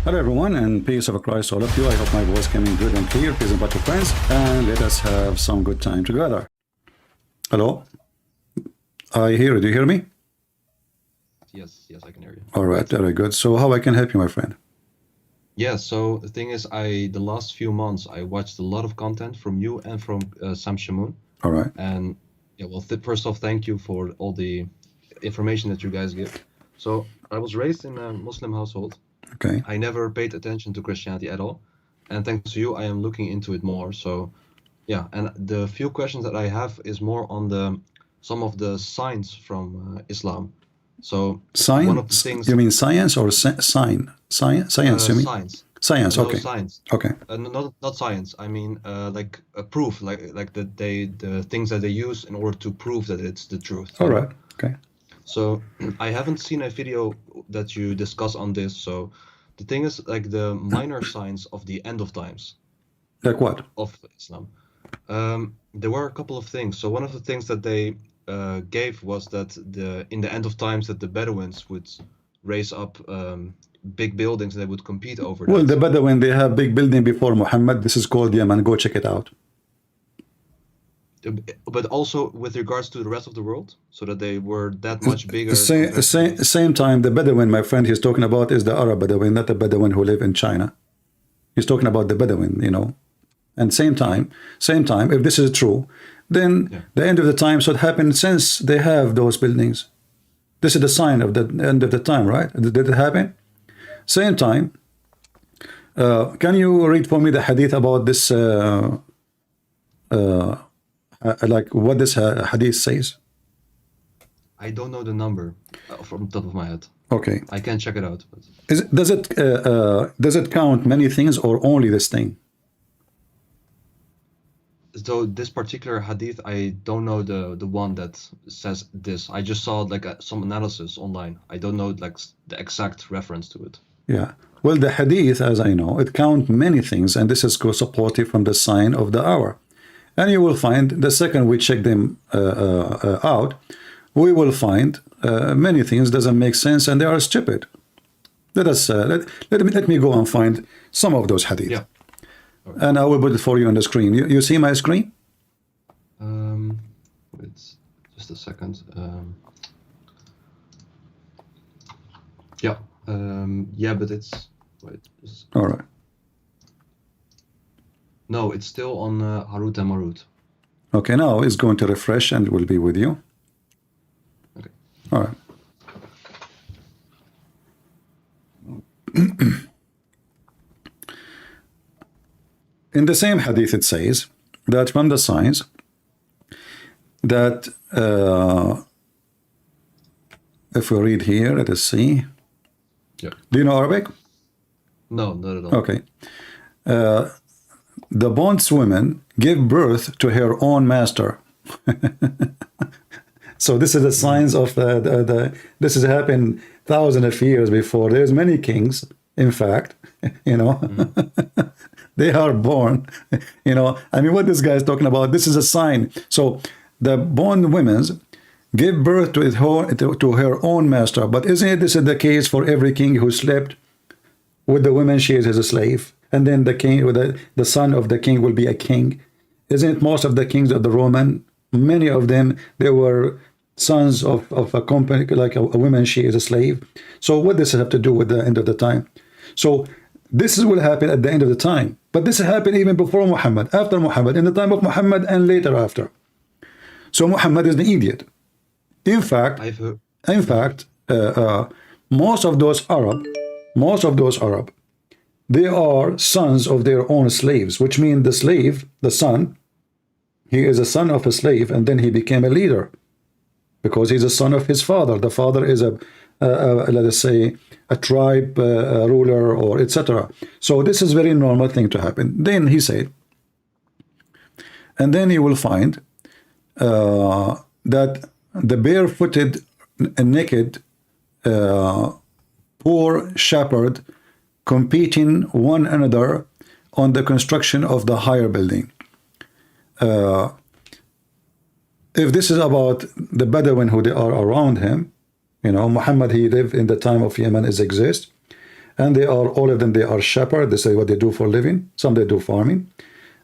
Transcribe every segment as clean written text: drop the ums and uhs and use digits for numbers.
Hello everyone, and peace of Christ to all of you. I hope my voice coming good and clear. Please invite your friends and let us have some good time together. Hello? I hear you. Do you hear me? Yes, I can hear you. All right, very good. So how I can help you, my friend? Yeah, so the thing is, the last few months I watched a lot of content from you and from Sam Shamoun. All right. And yeah, well, first off, thank you for all the information that you guys give. So I was raised in a Muslim household. Okay. I never paid attention to Christianity at all. And thanks to you, I am looking into it more. So yeah, and the few questions that I have is more on some of the signs from Islam. So one of the Science? things. You mean science or sign? Science, you mean? Science. Science, No, okay. science. Okay. Not science. I mean, like a proof, like the things that they use in order to prove that it's the truth. All right. Okay. So I haven't seen a video that you discuss on this. So the thing is, like the minor signs of the end of times. Like what? Of Islam. There were a couple of things. So one of the things that they gave was that in the end of times that the Bedouins would raise up big buildings and they would compete over that. Well, the Bedouin, they have big building before Muhammad. This is called Yemen. Go check it out. But also with regards to the rest of the world, so that they were that much bigger. Same time, the Bedouin, my friend, he's talking about is the Arab Bedouin, not the Bedouin who live in China. He's talking about the Bedouin, you know. And same time, if this is true, then the end of the time should happen since they have those buildings. This is the sign of the end of the time, right? Did it happen? Same time, can you read for me the hadith about this, like what this hadith says? I don't know the number from the top of my head. Okay. I can check it out. But... does it count many things or only this thing? So this particular hadith, I don't know the one that says this. I just saw like some analysis online. I don't know like the exact reference to it. Yeah. Well, the hadith, as I know, it counts many things, and this is supported from the sign of the hour. And you will find the second we check them out, we will find many things doesn't make sense and they are stupid. Let us let me go and find some of those hadith. Yeah. Right. And I will put it for you on the screen. You see my screen? Wait, just a second. Yeah. Yeah, but it's wait. All right. No, it's still on Harut and Marut. Okay, now it's going to refresh and will be with you. Okay. All right. In the same hadith, it says that from the signs that if we read here, let us see. Yeah. Do you know Arabic? No, not at all. Okay. The bondswoman gave birth to her own master. So this is the signs of this has happened thousands of years before. There's many kings, in fact, you know. They are born, you know. I mean, what this guy is talking about, this is a sign. So the bondwomen give birth to her own master. But isn't this is the case for every king who slept with the woman she is a slave? And then the king, the son of the king will be a king. Isn't it most of the kings of the Roman, many of them, they were sons of a company, like a woman, she is a slave. So what does it have to do with the end of the time? So this will happen at the end of the time. But this happened even before Muhammad, after Muhammad, in the time of Muhammad, and later after. So Muhammad is the idiot. In fact, most of those Arab, they are sons of their own slaves, which means the slave, the son, he is a son of a slave, and then he became a leader because he's a son of his father. The father is let us say, a tribe ruler or etc. So this is very normal thing to happen. Then he said, and then you will find that the barefooted and naked poor shepherd competing one another on the construction of the higher building. If this is about the Bedouin who they are around him, you know, Muhammad, he lived in the time of Yemen, is exist, and they are all of them. They are shepherds. This is what they do for living. Some they do farming,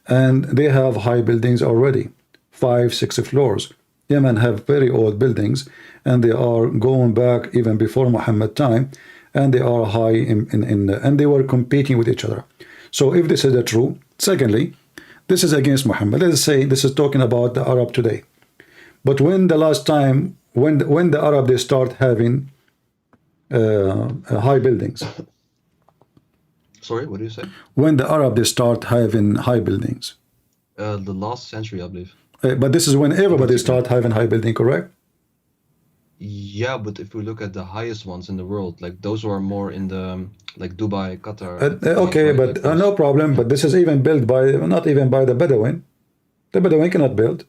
and they have high buildings already, 5, 6 floors. Yemen have very old buildings, and they are going back even before Muhammad time, and they are high and they were competing with each other. So if this is the true, secondly, this is against Muhammad. Let's say this is talking about the Arab today. But when the last time, when the Arab they start having high buildings? Sorry, what do you say? When the Arab they start having high buildings? The last century, I believe. But this is when everybody start having high building, correct? Yeah, but if we look at the highest ones in the world, like those who are more in the like Dubai, Qatar. Okay, right, but like those. no problem. But this is even built by, not even by the Bedouin. The Bedouin cannot build.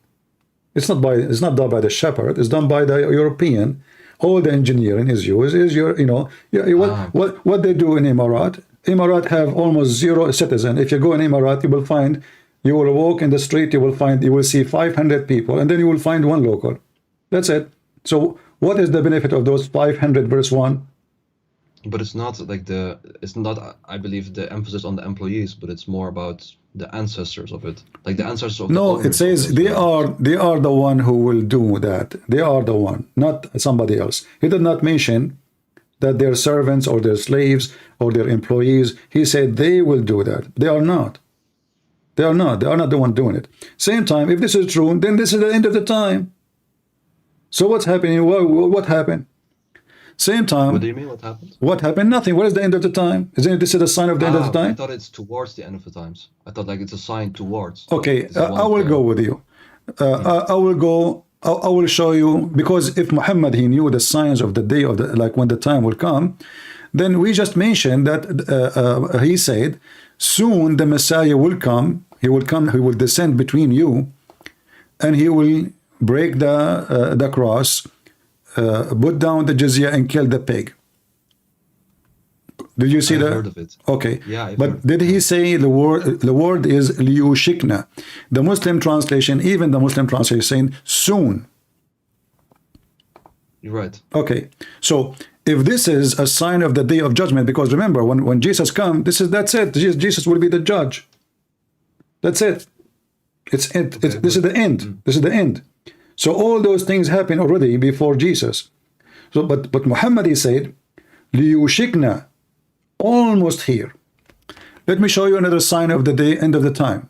It's not done by the shepherd. It's done by the European. All the engineering is used. Is your, you know, what they do in Emirat. Emirat have almost 0 citizen. If you go in Emirat, you will walk in the street. You will see 500 people, and then you will find 1 local. That's it. So what is the benefit of those 500 versus 1? But it's not like it's not, I believe, the emphasis on the employees, but it's more about the ancestors of it, like the ancestors of. No, the it says they are the one who will do that. They are the one, not somebody else. He did not mention that they're servants or their slaves or their employees. He said they will do that. They are not. They are not. They are not the one doing it. Same time, if this is true, then this is the end of the time. So what's happening? What happened? Same time. What do you mean? What happened? What happened? Nothing. What is the end of the time? Isn't this a sign of the end of the time? I thought it's towards the end of the times. I thought like it's a sign towards. Okay, I will go with you. I will go. I will show you, because if Muhammad he knew the signs of the day of the, like when the time will come, then we just mentioned that he said soon the Messiah will come. He will come. He will descend between you, and he will break the cross, put down the jizya, and kill the pig. Did you see that? I've heard of it. Okay. Yeah, but did he say the word? The word is liyushikna. The Muslim translation, even the Muslim translation, is saying soon. You're right. Okay. So if this is a sign of the day of judgment, because remember, when Jesus comes, that's it. Jesus will be the judge. That's it. It's it. Okay, this is the end. This is the end. So all those things happen already before Jesus. So, but Muhammad he said, liyushikna, almost here. Let me show you another sign of the day, end of the time.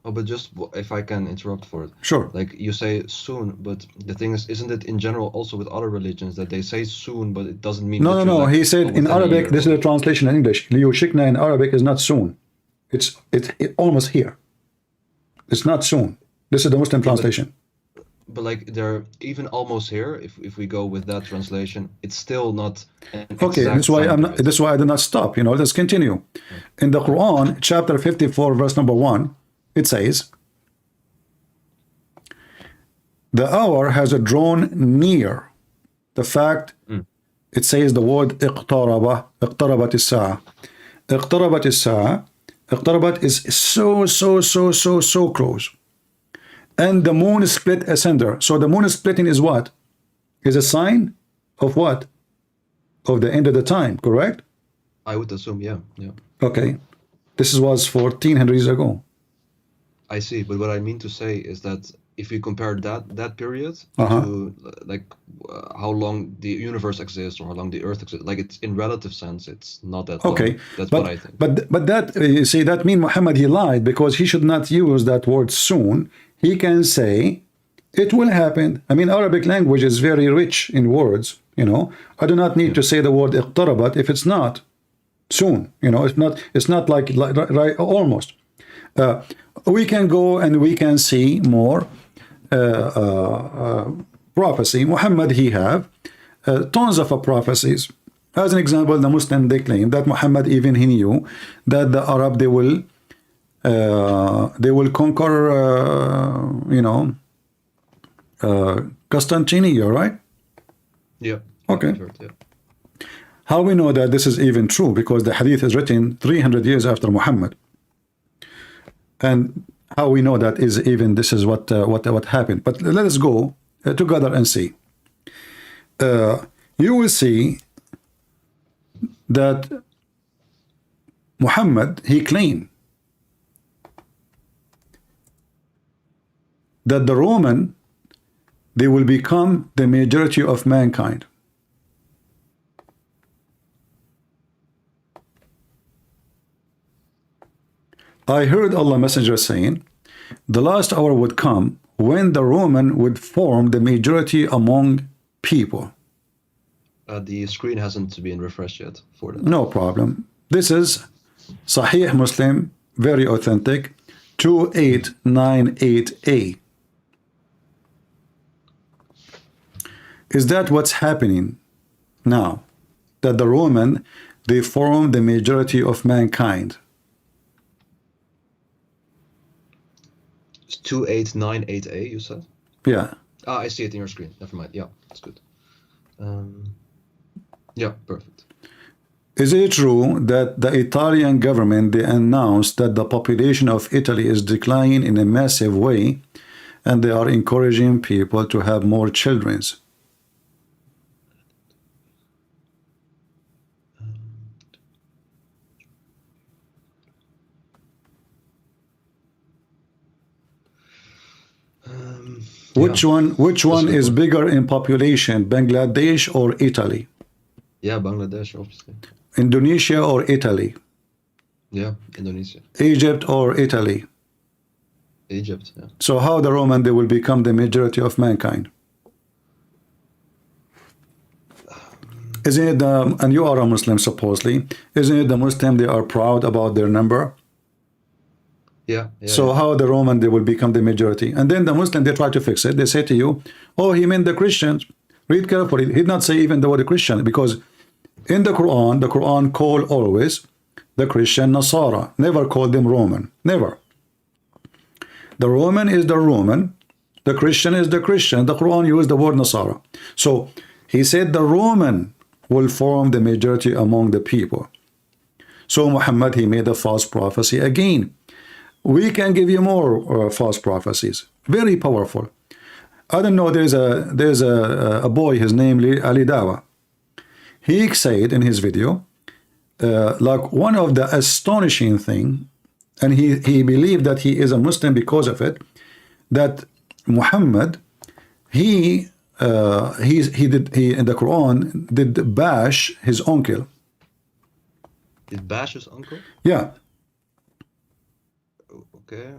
Oh, but just if I can interrupt for it. Sure. Like you say soon, but the thing is, isn't it in general also with other religions that they say soon, but it doesn't mean. No. Like, He said in Arabic. This is the translation in English. Liyushikna in Arabic is not soon. It's almost here. It's not soon. This is the Muslim translation. But like they're even almost here. If we go with that translation, it's still not. Okay, that's why I'm not. That's why I did not stop. You know, let's continue. In the Quran, chapter 54, verse number 1, it says, "The hour has drawn near." The fact, it says the word "iqtaraba," "iqtarabat as-sa'a." "Iqtarabat as-sa'a." "Iqtarabat" is so close. And the moon is split asunder. So the moon is splitting is what? Is a sign of what? Of the end of the time, correct? I would assume, yeah. Okay. This was 1400 years ago. I see, but what I mean to say is that if you compare that period to like how long the universe exists or how long the Earth exists, like it's in relative sense, it's not that long. Okay, That's but, what I think. But that you see, that means Muhammad he lied, because he should not use that word soon. He can say it will happen. I mean, Arabic language is very rich in words. You know, I do not need to say the word iqtarabat if it's not soon. You know, it's not like right, almost. We can go and we can see more prophecy. Muhammad he have tons of prophecies. As an example, the Muslim they claim that Muhammad even he knew that the Arab they will conquer Constantinople, right? Yeah. Okay. Heard, yeah. How we know that this is even true? Because the hadith is written 300 years after Muhammad. And how we know that is even this is what happened. But let us go together and see. You will see that Muhammad, he claimed that the Roman, they will become the majority of mankind. I heard Allah Messenger saying, the last hour would come when the Roman would form the majority among people. The screen hasn't been refreshed yet for that. No problem. This is Sahih Muslim, very authentic, 2898a. Is that what's happening now? That the Roman, they form the majority of mankind? It's 2898A, you said? Yeah. Ah, I see it in your screen. Never mind. Yeah, that's good. Yeah, perfect. Is it true that the Italian government, they announced that the population of Italy is declining in a massive way and they are encouraging people to have more children? Which one is bigger in population, Bangladesh or Italy? Yeah, Bangladesh, obviously. Indonesia or Italy? Yeah, Indonesia. Egypt or Italy? Egypt, yeah. So how the Roman, they will become the majority of mankind? Isn't it, and you are a Muslim supposedly, isn't it the Muslim, they are proud about their number? Yeah. So how the Roman, they will become the majority? And then the Muslim, they try to fix it. They say to you, oh, he meant the Christians. Read carefully. He did not say even the word Christian, because in the Quran call always the Christian Nasara. Never call them Roman. Never. The Roman is the Roman. The Christian is the Christian. The Quran used the word Nasara. So he said the Roman will form the majority among the people. So Muhammad, he made a false prophecy again. We can give you more false prophecies. Very powerful. I don't know, there's a boy, his name Ali Dawa. He said in his video, like one of the astonishing thing, and he believed that he is a Muslim because of it, that Muhammad, he in the Quran did bash his uncle. Did bash his uncle? Yeah. Okay.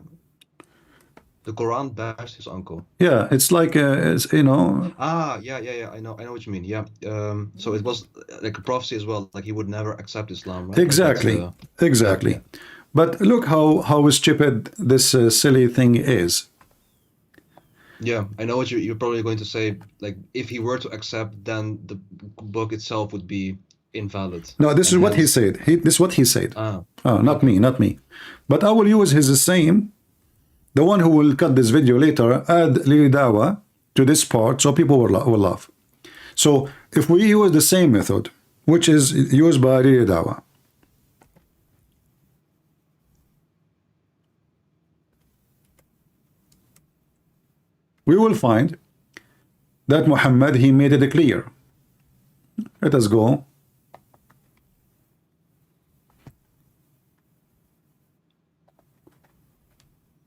The Quran bashed his uncle. Yeah, it's like it's, you know. Ah, yeah. I know what you mean. Yeah. So it was like a prophecy as well. Like he would never accept Islam. Right? Exactly. Like exactly. Yeah. But look how stupid this silly thing is. Yeah, I know what you're probably going to say. Like if he were to accept, then the book itself would be invalid. No, this is what he said. This is what he said. Ah. Oh, not me. But I will use his same. The one who will cut this video later, add Lili Dawa to this part so people will laugh. So if we use the same method, which is used by Lili Dawa, we will find that Muhammad, he made it clear. Let us go.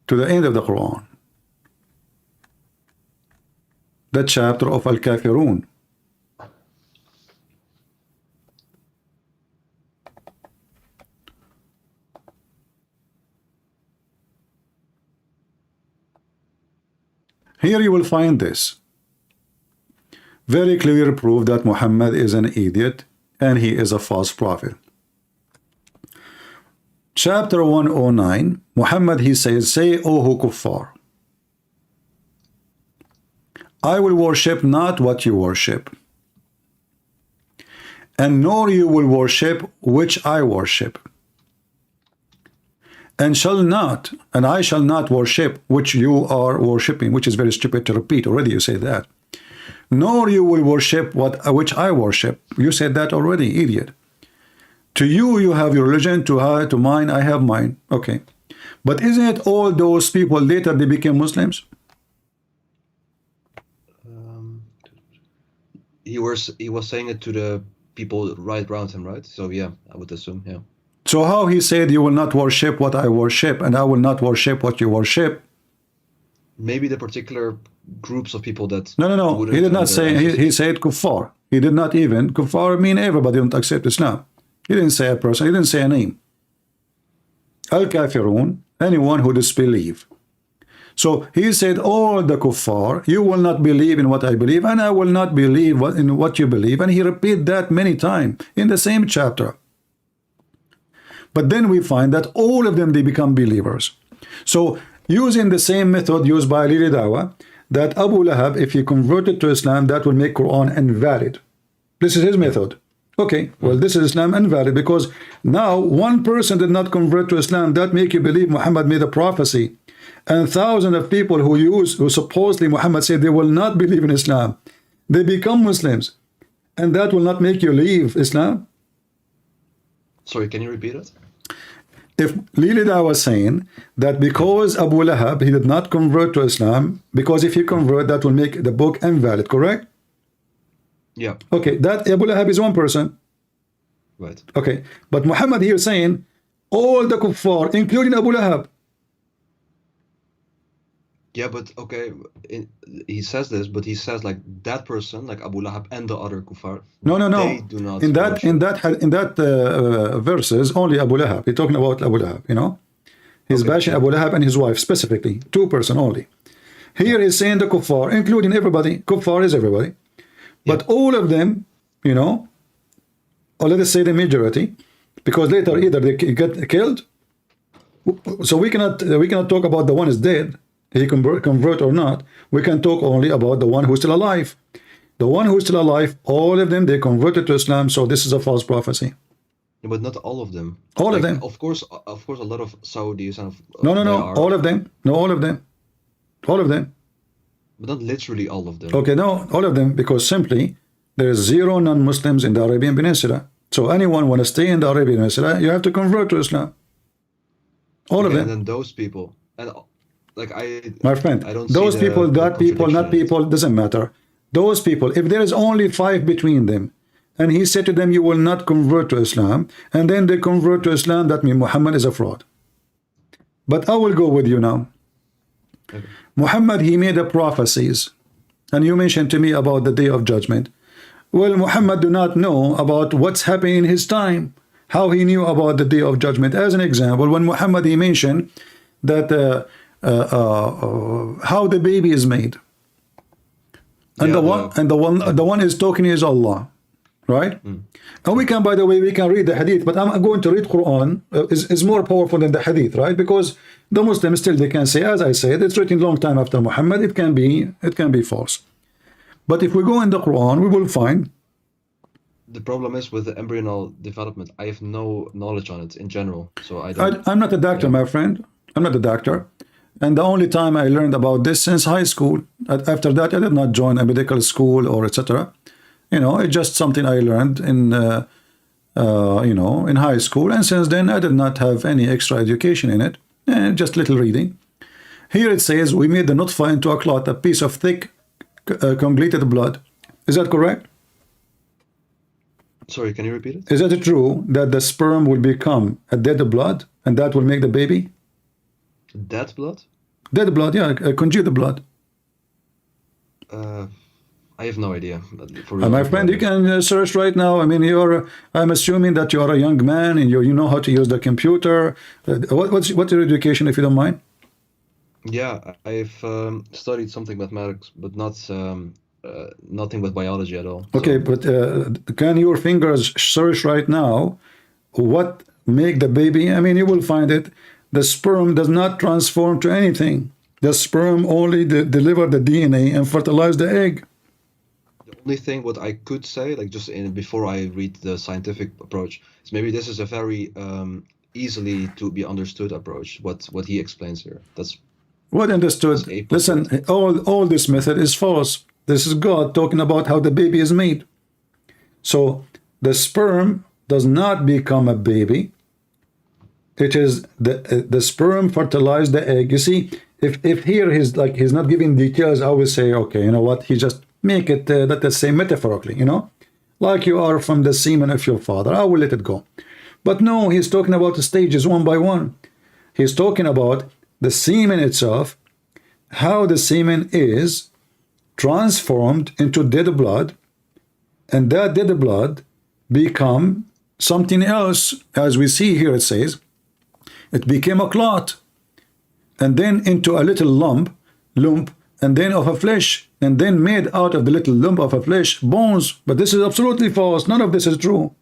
To the end of the Quran, the chapter of Al-Kafirun. Here you will find this. Very clear proof that Muhammad is an idiot and he is a false prophet. Chapter 109, Muhammad, he says, say, O who kuffar, I will worship not what you worship, and nor you will worship which I worship, and I shall not worship which you are worshipping, which is very stupid to repeat. Already you say that. Nor you will worship which I worship. You said that already, idiot. To you, you have your religion, to mine, I have mine. Okay. But isn't it all those people later, they became Muslims? He was saying it to the people right around him, right? So yeah, I would assume, yeah. So how he said you will not worship what I worship, and I will not worship what you worship? Maybe the particular groups of people that No. wouldn't He did not under say. emphasis. He said kuffar. He did not even kuffar mean everybody don't accept Islam. He didn't say a person. He didn't say a name. Al kafirun, anyone who disbelieve. So he said, all the kuffar, you will not believe in what I believe, and I will not believe in what you believe. And he repeated that many times in the same chapter. But then we find that all of them, they become believers. So using the same method used by Lili Dawa, that Abu Lahab, if he converted to Islam, that will make Quran invalid. This is his method. Okay, well, this is Islam invalid because now one person did not convert to Islam. That make you believe Muhammad made a prophecy. And thousands of people who supposedly Muhammad said they will not believe in Islam, they become Muslims. And that will not make you leave Islam. Sorry, can you repeat it? If Lilida was saying that because Abu Lahab, he did not convert to Islam, because if he convert, that will make the book invalid, correct? Yeah. Okay, that Abu Lahab is one person. Right. Okay, but Muhammad here saying all the kuffar, including Abu Lahab. Yeah, but okay, he says this, but he says like that person, like Abu Lahab and the other kuffar. No. They do not. In that verses, only Abu Lahab. He's talking about Abu Lahab. You know, he's Okay. bashing Abu Lahab and his wife specifically, 2 person only. Here he's saying the kuffar, including everybody. Kuffar is everybody, but all of them, you know, or let us say the majority, because later either they get killed. So we cannot talk about the one is dead. He convert or not. We can talk only about the one who's still alive. The one who's still alive, all of them, they converted to Islam. So this is a false prophecy. Yeah, but not all of them. All of Like, them. Of course, a lot of Saudis and No. they are- All of them. No, all of them. All of them. but not literally all of them. Okay, no, all of them, because simply there is 0 non-Muslims in the Arabian Peninsula. So anyone want to stay in the Arabian Peninsula, you have to convert to Islam. All of Okay, them. and then those people, and like My friend, I don't see those the- people, the that people, not contradiction in it. people, doesn't matter. Those people, if there is only 5 between them, and he said to them, you will not convert to Islam, and then they convert to Islam, that means Muhammad is a fraud. But I will go with you now. Okay. Muhammad, he made the prophecies, and you mentioned to me about the day of judgment. Well, Muhammad do not know about what's happening in his time, how he knew about the day of judgment. As an example, when Muhammad, he mentioned that how the baby is made, and Yeah, the one is talking is Allah, right? And we can, by the way, we can read the hadith, but I'm going to read Quran is more powerful than the hadith, right? Because the Muslims still, they can say, as I said, it's written long time after Muhammad. It can be false. But if we go in the Quran, we will find. The problem is with the embryonal development, I have no knowledge on it in general, so I don't. I'm not a doctor, my friend. I'm not a doctor. And the only time I learned about this since high school. After that, I did not join a medical school or etc. You know, it's just something I learned in, you know, in high school. And since then, I did not have any extra education in it. Just little reading. Here it says, we made the nutfa into a clot, a piece of thick, completed blood. Is that correct? Sorry, can you repeat it? Is it true that the sperm will become a dead blood and that will make the baby? Dead blood? Dead blood, yeah, congealed blood. I have no idea. For real, I My have no friend, you idea. can search right now. I mean, I'm assuming that you are a young man and you know how to use the computer. What's your education, if you don't mind? Yeah, I've studied something mathematics, but not nothing with biology at all. Okay, but can your fingers search right now what make the baby? I mean, you will find it. The sperm does not transform to anything. The sperm only deliver the DNA and fertilize the egg. The only thing what I could say, like just before I read the scientific approach, is maybe this is a very easily to be understood approach. What he explains here. That's What understood? That's 8%. Listen, all this method is false. This is God talking about how the baby is made. So the sperm does not become a baby. It is the sperm fertilize the egg. You see, if here he's not giving details, I will say, okay, you know what? He just make it let's say metaphorically, you know, like you are from the semen of your father. I will let it go. But no, he's talking about the stages one by one. He's talking about the semen itself, how the semen is transformed into dead blood, and that dead blood become something else. As we see here, it says it became a clot, and then into a little lump, and then of a flesh, and then made out of the little lump of a flesh bones. But this is absolutely false. None of this is true.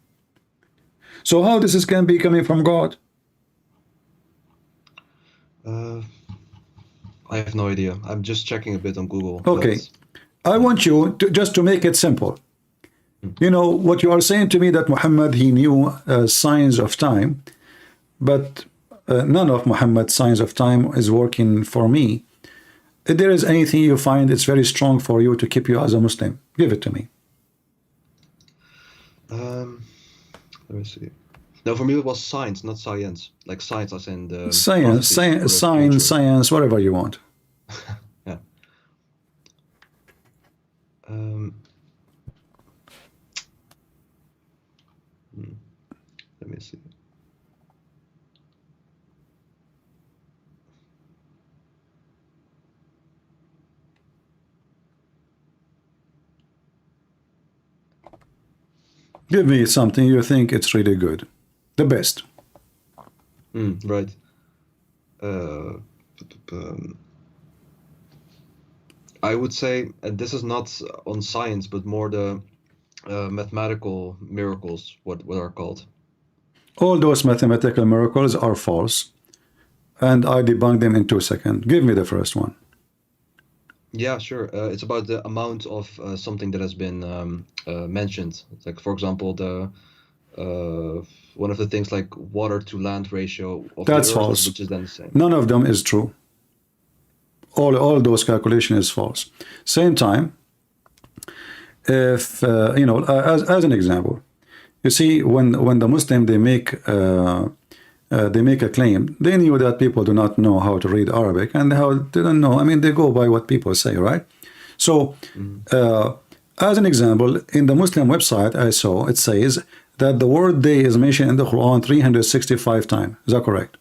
So how this can be coming from God? I have no idea. I'm just checking a bit on Google. Okay, but I want you to just to make it simple. You know what you are saying to me, that Muhammad, he knew signs of time, but none of Muhammad's signs of time is working for me. If there is anything you find it's very strong for you to keep you as a Muslim, give it to me. let me see. No, for me it was science, not science. Like science as in the Science, science, whatever you want. Yeah. Let me see. Give me something you think it's really good. The best. Right. I would say, and this is not on science, but more the mathematical miracles, what are called. All those mathematical miracles are false, and I debunk them in 2 seconds. Give me the first one. Yeah, sure. It's about the amount of something that has been mentioned. Like, for example, the one of the things like water to land ratio of That's the Earth, false. which is then the same. None of them is true. All those calculations is false. Same time, if you know, as an example, you see, when the Muslim they make a claim, they knew that people do not know how to read Arabic, and how they don't know. I mean, they go by what people say, right? So, as an example, in the Muslim website I saw, it says that the word day is mentioned in the Quran 365 times. Is that correct?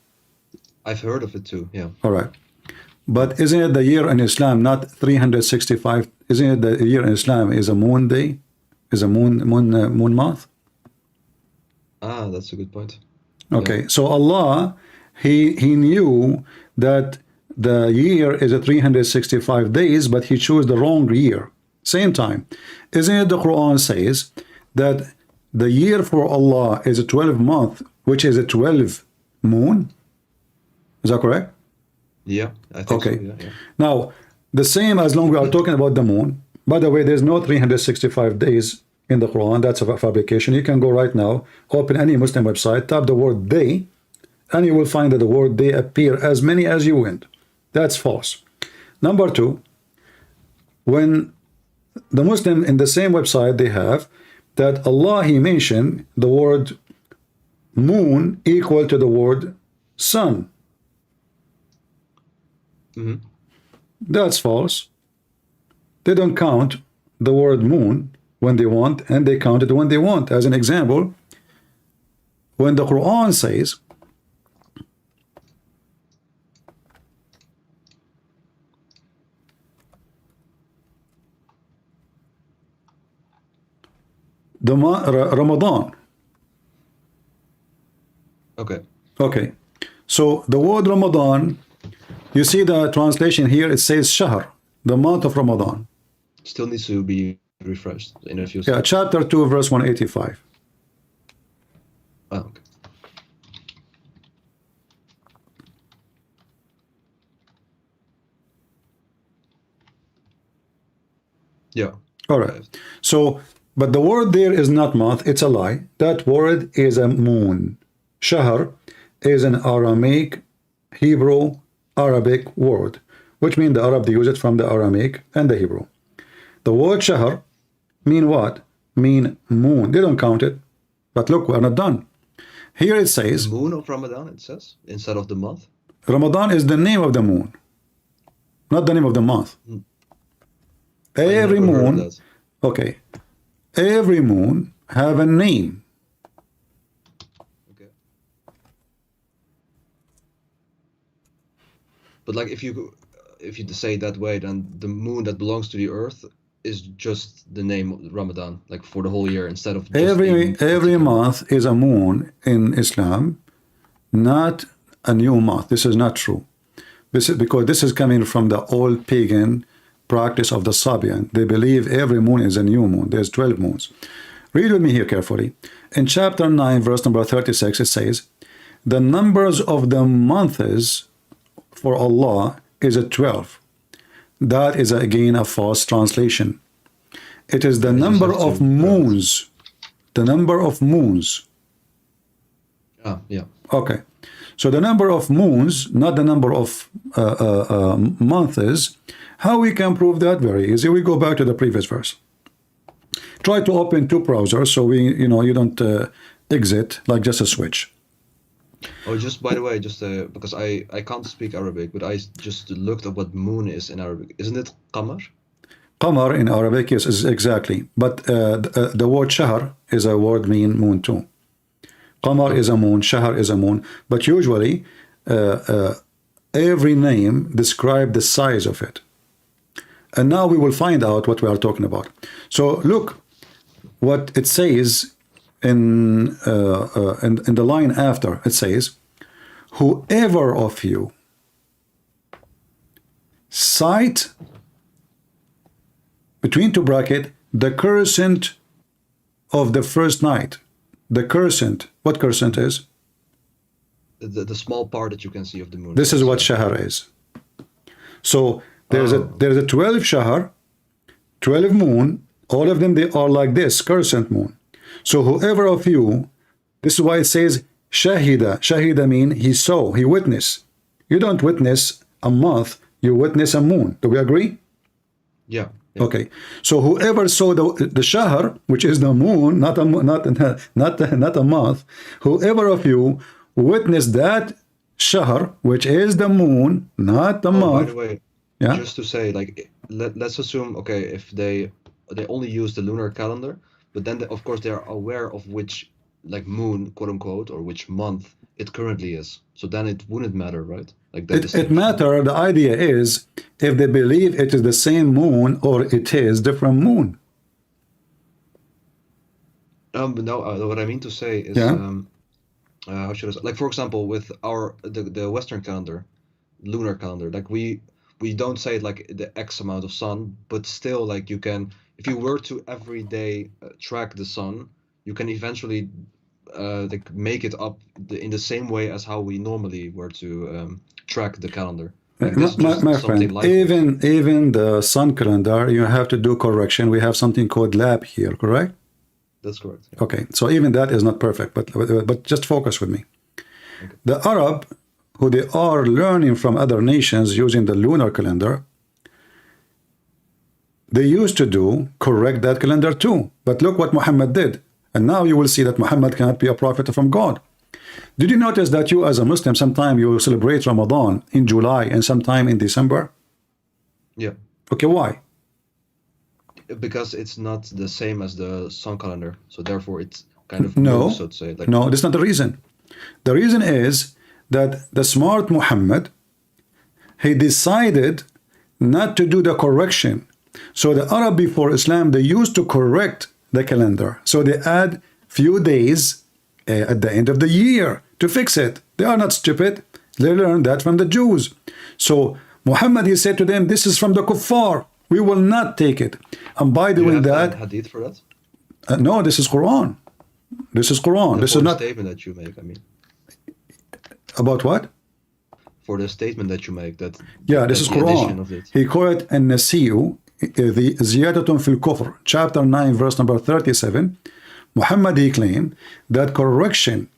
I've heard of it too. Yeah. All right. But isn't it the year in Islam not 365? Isn't it the year in Islam is a moon day, is a moon month? Ah, that's a good point. Okay, Yeah. so Allah, he knew that the year is a 365 days, but he chose the wrong year. Same time, isn't it the Quran says that the year for Allah is a 12 month, which is a 12 moon? Is that correct? Yeah, I think Okay. so. Yeah, yeah. Now, the same as long we are talking about the moon. By the way, there's no 365 days in the Quran. That's a fabrication. You can go right now, open any Muslim website, type the word day, and you will find that the word day appear as many as you want. That's false. Number two, when the Muslim in the same website, they have that Allah, he mentioned the word moon equal to the word sun. That's false. They don't count the word moon when they want, and they count it when they want. As an example, when the Quran says the Ramadan. Okay. Okay, so the word Ramadan, you see the translation here, it says Shahr, the month of Ramadan. Still needs to be refreshed in a few Yeah, seconds. chapter 2, verse 185. Oh, okay. Yeah. All right. So, but the word there is not month, it's a lie. That word is a moon. Shahr is an Aramaic, Hebrew, Arabic word, which means the Arab, they use it from the Aramaic and the Hebrew. The word Shahr mean what? Mean moon. They don't count it. But look, we're not done. Here it says, Moon of Ramadan, it says, instead of the month. Ramadan is the name of the moon, not the name of the month. Every never heard of moon, that. okay, every moon have a name. Okay. But like if you say it that way, then the moon that belongs to the earth is just the name Ramadan, like for the whole year, instead of just Every particular. month is a moon in Islam, not a new month. This is not true. This is because this is coming from the old pagan practice of the Sabian. They believe every moon is a new moon. There's 12 moons. Read with me here carefully. In chapter 9, verse number 36, it says, the numbers of the months for Allah is a 12. That is again a false translation. It is the number of moons. The number of moons. Ah, yeah. Okay. So the number of moons, not the number of months. How we can prove that? Very easy. We go back to the previous verse. Try to open two browsers so you don't exit like just a switch. Oh, just by the way, just because I can't speak Arabic, but I just looked at what moon is in Arabic. Isn't it qamar? Qamar in Arabic, yes, is exactly. But the word shahr is a word mean moon too. Qamar is a moon, shahr is a moon. But usually, every name describes the size of it. And now we will find out what we are talking about. So look what it says in the line after. It says, whoever of you cite between two brackets the crescent of the first night. The crescent. What crescent is? The small part that you can see of the moon. This is what shahr is. So there's a 12 shahr, 12 moon. All of them, they are like this, crescent moon. So whoever of you, this is why it says shahida. Shahida mean he saw, he witnessed. You don't witness a month, you witness a moon. Do we agree? Yeah. Okay. So whoever saw the shahr, which is the moon, not a month, whoever of you witnessed that shahr, which is the moon, not the month. By the way, yeah. Just to say, like, let's assume, okay, if they only use the lunar calendar, but then of course they are aware of which like moon, quote unquote, or which month it currently is. So then it wouldn't matter, right? Like that. It matter. The idea is if they believe it is the same moon or it is different moon. But no, what I mean to say is, how should I say? Like for example, with the Western calendar, lunar calendar, like we don't say like the X amount of sun, but still like you can, if you were to every day track the sun, you can eventually like make it up in the same way as how we normally were to track the calendar. Like my friend, like even the sun calendar, you have to do correction. We have something called lab here, correct? That's correct. Yeah. Okay, so even that is not perfect, but just focus with me. Okay. The Arab, who they are learning from other nations using the lunar calendar, they used to do correct that calendar too. But look what Muhammad did. And now you will see that Muhammad cannot be a prophet from God. Did you notice that you as a Muslim, sometime you celebrate Ramadan in July and sometime in December? Yeah. Okay, why? Because it's not the same as the sun calendar. So therefore it's kind of moves, so to say. Like, no, that's not the reason. The reason is that the smart Muhammad, he decided not to do the correction. So the Arab before Islam, they used to correct the calendar. So they add few days at the end of the year to fix it. They are not stupid. They learned that from the Jews. So Muhammad, he said to them, this is from the kuffar. We will not take it. And by doing that, hadith for that? No, this is Quran. This is Quran. This is not statement that you make. I mean, about what? For the statement that you make, that this is Quran. He called it an-nasiyu, the ziyadatun fil kufr, chapter 9, verse number 37. Muhammad, he claimed that correction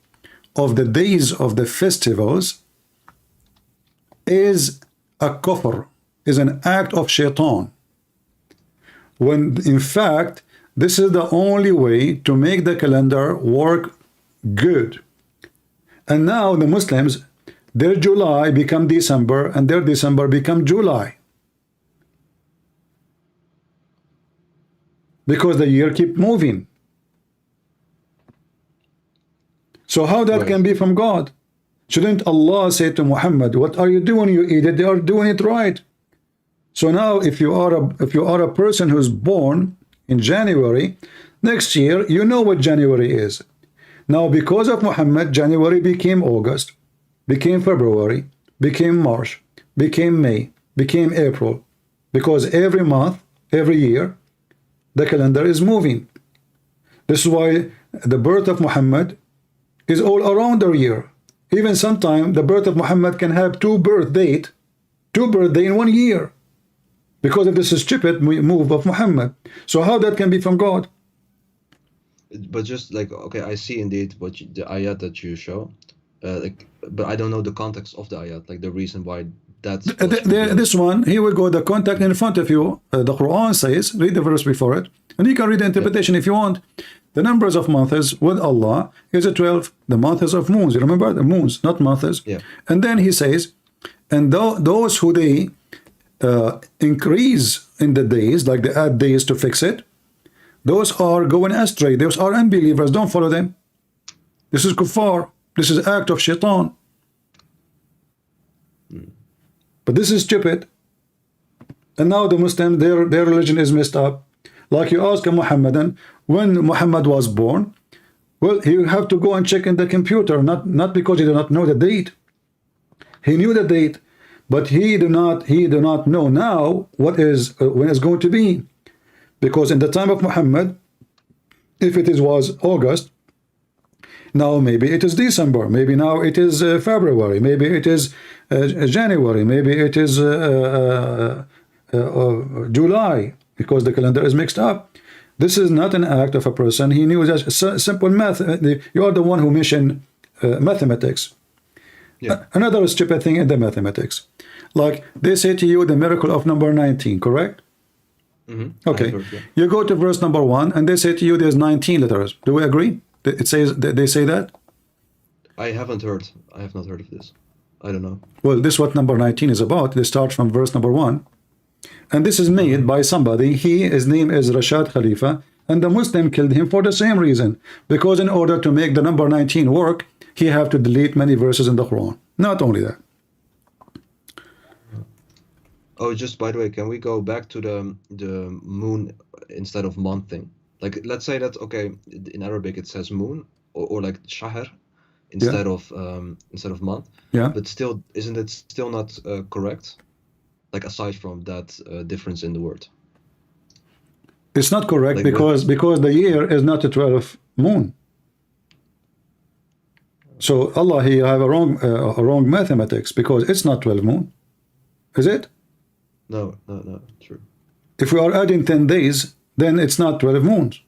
of the days of the festivals is a kufr, is an act of shaitan. When in fact, this is the only way to make the calendar work good. And now the Muslims, their July become December and their December become July. Because the year keep moving. So how that can be from God? Shouldn't Allah say to Muhammad, what are you doing, you idiot? They are doing it right. So now if you are a person who's born in January, next year, you know what January is. Now because of Muhammad, January became August, became February, became March, became May, became April, because every month, every year, the calendar is moving. This is why the birth of Muhammad is all around the year. Even sometimes the birth of Muhammad can have two birthday in 1 year, because of this stupid move of Muhammad. So how that can be from God? But just like, okay, I see indeed what the ayat that you show, like, but I don't know the context of the ayat, like the reason why that's this one, here we go, the contact in front of you. The Quran says, read the verse before it, and you can read the interpretation if you want. The numbers of months with Allah is 12. The months of moons, you remember the moons, not months. Yeah. And then he says, and those who they increase in the days, like they add days to fix it, those are going astray. Those are unbelievers. Don't follow them. This is kuffar. This is act of shaitan. But this is stupid. And now the Muslim, their religion is messed up. Like you ask a Muhammadan, when Muhammad was born, well, you have to go and check in the computer, not because he did not know the date. He knew the date, but he do not know now what is when it's going to be. Because in the time of Muhammad, if it was August, now maybe it is December, maybe now it is February, maybe it is January, maybe it is July, because the calendar is mixed up. This is not an act of a person. He knew that simple math. You are the one who mentioned mathematics. Yeah. Another stupid thing in the mathematics. Like they say to you the miracle of number 19, correct? Mm-hmm. Okay. Heard, yeah. You go to verse number 1 and they say to you there's 19 letters. Do we agree? It says they say that? I have not heard of this. I don't know. Well, this is what number 19 is about. They start from verse number 1. And this is made by somebody. His name is Rashad Khalifa, and the Muslim killed him for the same reason. Because in order to make the number 19 work, he have to delete many verses in the Quran. Not only that. Oh, just by the way, can we go back to the moon instead of month thing? Like, let's say that, okay, in Arabic it says moon or like shahr instead of month. Yeah. But still, isn't it still not correct? Like, aside from that difference in the word. It's not correct, Like because the year is not a 12 moon. So Allah, he have a wrong mathematics, because it's not 12 moon. Is it? No, true. If we are adding 10 days, then it's not 12 moons.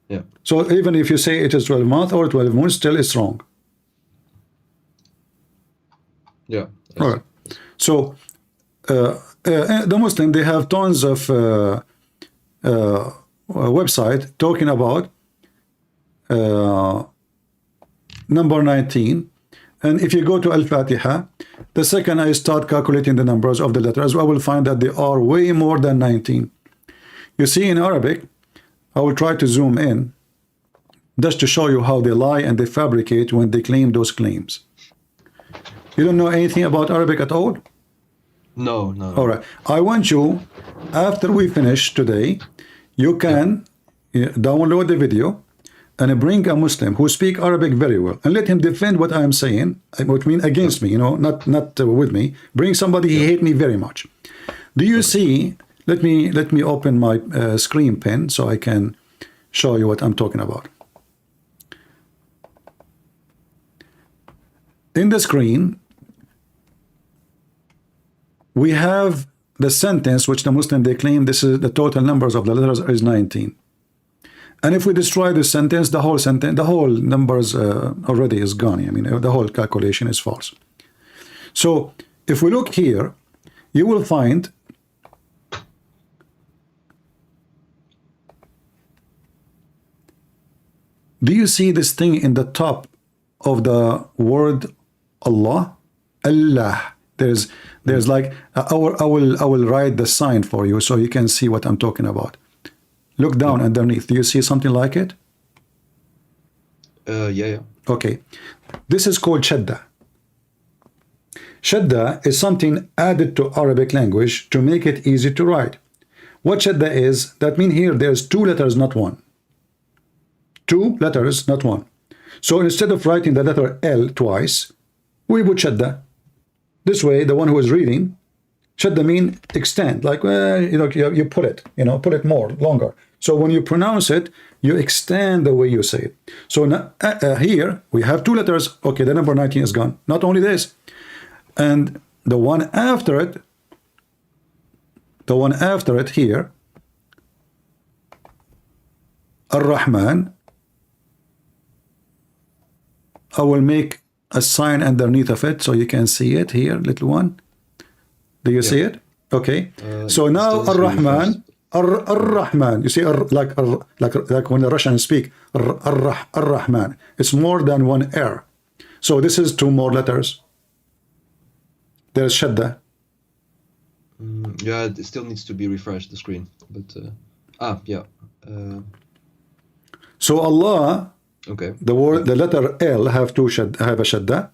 Yeah. So even if you say it is 12 months or 12 moons, still it's wrong. Yeah. All right. So the Muslim, they have tons of website talking about number 19. And if you go to Al-Fatiha, the second I start calculating the numbers of the letters, I will find that they are way more than 19. You see, in Arabic, I will try to zoom in just to show you how they lie and they fabricate when they claim those claims. You don't know anything about Arabic at all? No. All right. I want you, after we finish today, you can download the video and bring a Muslim who speak Arabic very well and let him defend what I am saying, what mean against me, not with me. Bring somebody he hate me very much. Do you see? Let me open my screen pen so I can show you what I'm talking about. In the screen, we have the sentence which the Muslim, they claim this is the total numbers of the letters is 19. And if we destroy this sentence, the whole numbers already is gone. I mean, the whole calculation is false. So if we look here, you will find do you see this thing in the top of the word Allah? Allah. There's like I will write the sign for you so you can see what I'm talking about. Look down underneath. Do you see something like it? Yeah. Okay. This is called shadda. Shadda is something added to Arabic language to make it easy to write. What shadda is, that means here there's two letters, not one. Two letters, not one. So instead of writing the letter L twice, we put shadda. This way, the one who is reading, shadda mean extend, like you put it, put it more, longer. So when you pronounce it, you extend the way you say it. So now, here we have two letters. Okay, the number 19 is gone. Not only this, and the one after it here, Ar-Rahman, I will make a sign underneath of it so you can see it here, little one. Do you see it? Okay. So now Ar-Rahman, Ar-Rahman. You see, like when the Russians speak, Ar-Rahman. It's more than one R. So this is two more letters. There's shadda. Yeah, it still needs to be refreshed, the screen. But yeah. So Allah. Okay. The letter L have a shadda.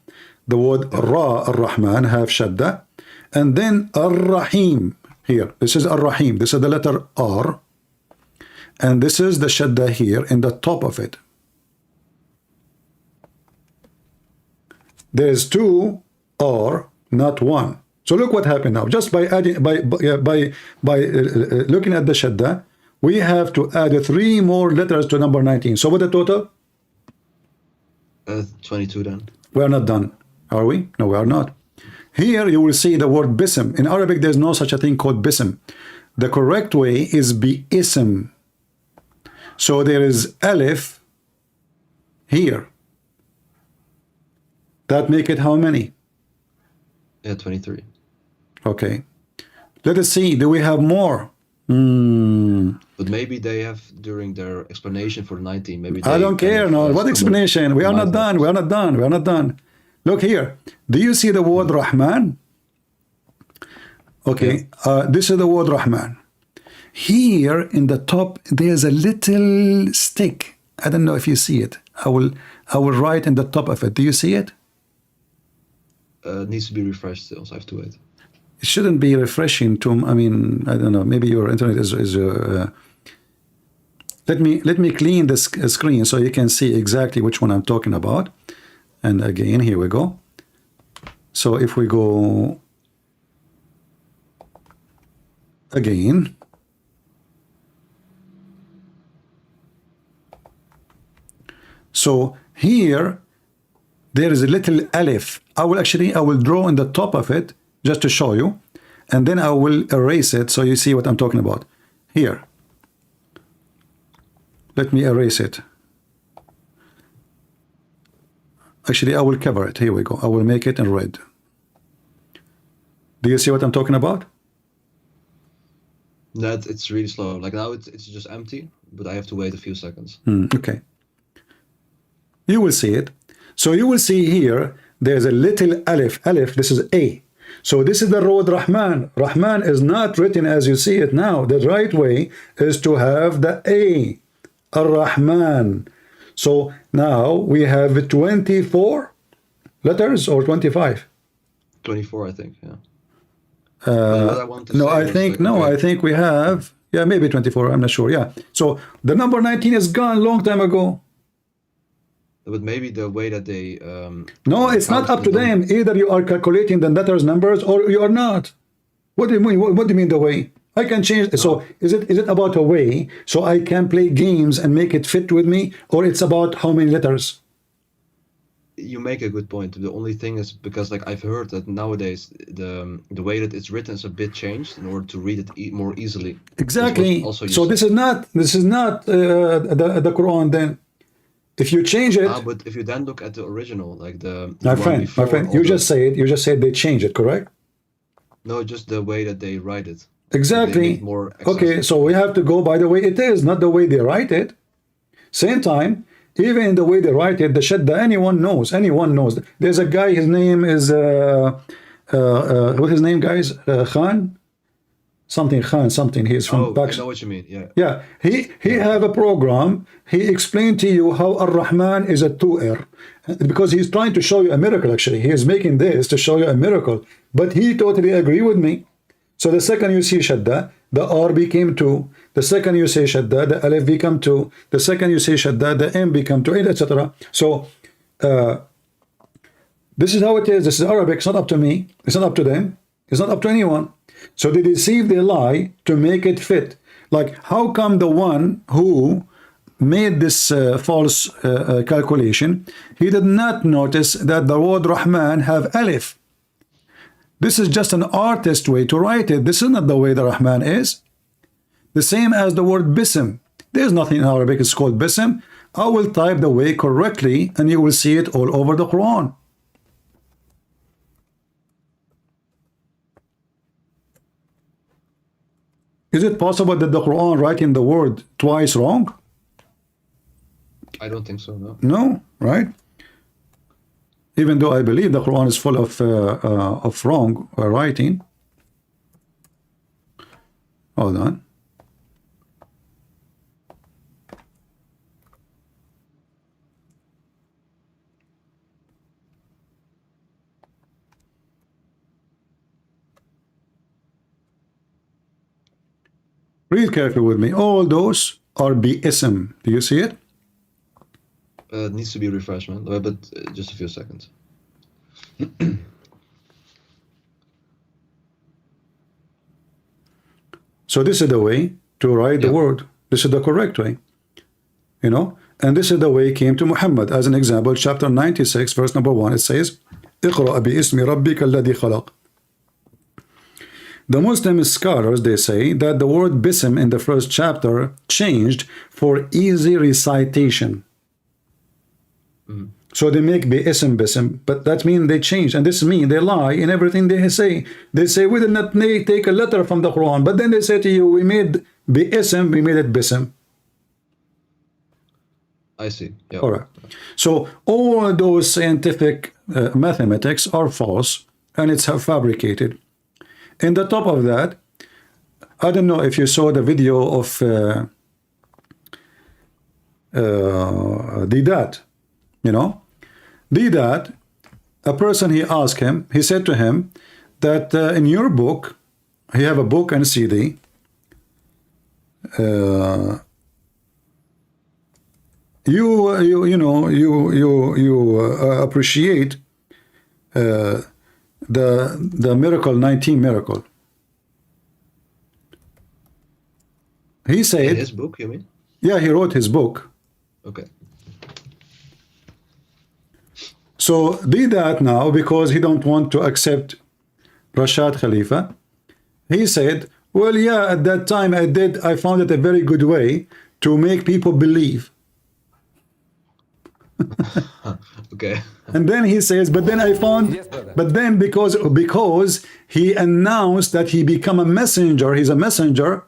The word Ra, Ar-Rahman, have shadda. And then Ar-Rahim here. This is Ar-Rahim. This is the letter R. And this is the shadda here in the top of it. There's two R, not one. So look what happened now. Just by adding, by looking at the shadda, we have to add 3 more letters to number 19. So what the total? 22 then. We are not done, are we? No, we are not. Here you will see the word bism. In Arabic, there's no such a thing called bism. The correct way is bi-ism. So there is alif here. That make it how many? Yeah, 23. Okay. Let us see. Do we have more? But maybe they have, during their explanation for 19, maybe they I don't care. No, what explanation? We are not done. We are not done. We are not done. Look here. Do you see the word Rahman? Okay. This is the word Rahman. Here in the top, there's a little stick. I don't know if you see it. I will write in the top of it. Do you see it? It needs to be refreshed still, so I have to wait. It shouldn't be refreshing to, I mean, I don't know, maybe your internet is let me clean this screen so you can see exactly which one I'm talking about. And again, here we go. So if we go again, so here there is a little alif. I will draw in the top of it just to show you, and then I will erase it so you see what I'm talking about. Here, let me erase it. Actually, I will cover it. Here we go. I will make it in red. Do you see what I'm talking about? That it's really slow. Like now it's just empty, but I have to wait a few seconds. Okay. You will see it. So you will see here, there's a little alif. Alif, this is A. So this is the word Rahman. Rahman is not written as you see it now. The right way is to have the A. Ar-Rahman. So now we have 24 letters or 25? 24, I think, yeah. I think we have, yeah, maybe 24, I'm not sure, yeah. So the number 19 is gone long time ago. But maybe the way that they... no, it's not up to them. Either you are calculating the letters numbers or you are not. What do you mean? What do you mean the way? I can change. No. So is it about a way so I can play games and make it fit with me, or it's about how many letters? You make a good point. The only thing is because like I've heard that nowadays the way that it's written is a bit changed in order to read it more easily. Exactly. So this is not the Quran then. If you change it, but if you then look at the original, like my friend, you just said they change it, correct? No, just the way that they write it. Exactly. Okay, so we have to go by the way it is, not the way they write it. Same time, even in the way they write it, the shadda, anyone knows. There's a guy, his name is what's his name, guys? Khan. something Khan, something. He's from Oh, I Pakistan. know what you mean. Yeah. Yeah, he have a program. He explained to you how Ar-Rahman is a two-er, because he's trying to show you a miracle. Actually, he is making this to show you a miracle. But he totally agree with me. So the second you see shadda, the R became 2. The second you say shadda, the alif become 2. The second you say shadda, the M become 2, etc. So this is how it is. This is Arabic. It's not up to me. It's not up to them. It's not up to anyone. So they deceive, they lie to make it fit. Like, how come the one who made this false calculation, he did not notice that the word Rahman have alif? This is just an artist way to write it. This is not the way the Rahman is. The same as the word Bism. There's nothing in Arabic it's called Bism. I will type the way correctly and you will see it all over the Quran. Is it possible that the Quran writing the word twice wrong? I don't think so, no. No, right? Even though I believe the Quran is full of wrong writing. Hold on. Read carefully with me. All those are bi-ism. Do you see it? It needs to be refreshed, man. But just a few seconds. So this is the way to write the word. This is the correct way. You know? And this is the way it came to Muhammad. As an example, chapter 96, verse number 1, it says, اقرأ باسم ربك الذي خلق. The Muslim scholars, they say that the word bism in the first chapter changed for easy recitation. So they make bi-ism bism, but that means they change. And this means they lie in everything they say. They say, we did not take a letter from the Quran. But then they say to you, we made bi-ism, we made it bism. I see. Yeah. All right. So all those scientific mathematics are false, and it's fabricated. In the top of that, I don't know if you saw the video of Didat. You know, Didat, a person, he asked him, he said to him that in your book, you have a book and a CD. You appreciate the miracle 19 miracle. He said, In his book, you mean? Yeah, he wrote his book. Okay. So did that now because he don't want to accept Rashad Khalifa. He said, well, yeah, at that time I found it a very good way to make people believe. Okay. And then he says, but then I found, but then because he announced that he become a messenger, he's a messenger.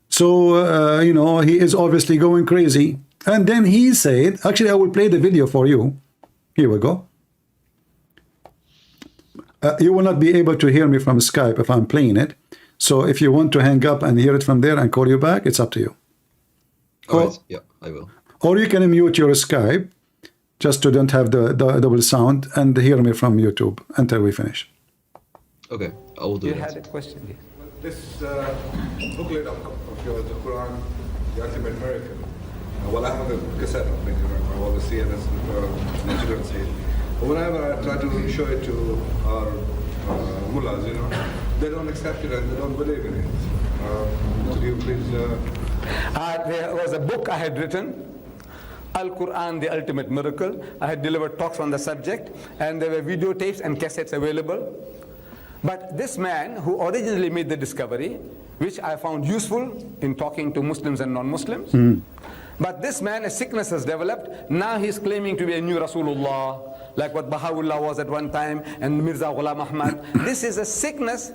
So, you know, he is obviously going crazy. And then he said, actually, I will play the video for you. Here we go. You will not be able to hear me from Skype if I'm playing it. So if you want to hang up and hear it from there and call you back, it's up to you. All right. Yeah, I will. Or you can mute your Skype just to don't have the double sound and hear me from YouTube until we finish. Okay, I will do You that. had a question, yes. This booklet of yours, the Quran, the Ultimate Miracle. Well, I have a cassette of it, I always see it as the children see it. But whenever I try to show it to our mullahs, you know, they don't accept it and they don't believe in it. Could you please... There was a book I had written, Al-Quran, the Ultimate Miracle. I had delivered talks on the subject, and there were videotapes and cassettes available. But this man who originally made the discovery, which I found useful in talking to Muslims and non-Muslims, but this man, a sickness has developed. Now he's claiming to be a new Rasulullah, like what Baha'u'llah was at one time, and Mirza Ghulam Ahmad. This is a sickness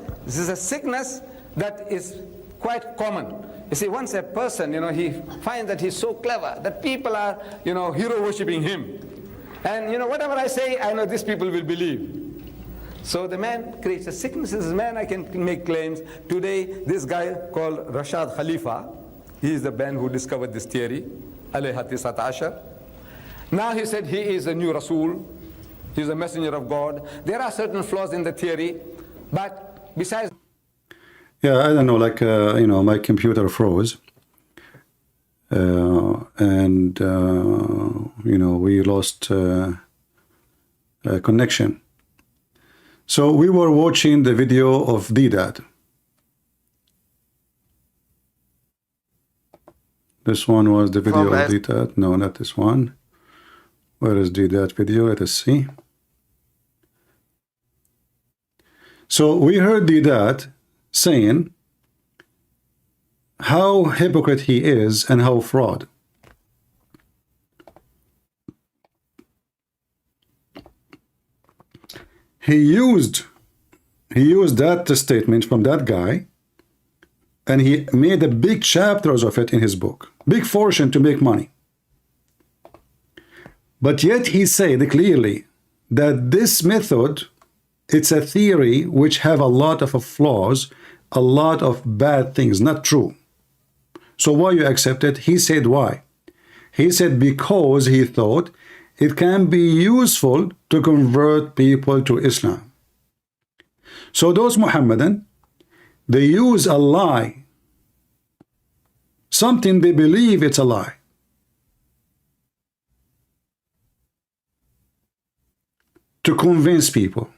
that is quite common. You see, once a person, you know, he finds that he's so clever, that people are, you know, hero worshipping him. And, you know, whatever I say, I know these people will believe. So the man creates a sickness. This man, I can make claims. Today, this guy called Rashad Khalifa, he is the man who discovered this theory, alayha tisat ashar. Now he said he is a new Rasul, he's a messenger of God. There are certain flaws in the theory, but besides... Yeah, I don't know, like, you know, my computer froze. And, you know, we lost connection. So we were watching the video of Deedat. This one was the video of Deedat. No, not this one. Where is Deedat video? Let us see. So we heard Deedat saying how hypocrite he is and how fraud. He used that statement from that guy, and he made a big chapters of it in his book. Big fortune to make money. But yet he said clearly that this method, it's a theory which have a lot of flaws, a lot of bad things, not true. So why you accept it? He said why? He said because he thought it can be useful to convert people to Islam. So those Muhammadan, they use a lie, something they believe it's a lie, to convince people.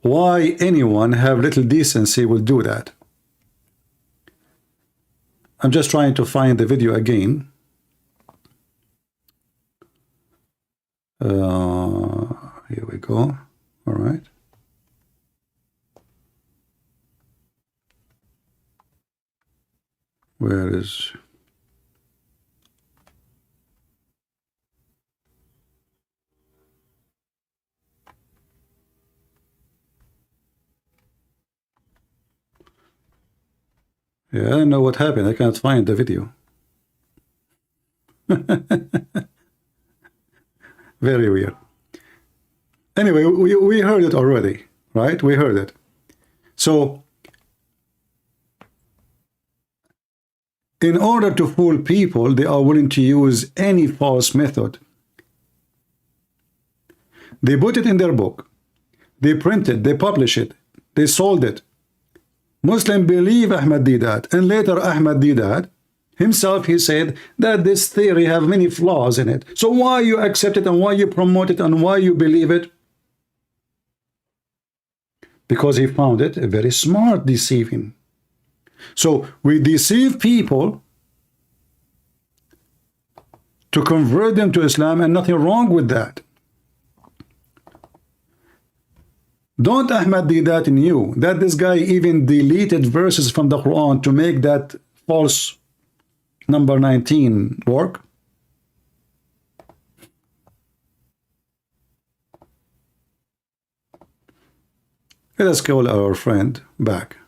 Why anyone have little decency will do that? I'm just trying to find the video again. Here we go. All right. Where is... Yeah, I don't know what happened. I can't find the video. Very weird. Anyway, we heard it already, right? We heard it. So, in order to fool people, they are willing to use any false method. They put it in their book. They print it. They publish it. They sold it. Muslims believe Ahmad Deedat, and later Ahmad Deedat himself, he said that this theory have many flaws in it. So why you accept it and why you promote it and why you believe it? Because he found it a very smart deceiving. So we deceive people to convert them to Islam, and nothing wrong with that. Don't Ahmad Deedat knew that this guy even deleted verses from the Quran to make that false number 19 work? Let us call our friend back.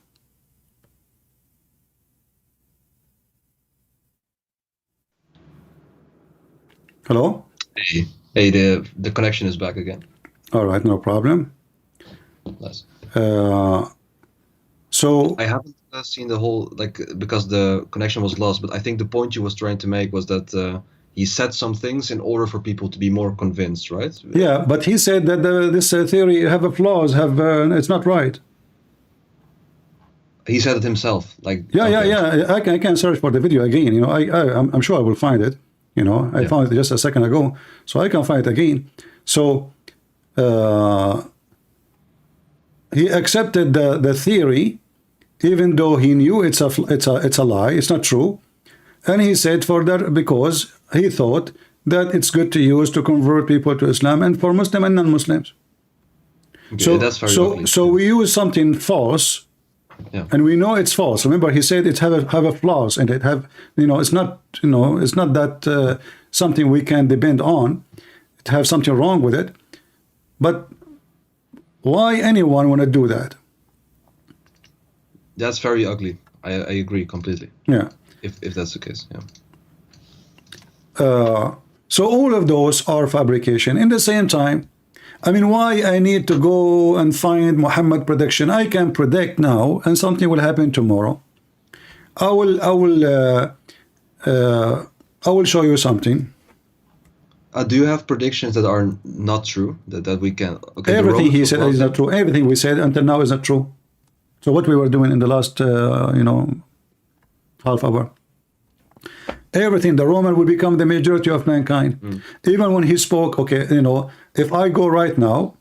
Hello? Hey, the connection is back again. All right, no problem. Nice. So I haven't seen the whole, like, because the connection was lost, but I think the point you was trying to make was that he said some things in order for people to be more convinced, right? yeah, but he said that this theory have a flaws, it's not right. He said it himself, like. Yeah, okay. yeah. I can search for the video again. You know, I'm sure I will find it. You know, I found it just a second ago, so I can find it again. So he accepted the theory, even though he knew it's a lie. It's not true, and he said further because he thought that it's good to use to convert people to Islam and for Muslim and non-Muslims. Okay, So that's very ugly. so we use something false. Yeah. And we know it's false. Remember, he said it have a flaws, and it have, you know, it's not, you know, it's not that something we can depend on. It have something wrong with it. But why anyone want to do that? That's very ugly. I agree completely. Yeah. If that's the case, yeah. So all of those are fabrication. In the same time, I mean, why I need to go and find Muhammad prediction? I can predict now, and something will happen tomorrow. I will show you something. Do you have predictions that are not true that we can? Okay, Everything he said is not true. Everything we said until now is not true. So what we were doing in the last, half hour. Everything, the Roman will become the majority of mankind. Even when he spoke, okay, if I go right now,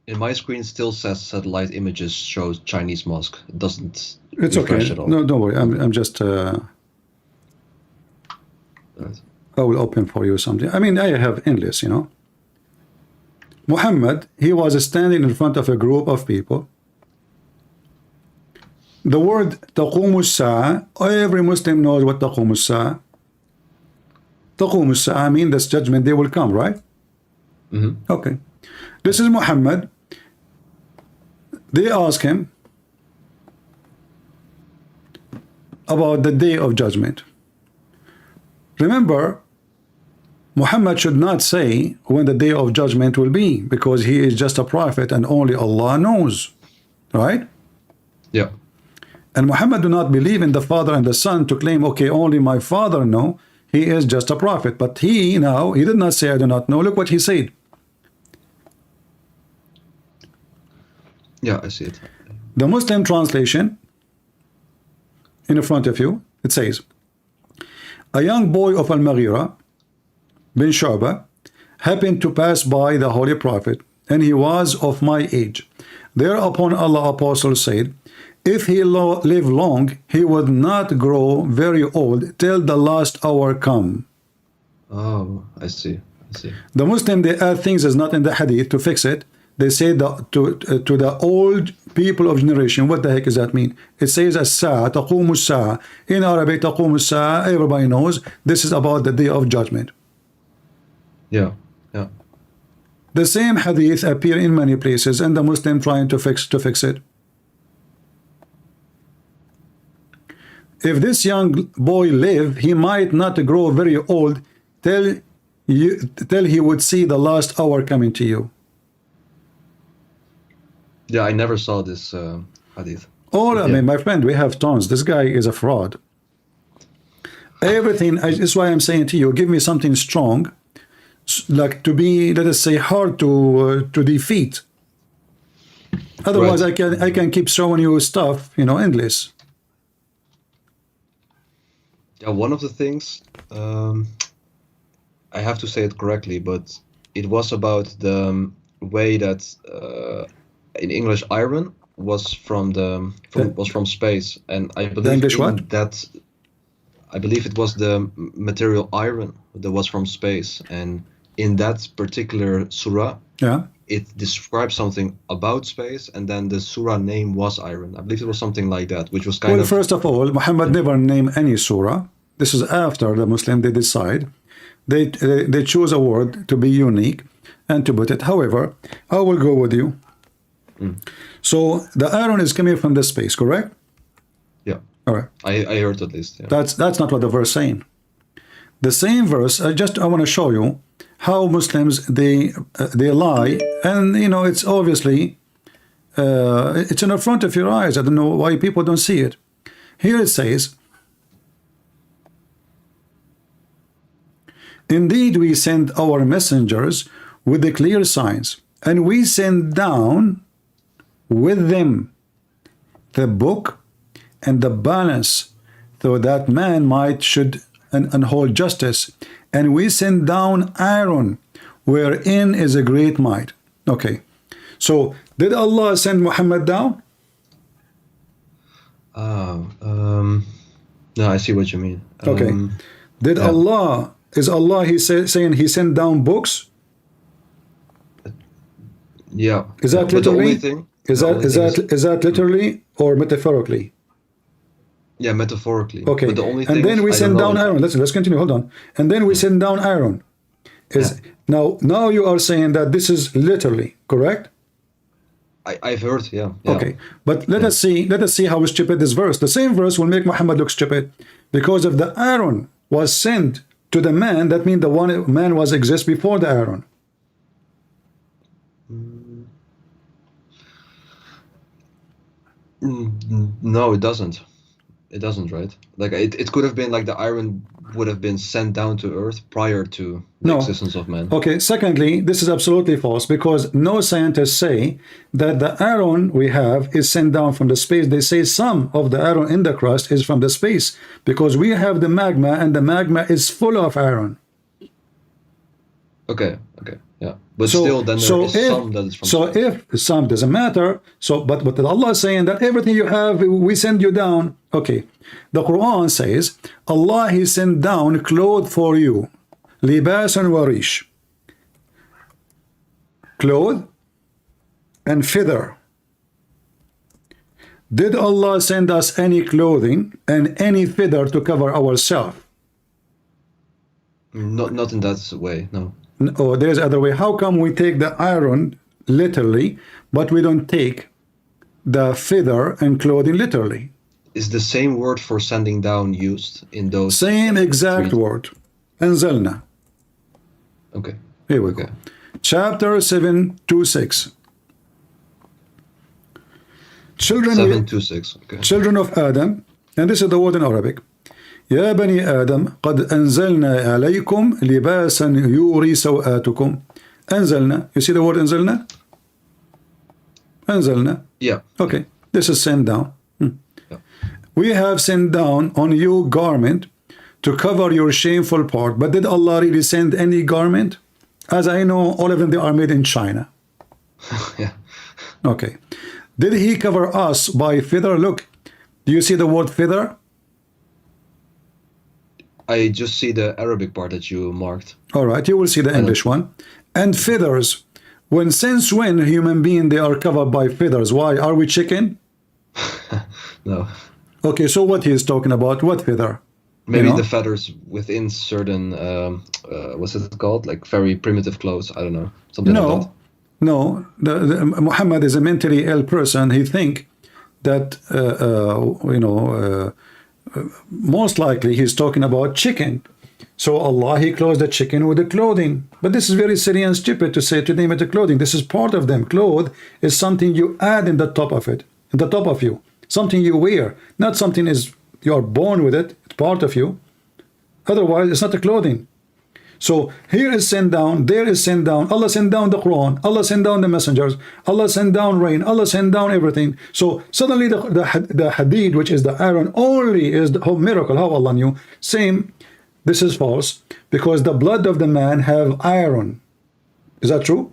in my screen still says satellite images shows Chinese mosque. It doesn't. it's okay. refresh at all. No, don't worry. I'm just. Right. I will open for you something. I mean, I have endless, Muhammad, he was standing in front of a group of people. The word تقوم الساعة, every Muslim knows what تقوم الساعة. تقوم الساعة means this judgment day will come, right? Okay. This is Muhammad. They ask him about the day of judgment. Remember, Muhammad should not say when the day of judgment will be, because he is just a prophet and only Allah knows, right? Yeah. And Muhammad do not believe in the Father and the Son to claim, okay, only my Father know. He is just a prophet. But he did not say I do not know. Look what he said. Yeah, I see it. The Muslim translation in front of you, it says, a young boy of Al-Mughira bin Shu'bah happened to pass by the Holy Prophet, and he was of my age. Thereupon Allah Apostle said, if he live long, he would not grow very old till the last hour come. Oh, I see. The Muslim, they add things is not in the hadith to fix it. They say that to the old people of generation. What the heck does that mean? It says as-sa'a, taqumu as-sa'a. In Arabic, taqumu as-sa'a, everybody knows this is about the day of judgment. Yeah. The same hadith appear in many places, and the Muslim trying to fix it. If this young boy live, he might not grow very old till he would see the last hour coming to you. Yeah, I never saw this hadith. I mean, my friend, we have tons. This guy is a fraud. Everything, that's why I'm saying to you, give me something strong, like to be, let us say, hard to defeat. Otherwise, right. I can keep showing you stuff, endless. Yeah, one of the things, I have to say it correctly, but it was about the way that in English iron was from space, and I believe I believe it was the material iron that was from space, and in that particular surah, it describes something about space, and then the surah name was iron. I believe it was something like that, which was kind of... Well, first of all, Muhammad never named any surah. This is after the Muslim, they decide. They choose a word to be unique and to put it. However, I will go with you. So the iron is coming from the space, correct? Yeah. All right. I heard at least. Yeah. That's not what the verse is saying. The same verse, I want to show you how Muslims they lie, and it's obviously it's in front of your eyes. I don't know why people don't see it. Here it says, indeed we send our messengers with the clear signs, and we send down with them the book and the balance, so that man should hold justice. And we send down iron, wherein is a great might. Okay, so did Allah send Muhammad down? No, I see what you mean. Okay, did Allah? Is Allah saying He sent down books? Yeah. Is that literally? Is that literally or metaphorically? Yeah, metaphorically. Okay. But the only thing And then is, we I send don't know down if- Aaron. Let's continue. Hold on. And then we send down Aaron. Is now you are saying that this is literally correct? I've heard, yeah. Okay, but let us see how stupid this verse. The same verse will make Muhammad look stupid, because if the Aaron was sent to the man, that means the one man was exist before the Aaron. No, it doesn't. It doesn't, right? Like it could have been like the iron would have been sent down to Earth prior to the No. existence of man. Okay, secondly, this is absolutely false, because no scientists say that the Aaron we have is sent down from the space. They say some of the Aaron in the crust is from the space, because we have the magma, and the magma is full of Aaron. Okay, yeah. But still, then there is some that is from space. if some doesn't matter, but Allah is saying that everything you have, we send you down. Okay, the Quran says Allah He sent down clothes for you, libasan wa rish, cloth and feather. Did Allah send us any clothing and any feather to cover ourselves? Not in that way, no. Oh, there's other way. How come we take the iron literally, but we don't take the feather and clothing literally? Is the same word for sending down used in those? Same exact three- word. Anzalna. Okay. Here we go. Chapter 7:26. Children, 726. Okay. children of Adam, and this is the word in Arabic. يا بني آدم قد أنزلنا عليكم لباسا يوري سوآتكم. أنزلنا. You see the word أنزلنا? أنزلنا. Yeah. Okay. This is sent down. Yeah. We have sent down on you garment to cover your shameful part. But did Allah really send any garment? As I know, all of them, they are made in China. Yeah. Okay. Did He cover us by feather? Look, do you see the word feather? I just see the Arabic part that you marked. All right, you will see the English one. And feathers. Since when human being, they are covered by feathers? Why? Are we chicken? No. Okay, so what he is talking about? What feather? Maybe You know? the feathers within certain, what's it called? Like very primitive clothes. I don't know. Something like that. No. Muhammad is a mentally ill person. He think that, most likely he's talking about chicken. So Allah, He clothes the chicken with the clothing. But this is very silly and stupid to say, to name it a clothing. This is part of them. Cloth is something you add in the top of it, in the top of you. Something you wear, not something is you are born with it. It's part of you. Otherwise, it's not a clothing. So here is sent down, there is sent down. Allah sent down the Quran. Allah sent down the messengers. Allah sent down rain. Allah sent down everything. So suddenly the hadid, which is the iron, only is the whole miracle. How Allah knew? Same. This is false, because the blood of the man have iron. Is that true?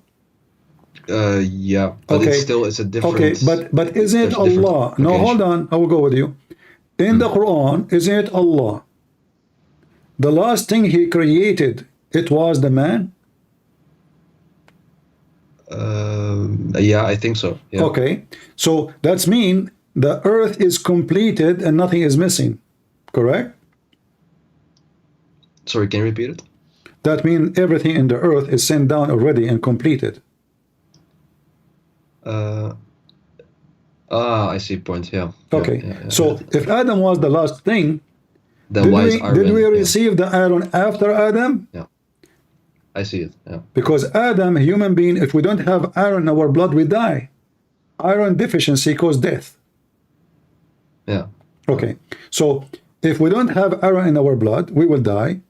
Yeah, but Okay. it's a different. Okay, but isn't it there's different Allah? No, application. hold on. I will go with you. In the Quran, isn't it Allah? The last thing He created, it was the man. Yeah, I think so. Yeah. Okay, so that's mean the earth is completed and nothing is missing, correct? Sorry, can you repeat it? That means everything in the earth is sent down already and completed. I see point. Yeah. Okay, Yeah. so if Adam was the last thing, Then why is iron? did we yeah. receive the iron after Adam? I see it. Yeah. Because Adam, human being, if we don't have iron in our blood, we die. Iron deficiency causes death. Yeah. Okay, so if we don't have iron in our blood, we will die.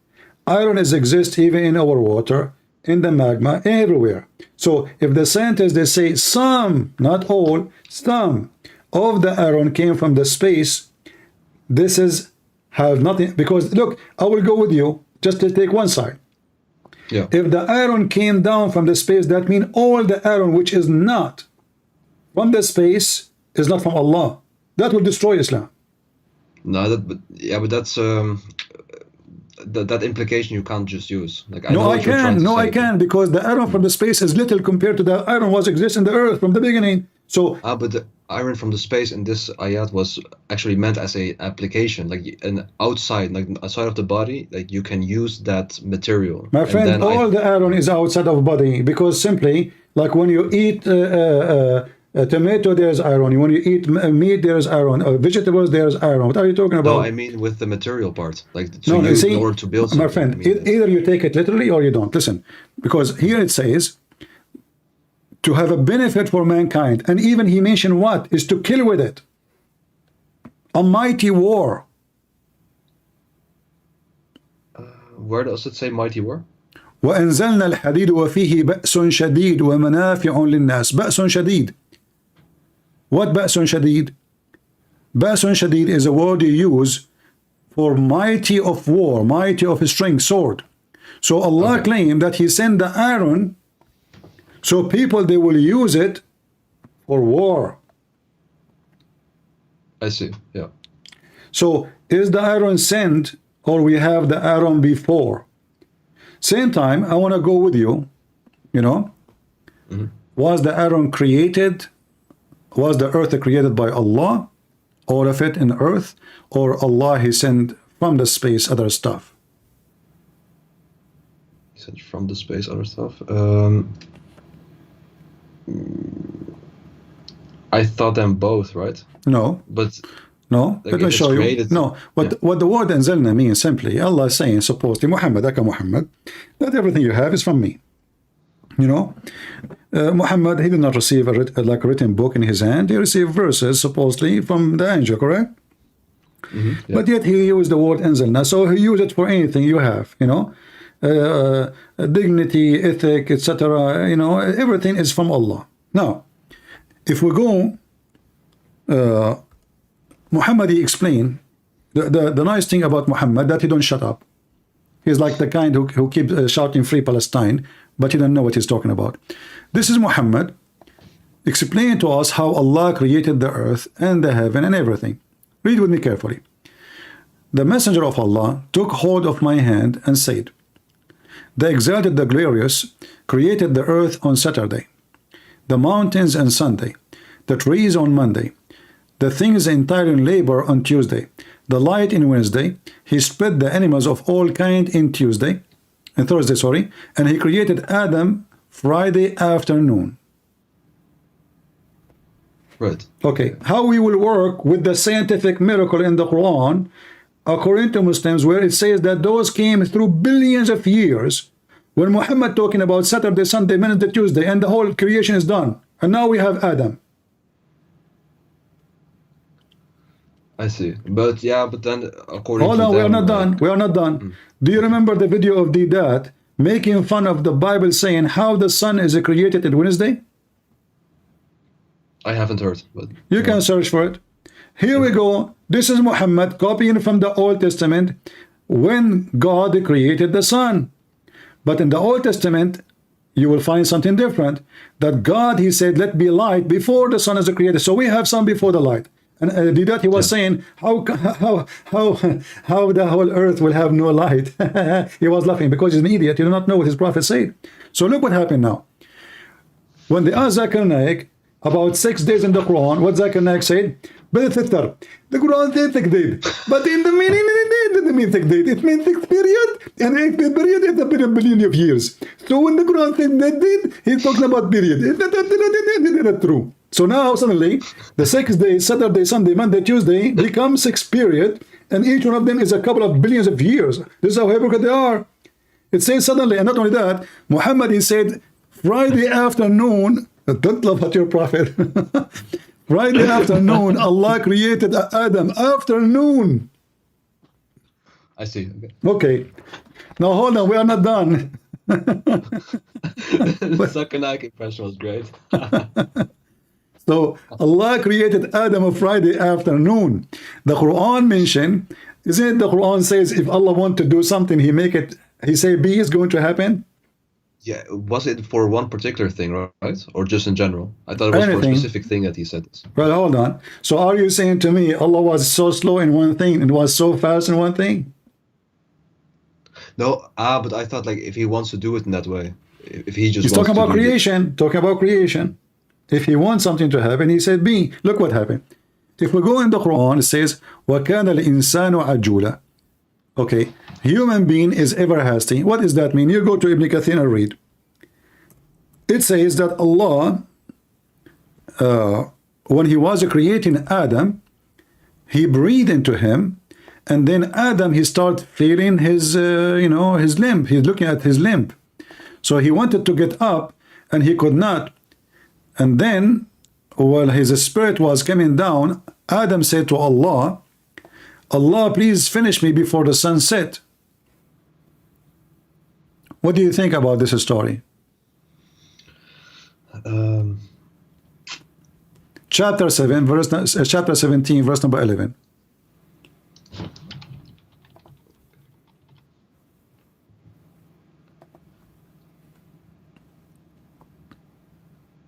Iron exists even in our water, in the magma, everywhere. So if the scientists, they say some, not all, some of the iron came from the space, this is have nothing, because look, I will go with you just to take one side. Yeah. If the iron came down from the space, that means all the iron which is not from the space is not from Allah. That will destroy Islam. No, but that's that implication you can't just use. Like I know No, I what you're trying can. to No, say, I can, because the iron from the space is little compared to the iron was exists in the earth from the beginning. So but iron from the space in this ayat was actually meant as a application, like an outside, like outside of the body, like you can use that material. My And friend, then all the iron is outside of body, because simply, like when you eat a tomato, there's iron. When you eat meat, there's iron. Vegetables, there's iron. What are you talking about? No, I mean with the material part, like to No, you use see, in order to build my something. friend, I mean, either you take it literally or you don't. Listen, because here it says to have a benefit for mankind, and even he mentioned what is to kill with it. A mighty war. where does it say mighty war? وأنزلنا الحديد وفيه بأس شديد ومنافع للناس. بأس شديد. What بأس شديد? بأس شديد is a word you use for mighty of war, mighty of strength, sword. So Allah claimed that He sent the iron, so people they will use it for war. I see. Yeah. So is the iron sent, or we have the iron before? Same time, I want to go with you. You know, was the iron created? Was the earth created by Allah? All of it in earth, or Allah He sent from the space other stuff? He said from the space, other stuff. I thought them both, right? No, But no. Like Let me if it's show you. created- No, what the word anzalna means simply, Allah is saying supposedly, Muhammad, aka Muhammad, that everything you have is from me. You know, Muhammad, he did not receive like a written book in his hand. He received verses supposedly from the angel, correct? yeah. But yet he used the word anzalna, so he used it for anything you have. You know, dignity, ethic, etc. You know, everything is from Allah. Now, if we go, Muhammad, he explained the nice thing about Muhammad, that he don't shut up. He's like the kind who keeps shouting free Palestine, but he don't know what he's talking about. This is Muhammad explaining to us how Allah created the earth and the heaven and everything. Read with me carefully. The messenger of Allah took hold of my hand and said, the exalted, the glorious, created the earth on Saturday, the mountains on Sunday, the trees on Monday, the things entire in labor on Tuesday, the light in Wednesday. He spread the animals of all kind in Thursday, and he created Adam Friday afternoon. Right. Okay, how we will work with the scientific miracle in the Quran, according to Muslims, where it says that those came through billions of years, when Muhammad talking about Saturday, Sunday, Wednesday, Tuesday, and the whole creation is done, and now we have Adam. I see. But yeah, but then according Hold to on, we are them, not done. like- We are not done. Do you remember the video of Didat making fun of the Bible, saying how the sun is created on Wednesday? I haven't heard, but You can search for it. Here we go. This is Muhammad copying from the Old Testament when God created the sun. But in the Old Testament, you will find something different. That God, He said, let be light before the sun is created. So we have sun before the light. And Didat, he was saying, how the whole earth will have no light? He was laughing because he's an idiot. He did not know what his prophet said. So look what happened now. When they asked Zakir Naik about 6 days in the Quran, what Zakir Naik said, the Quran said 6 days, but in the meaning it didn't mean 6 days. It means 6 period, and 8 period is a billion of years. So when the Quran said that did, he's talking about period. It's not true. So now suddenly the 6 days, Saturday, Sunday, Monday, Tuesday, become 6 period, and each one of them is a couple of billions of years. This is how hypocrite they are. It says suddenly, and not only that, Muhammad, he said Friday afternoon. Don't laugh at your prophet. Friday afternoon, Allah created Adam afternoon. I see. Okay. Okay. Now hold on, we are not done. The Zakir impression was great. So Allah created Adam on Friday afternoon. The Quran mentioned, isn't it? The Quran says if Allah want to do something, He make it. He say B is going to happen. Yeah, was it for one particular thing, right? Or just in general? I thought it was for a Anything. specific thing that he said this. Well, hold on. So are you saying to me Allah was so slow in one thing and was so fast in one thing? No, but I thought like if he wants to do it in that way, if he just He's wants talking to about do it- creation. Talking about creation. If he wants something to happen, he said be. Look what happened. If we go in the Quran, it says وَكَانَ الْإِنسَانُ عَجُولًا. Okay, human being is ever hasty. What does that mean? You go to Ibn Kathir and read. It says that Allah, when he was creating Adam, he breathed into him, and then Adam, he started feeling his his limb. He's looking at his limb, so he wanted to get up and he could not. And then while his spirit was coming down, Adam said to Allah, Allah, please finish me before the sun set. What do you think about this story? Chapter 17, verse number 11.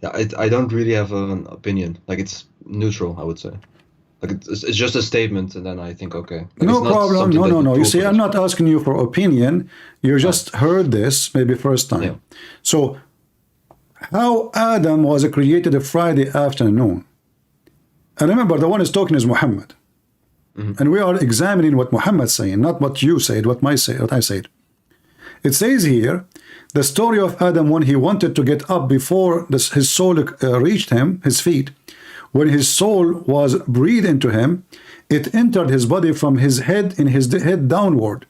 Yeah, I don't really have an opinion. Like, it's neutral, I would say. Like, it's just a statement, and then I think, okay. Like, No it's not problem. something that No. You prove see, it. I'm not asking you for opinion. You just heard this maybe first time. Yeah. So, how Adam was created a Friday afternoon. And remember, the one is talking is Muhammad. And we are examining what Muhammad's saying, not what you said, what I said. It says here, the story of Adam when he wanted to get up before his soul reached him, his feet. When his soul was breathed into him, it entered his body from his head in his head downward.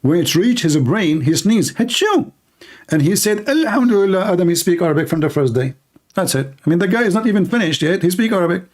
When it reached his brain, he sneezed, Hachoo! And he said, Alhamdulillah, Adam, he speak Arabic from the first day. That's it. I mean, the guy is not even finished yet. He speak Arabic.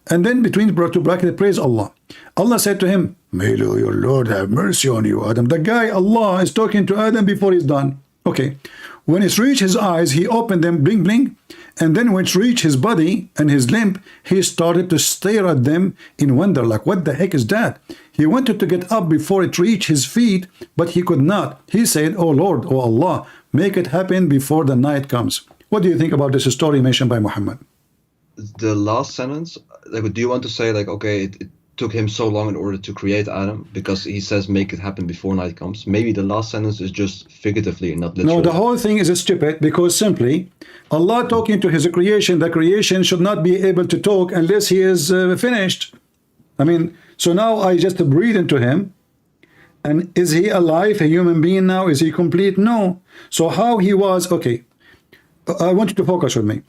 And then between two brackets, praise Allah. Allah said to him, may your Lord have mercy on you, Adam. The guy, Allah, is talking to Adam before he's done. Okay. When it reached his eyes, he opened them, bling, bling. And then when it reached his body and his limb, he started to stare at them in wonder, like, what the heck is that? He wanted to get up before it reached his feet, but he could not. He said, oh Lord, oh Allah, make it happen before the night comes. What do you think about this story mentioned by Muhammad? The last sentence, like, do you want to say, like, okay, it took him so long in order to create Adam because he says make it happen before night comes? Maybe the last sentence is just figuratively, not literally. No, the whole thing is stupid, because simply Allah talking to his creation, the creation should not be able to talk unless he is finished. I mean, so now I just breathe into him, and is he alive, a human being now? Is he complete? No. So how he was, okay, I want you to focus with me.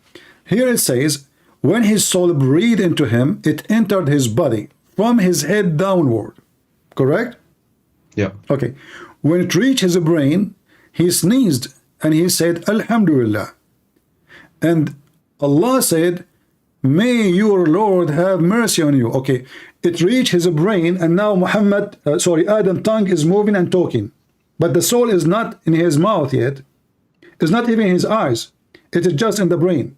Here it says, when his soul breathed into him, it entered his body from his head downward. Correct? Yeah. Okay. When it reached his brain, he sneezed and he said, Alhamdulillah. And Allah said, may your Lord have mercy on you. Okay. It reached his brain, and now Adam's tongue is moving and talking. But the soul is not in his mouth yet. It's not even in his eyes. It is just in the brain.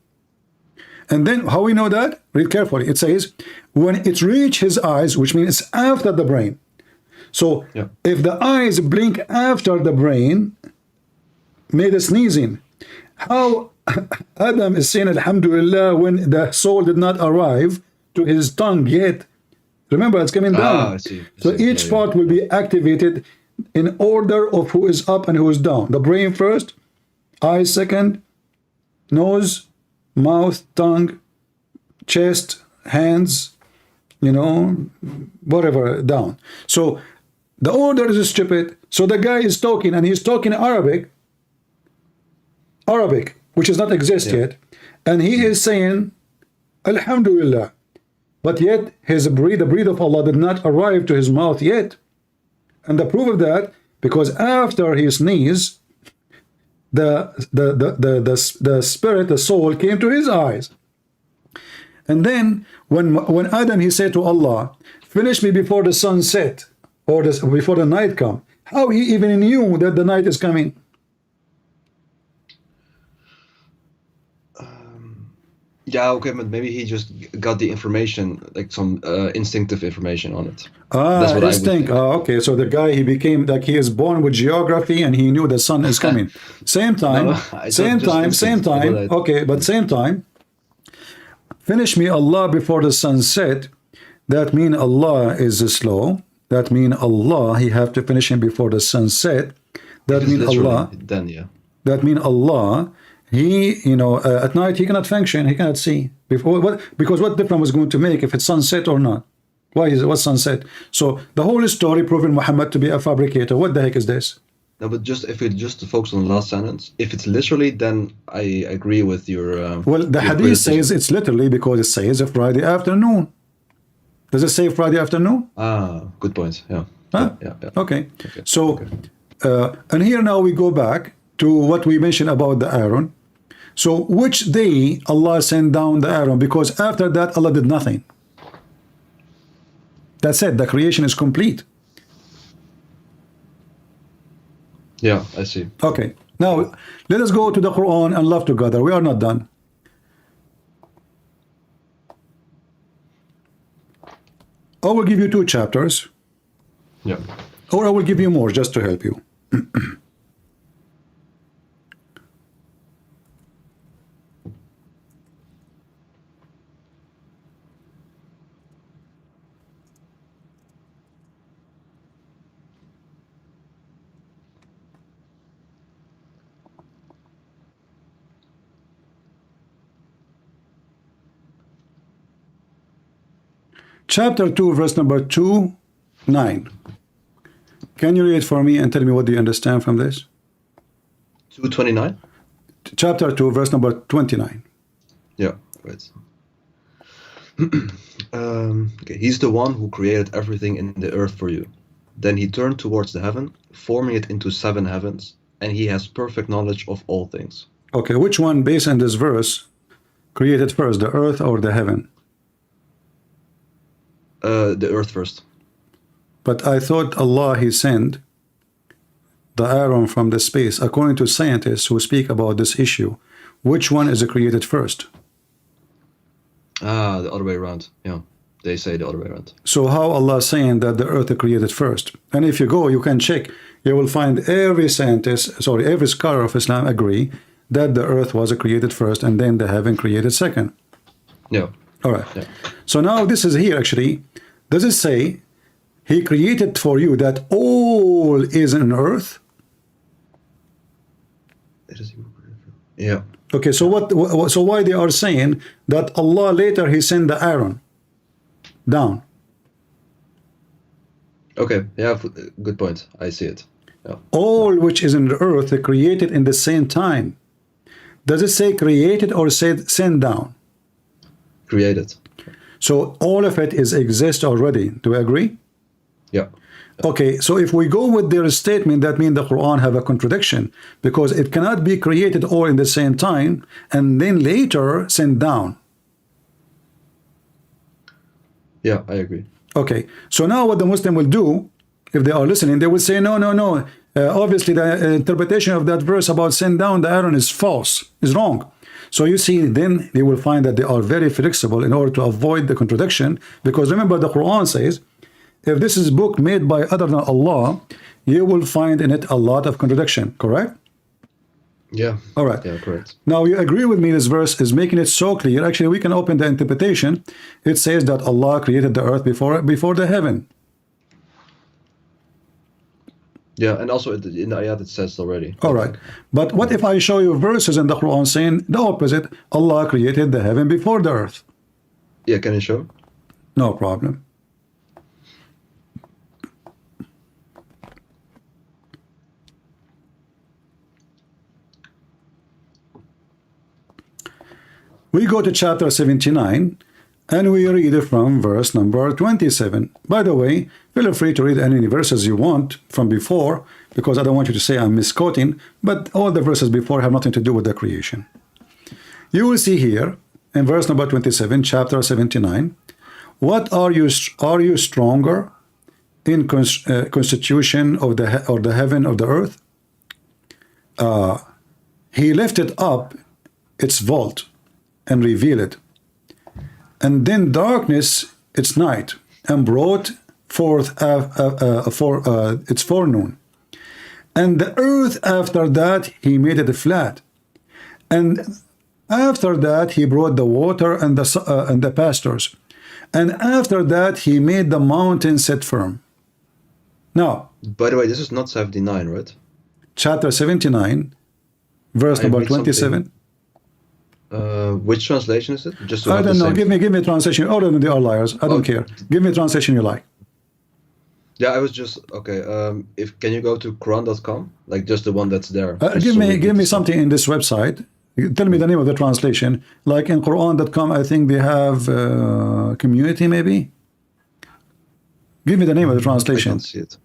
And then how we know that? Read carefully. It says, when it reached his eyes, which means after the brain. So if the eyes blink after the brain, made a sneezing. How Adam is saying Alhamdulillah when the soul did not arrive to his tongue yet? Remember, it's coming down. I see. So each part will be activated in order of who is up and who is down. The brain first, eyes second, nose, mouth, tongue, chest, hands, whatever, down. So the order is stupid. So the guy is talking, and he's talking Arabic, which does not exist yet, and he is saying Alhamdulillah, but yet the breath of Allah did not arrive to his mouth yet. And the proof of that, because after he sneezed, the spirit, the soul came to his eyes. And then when Adam, he said to Allah, finish me before the sun set, or before the night come. How he even knew that the night is coming? Yeah, okay, but maybe he just got the information, like some instinctive information on it. That's what I would think. Okay, so the guy, he became like, he is born with geography, and he knew the sun is coming. Same time. Okay, but same time. Finish me Allah before the sun set. That mean Allah is slow. That mean Allah, he have to finish him before the sun set. That mean Allah. Then, yeah. That mean Allah, he, at night he cannot function, he cannot see. Because what difference was going to make if it's sunset or not? What's sunset? So the whole story proving Muhammad to be a fabricator. What the heck is this? No, but if we just focus on the last sentence, if it's literally, then I agree with your. Well, the your hadith criticism. says it's literally because it says a Friday afternoon. Does it say Friday afternoon? Ah, good point. Yeah. Huh? Yeah. Okay. So, and here now we go back to what we mentioned about the Aaron. So, which day Allah sent down the Aaron? Because after that, Allah did nothing. That's it. The creation is complete. Yeah, I see. Okay. Now, let us go to the Quran and love together. We are not done. I will give you 2 chapters, Yeah. or I will give you more just to help you. Chapter 2, verse number 2, 9. Can you read it for me and tell me what do you understand from this? 229. Chapter 2, verse number 29. Yeah. Right. Okay. He's the one who created everything in the earth for you. Then he turned towards the heaven, forming it into 7 heavens, and he has perfect knowledge of all things. Okay, which one, based on this verse, created first, the earth or the heaven? The earth first. But I thought Allah, he sent the Aaron from the space. According to scientists who speak about this issue, which one is created first? Ah, the other way around. Yeah, they say the other way around. So how Allah saying that the earth is created first? And if you go, you can check. You will find every scholar of Islam agree that the earth was created first and then the heaven created second. Yeah. All right. Yeah. So now this is here actually. Does it say he created for you that all is in earth? It is. Yeah. Okay, so so why they are saying that Allah later he sent the Aaron down? Okay. Yeah. Good point. I see it. Yeah. All which is in the earth are created in the same time. Does it say created or said sent down? Created. So all of it is exist already. Do we agree? Yeah. Okay, so if we go with their statement, that means the Quran have a contradiction because it cannot be created all in the same time and then later sent down. Yeah, I agree. Okay, so now what the Muslim will do, if they are listening, they will say, no. Obviously, the interpretation of that verse about send down the Aaron is false, is wrong. So you see, then they will find that they are very flexible in order to avoid the contradiction. Because remember, the Quran says, if this is a book made by other than Allah, you will find in it a lot of contradiction, correct? Yeah. All right. Yeah, correct. Now you agree with me, this verse is making it so clear. Actually, we can open the interpretation. It says that Allah created the earth before the heaven. Yeah, and also in the ayat it says already. All right. But what if I show you verses in the Quran saying the opposite? Allah created the heaven before the earth. Yeah, can you show? No problem. We go to chapter 79 and we read it from verse number 27. By the way, feel free to read any verses you want from before, because I don't want you to say I'm misquoting, but all the verses before have nothing to do with the creation. You will see here in verse number 27, chapter 79, what are you stronger in constitution of the heaven or the earth? He lifted up its vault and revealed it. And then darkness its night, and brought forth its forenoon. And the earth after that he made it flat. And after that he brought the water and the pastures. And after that he made the mountains set firm. Now, By the way, this is not 79, right? chapter 79, verse number 27. Which translation is it? Just to I have the don't know. same. Give me translation. All of them, they are liars. I don't care. Give me translation you like. Yeah, I was just okay. If can you go to Quran.com, like just the one that's there? Just Give so we me get give me the same. something in this website. Tell me the name of the translation. Like in Quran.com, I think they have community maybe. Give me the name of the I translation. can't see it.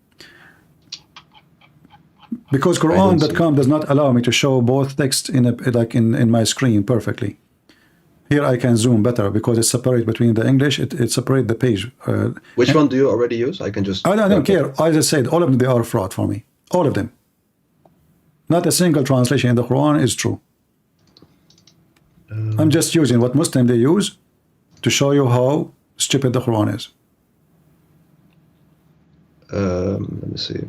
Because don't see Quran.com does not allow me to show both text in in my screen perfectly. Here I can zoom better because it's separate between the English. It separate the page. Which one do you already use? I can just. I don't care. I just said all of them, they are fraud for me. All of them. Not a single translation in the Quran is true. I'm just using what Muslim they use to show you how stupid the Quran is. Let me see.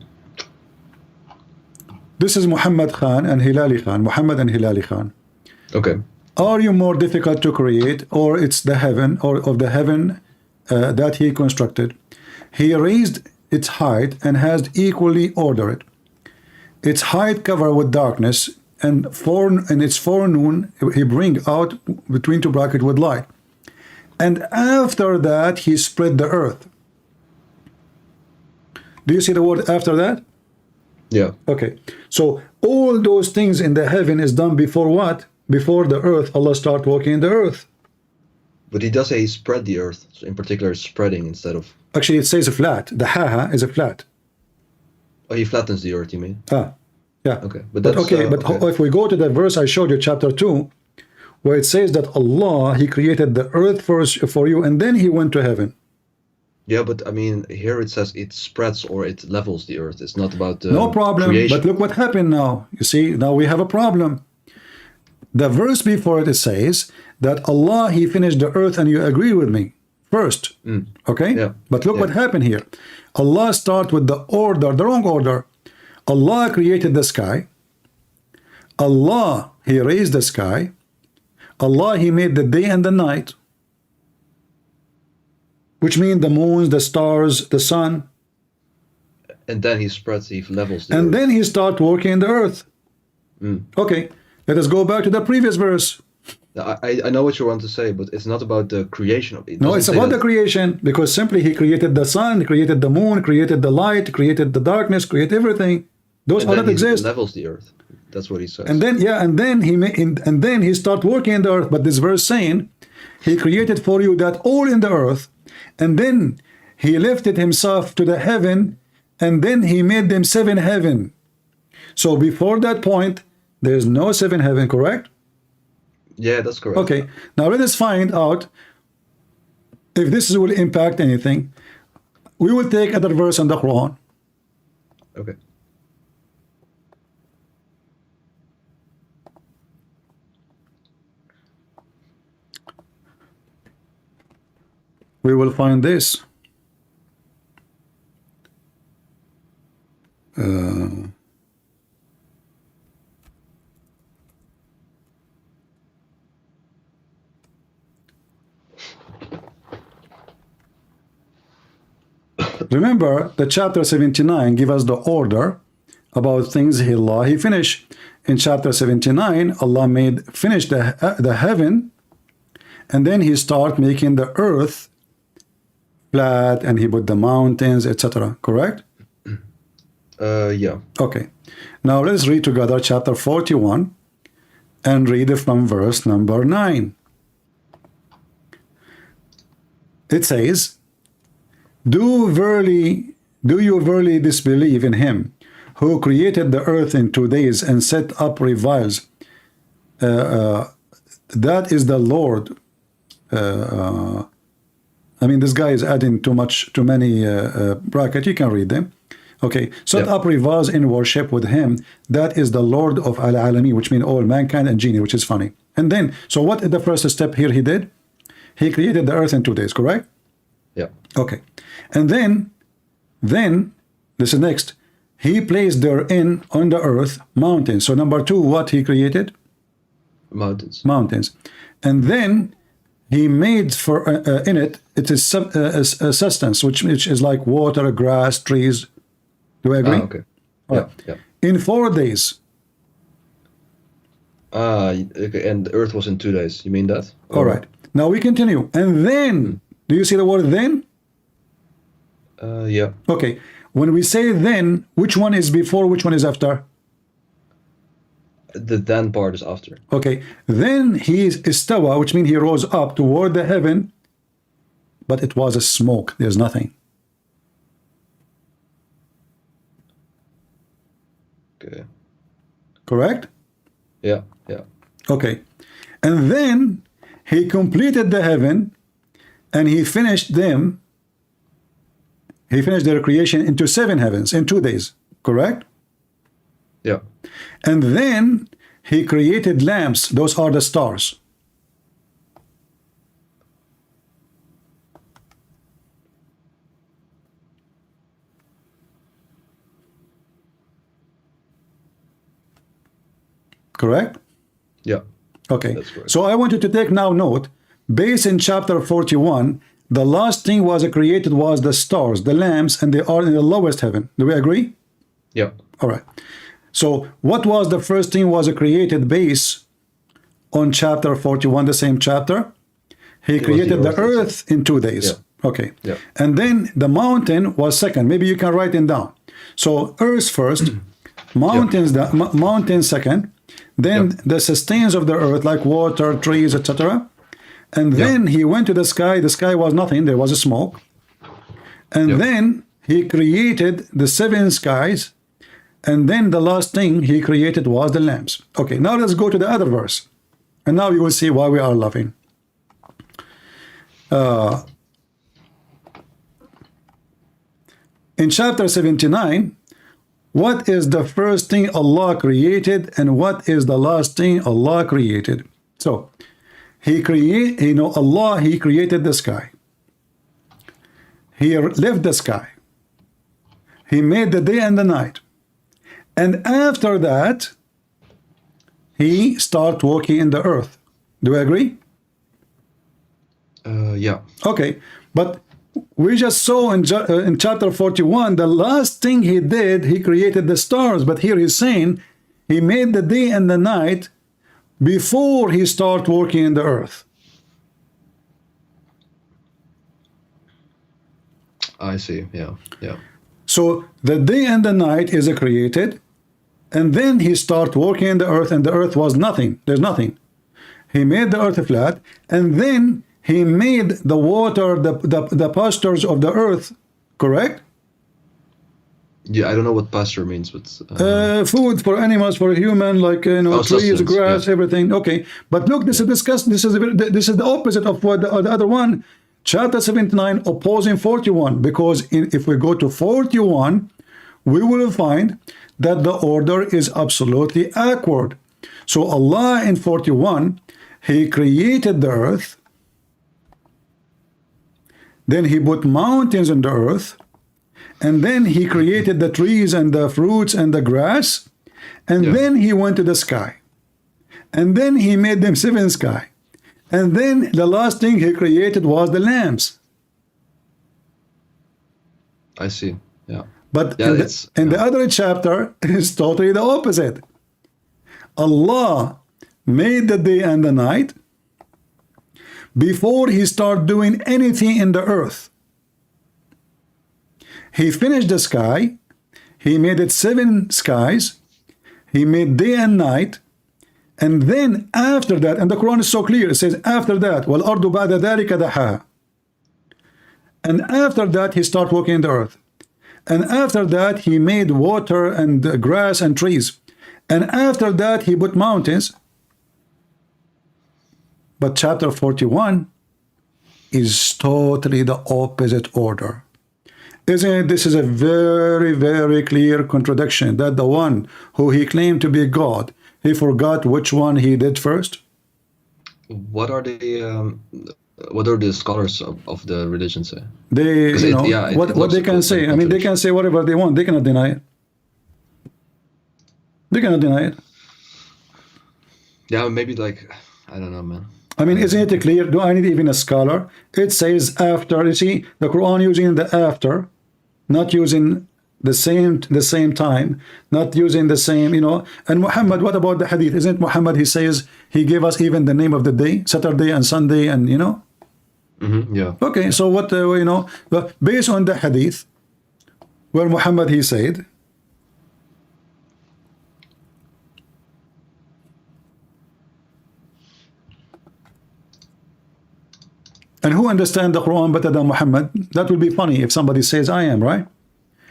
This is Muhammad Khan and Hilali Khan. Muhammad and Hilali Khan. Okay. Are you more difficult to create, or it's the heaven, or of the heaven that he constructed? He raised its height and has equally ordered it. Its height covered with darkness, and its forenoon he bring out between two brackets with light. And after that he spread the earth. Do you see the word after that? Yeah. Okay. So all those things in the heaven is done before what? Before the earth, Allah start walking in the earth. But he does say he spread the earth. So in particular, spreading instead of. Actually, it says a flat. The ha is a flat. Oh, he flattens the earth. You mean? Yeah. Okay, but that's okay. But okay. if we go to the verse I showed you, chapter 2, where it says that Allah, He created the earth for you, and then He went to heaven. Yeah, but I mean, here it says it spreads or it levels the earth. It's not about the No problem. creation. But look what happened now. You see, now we have a problem. The verse before it says that Allah, He finished the earth, and you agree with me first. Okay? Yeah. But look Yeah. what happened here. Allah start with the order, the wrong order. Allah created the sky. Allah, He raised the sky. Allah, He made the day and the night. Which means the moons, the stars, the sun. And then he spreads, he levels the And earth. then He start working in the earth. Okay, let us go back to the previous verse. I know what you want to say, but it's not about the creation of it. No, it's about the creation, because simply He created the sun, He created the moon, created the light, created the darkness, created everything. Those And all then that he exist. levels the earth. That's what he says. And then and then He start working in the earth. But this verse saying He created for you that all in the earth, and then He lifted Himself to the heaven, and then He made them 7 heaven. So before that point, there's no 7 heaven, correct? Yeah, that's correct. Okay, now let us find out if this will impact anything. We will take another verse in the Quran. Okay. We will find this. Remember, the chapter 79 give us the order about things Allah He finished. In chapter 79, Allah finished the heaven, and then He start making the earth flat, and He put the mountains, etc. Correct? Yeah. Okay. Now let's read together chapter 41 and read it from verse number 9. It says, Do you verily disbelieve in Him who created the earth in 2 days and set up revels? That is the Lord. I mean, this guy is adding too many brackets. You can read them. Okay, set up revels in worship with Him. That is the Lord of Al-Alamin, which means all mankind and genie, which is funny. And then, so what is the first step here He did? He created the earth in 2 days, correct? Yeah. Okay. And then, this is next. He placed therein on the earth mountains. So number 2, what He created? Mountains. Mountains. And then He made for in it is a substance, which is like water, grass, trees. Do I agree? Okay. Yeah. Yeah. In 4 days. Okay, and the earth was in 2 days. You mean that? All right. Now we continue. And then, do you see the word then? Yeah. Okay. When we say then, which one is before, which one is after? The then part is after. Okay. Then he is istawa, which means he rose up toward the heaven, but it was a smoke. There's nothing. Okay. Correct? Yeah. Yeah. Okay. And then he completed the heaven and he finished them. He finished their creation into 7 heavens in 2 days. Correct? Yeah. And then he created lamps. Those are the stars. Correct? Yeah. Okay. That's correct. So I want you to take now note. Based in chapter 41, the last thing was created was the stars, the lamps, and they are in the lowest heaven. Do we agree? Yeah. All right. So what was the first thing was created based on chapter 41, the same chapter? He created the earth in 2 days. Yeah. Okay. Yeah. And then the mountain was second. Maybe you can write it down. So earth first, mountains mountain second, then the sustains of the earth like water, trees, etc. And then he went to the sky. The sky was nothing. There was a smoke. And then he created the 7 skies. And then the last thing he created was the lamps. Okay, now let's go to the other verse. And now you will see why we are laughing. In chapter 79, what is the first thing Allah created and what is the last thing Allah created? So, He created the sky. He left the sky. He made the day and the night. And after that, he started walking in the earth. Do you agree? Yeah. Okay, but we just saw in chapter 41, the last thing he did, he created the stars. But here he's saying he made the day and the night before he started working in the earth. I see. Yeah. Yeah. So the day and the night is created, and then he started working in the earth, and the earth was nothing. There's nothing. He made the earth flat, and then he made the water, the pastures of the earth, correct? Yeah, I don't know what pasture means, but Food for animals, for human, like trees, sustenance, grass, yeah. everything. Okay, but look, this is discussed. This is the opposite of what the other one. Chapter 79 opposing 41, because if we go to 41, we will find that the order is absolutely awkward. So Allah in 41, He created the earth, then He put mountains on the earth, and then He created the trees and the fruits and the grass, and then He went to the sky, and then He made them 7 sky, and then the last thing He created was the lamps. I see. Yeah. But Yeah, in the other chapter, it's totally the opposite. Allah made the day and the night before He started doing anything in the earth. He finished the sky. He made it 7 skies. He made day and night. And then after that, and the Quran is so clear, it says after that, وَالْأَرْضُ بَعْدَ ذَلِكَ دَحَاهَا. And after that, He started working in the earth. And after that, He made water and grass and trees. And after that, He put mountains. But chapter 41 is totally the opposite order. Isn't it? This is a very, very clear contradiction that the one who He claimed to be God, He forgot which one He did first. What are the scholars of the religion say? They, what they can say. I mean, they can say whatever they want. They cannot deny it. They cannot deny it. Yeah, maybe like, I don't know, man. I mean, isn't it clear? Do I need even a scholar? It says after. You see, the Quran using the after, not using the same time, not using the same, you know. And Muhammad, what about the hadith? Isn't Muhammad, he says he gave us even the name of the day, Saturday and Sunday, and you know. Yeah. Okay, so what you know, based on the hadith where Muhammad, he said, and who understand the Quran better than Muhammad? That will be funny if somebody says I am, right?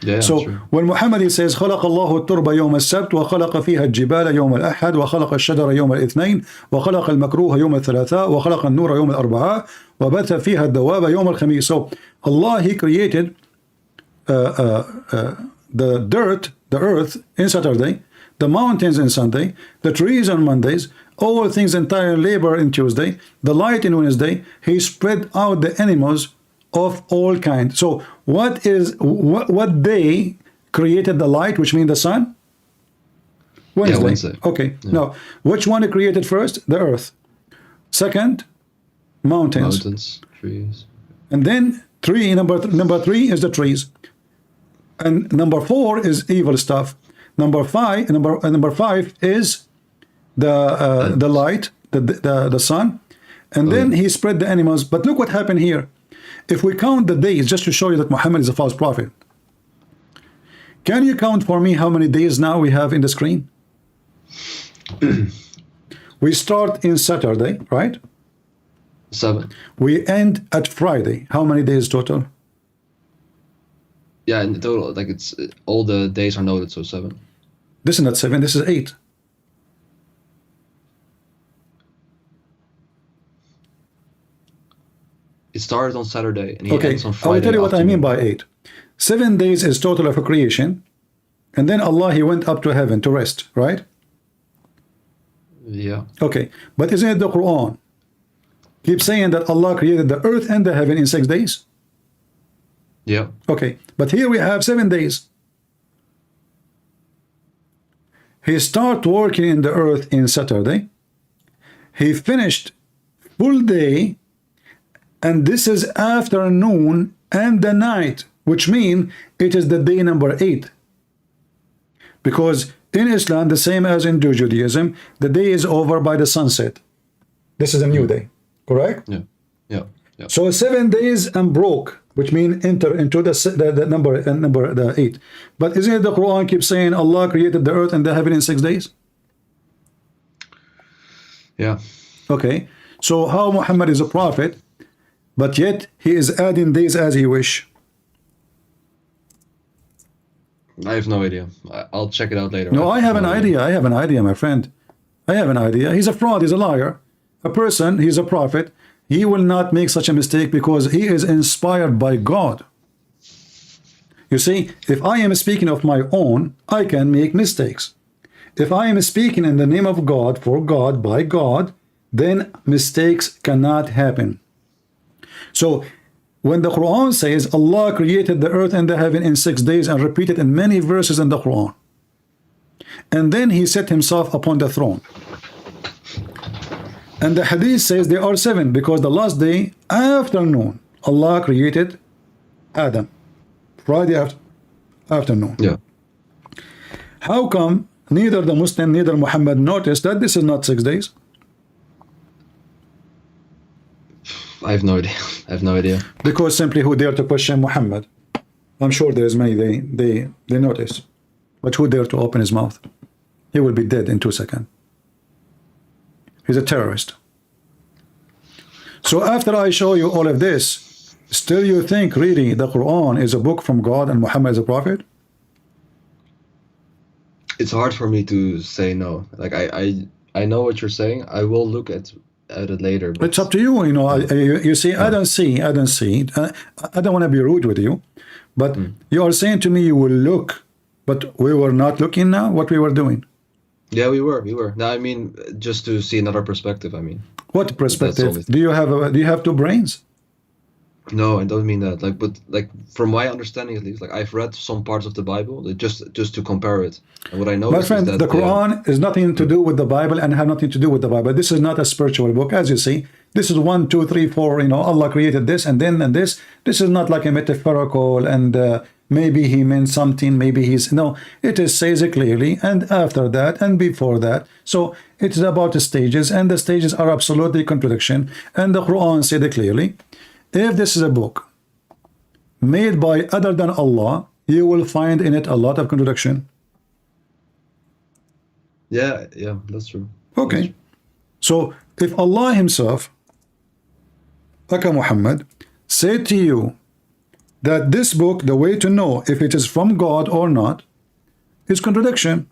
Yeah. So true. when Muhammad, he says خلق الله التربة يوم السبت وخلق فيها الجبال يوم الأحد وخلق الشجر يوم الاثنين وخلق المكروه يوم الثلاثاء وخلق النور يوم الأربعاء وبث فيها الدواب يوم الخميس. So Allah, he created the dirt, the earth in Saturday, the mountains in Sunday, the trees on Mondays, all things entire labor in Tuesday, the light in Wednesday. He spread out the animals of all kinds. So what day created the light, which means the sun? Wednesday. Yeah, Wednesday. Okay. Yeah. Now, which one created first? The earth. Second, mountains. Mountains, trees. And then number three is the trees. And number 4 is evil stuff. Number five is the light, the sun. And then he spread the animals. But look what happened here. If we count the days, just to show you that Muhammad is a false prophet, can you count for me how many days now we have in the screen? We start in Saturday, right? 7. We end at Friday. How many days total? Yeah, in total, like it's all the days are noted, so 7. This is not 7, this is 8. It started on Saturday and he Okay, ends on I Friday. will tell you what I mean afternoon. by 8. 7 days is total of a creation, and then Allah, he went up to heaven to rest, right? Yeah. Okay, but isn't it the Quran keeps saying that Allah created the earth and the heaven in 6 days? Yeah. Okay, but here we have 7 days. He started working in the earth in Saturday. He finished full day, and this is afternoon and the night, which means it is the day number 8. Because in Islam, the same as in Judaism, the day is over by the sunset. This is a new day, correct? Yeah. Yeah. Yeah. So 7 days and broke, which means enter into the number 8. But isn't it the Quran keeps saying Allah created the earth and the heaven in 6 days? Yeah. Okay, so how Muhammad is a prophet, but yet he is adding days as he wish? I have no idea. I'll check it out later. No, I have an idea. I have an idea, my friend. I have an idea. He's a fraud. He's a liar. A person, he's a prophet. He will not make such a mistake because he is inspired by God. You see, if I am speaking of my own, I can make mistakes. If I am speaking in the name of God, for God, by God, then mistakes cannot happen. So, when the Quran says Allah created the earth and the heaven in 6 days and repeated in many verses in the Quran, and then he set himself upon the throne. And the hadith says there are 7 because the last day, afternoon, Allah created Adam. Friday afternoon. Yeah. How come neither the Muslim, neither Muhammad noticed that this is not 6 days? I have no idea. I have no idea. Because simply who dare to question Muhammad? I'm sure there's many they notice. But who dare to open his mouth? He will be dead in 2 seconds. He's a terrorist. So after I show you all of this, still you think really the Quran is a book from God and Muhammad is a prophet? It's hard for me to say no. Like I know what you're saying. I will look at it later. But It's up to you. You know, you see, I don't see. I don't want to be rude with you, but you are saying to me you will look, but we were not looking now. What we were doing? yeah, we were. No, I mean just to see another perspective. I mean, What perspective? only- Do you have 2 brains? no, I don't mean that. Like, but like from my understanding at least, like I've read some parts of the Bible that just to compare it. And what I know My is friend, that the Quran is nothing to do with the Bible and have nothing to do with the Bible. This is not a spiritual book, as you see. This is 1, 2, 3, 4. You know, Allah created this and then and this. This is not like a metaphorical and maybe he meant something, maybe he's no, it is says it clearly, and after that and before that. So it is about the stages, and the stages are absolutely contradiction, and the Quran said it clearly. If this is a book made by other than Allah, you will find in it a lot of contradiction. Yeah, that's true. Okay, so if Allah himself, Aka Muhammad, said to you that this book, the way to know if it is from God or not, is contradiction,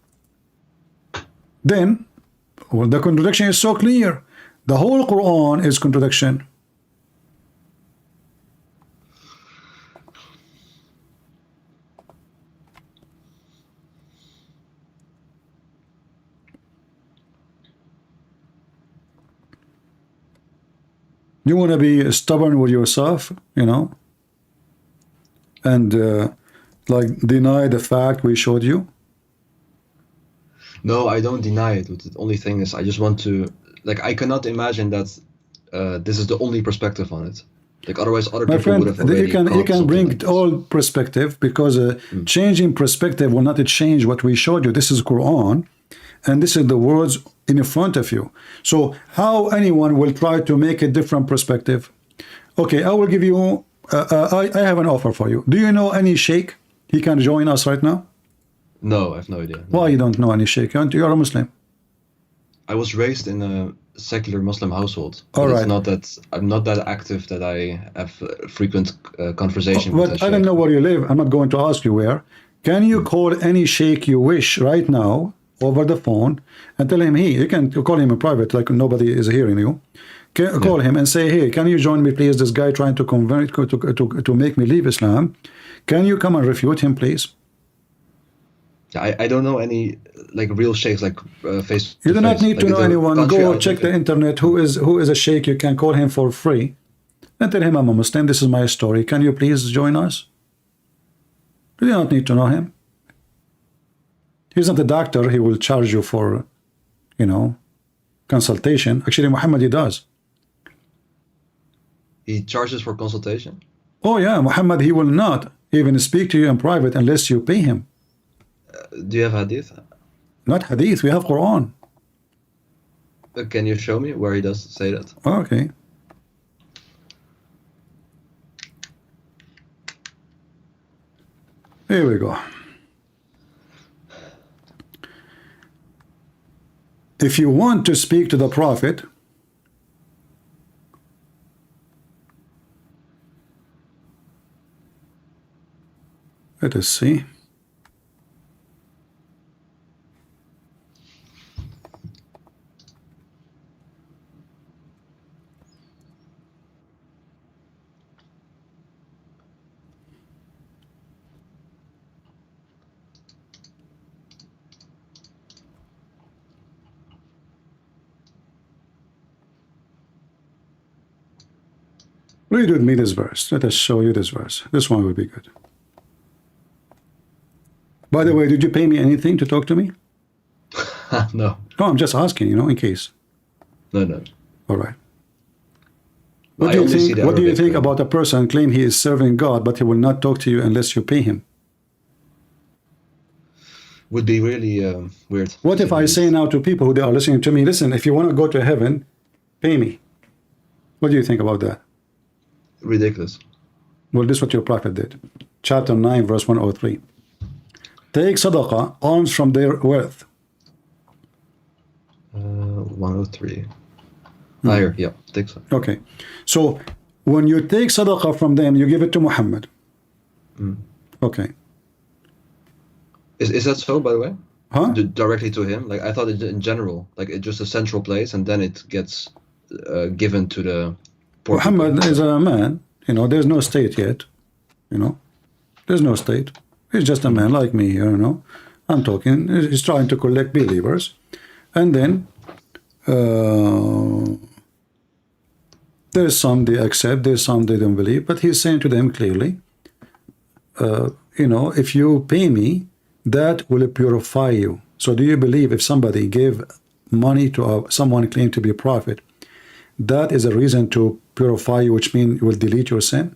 then well, the contradiction is so clear. The whole Quran is contradiction. You want to be stubborn with yourself, you know, and like deny the fact we showed you? No, I don't deny it. The only thing is, I just want to, like, I cannot imagine that this is the only perspective on it. Like, otherwise, other My people friend, would have already you can caught something bring like this. all perspective, because changing perspective will not change what we showed you. This is Quran, and this is the words in front of you. So how anyone will try to make a different perspective? Okay, I will give you. I have an offer for you. Do you know any sheikh? He can join us right now. No, I have no idea. No. Why you don't know any sheikh? You're a Muslim. I was raised in a secular Muslim household. All It's right. not that I'm not that active that I have frequent conversation with But the I don't sheikh. know where you live. I'm not going to ask you where. Can you call any sheikh you wish right now over the phone and tell him, hey, you can call him in private, like nobody is hearing you. Call him and say, hey, can you join me, please? This guy trying to convert to make me leave Islam. Can you come and refute him, please? I don't know any like real sheikhs like face. You do not need to know anyone. Go check the internet. Who is a sheikh? You can call him for free and tell him, I'm a Muslim. This is my story. Can you please join us? You do not need to know him. He's not a doctor. He will charge you for, you know, consultation. Actually, Muhammad, he does. He charges for consultation. Oh yeah, Muhammad, he will not even speak to you in private unless you pay him. Do you have hadith? Not hadith, we have Quran. Can you show me where he does say that? Okay. Here we go. If you want to speak to the Prophet, let us see. Read with me this verse. Let us show you this verse. This one will be good. By the way, did you pay me anything to talk to me? No. No, I'm just asking, you know, in case. No. All right. I What do you only see think? the What do you Arabic, think about a person claim he is serving God, but he will not talk to you unless you pay him? Would be really weird. What if I say now to people who are listening to me, listen, if you want to go to heaven, pay me. What do you think about that? Ridiculous. Well, this is what your prophet did. Chapter 9, verse 103. Take sadaqah, alms from their wealth. 103. Higher, yeah, think so. Okay. So when you take sadaqah from them, you give it to Muhammad. Okay. Is that so, by the way? Huh? Directly to him? Like, I thought it in general, like it's just a central place, and then it gets given to the poor people. Muhammad is a man, you know, there's no state yet, you know, there's no state. He's just a man like me here, you know. I'm talking, he's trying to collect believers. And then there's some they accept, there's some they don't believe, but he's saying to them clearly, you know, if you pay me, that will purify you. So do you believe if somebody gave money to someone claimed to be a prophet, that is a reason to purify you, which means it will delete your sin?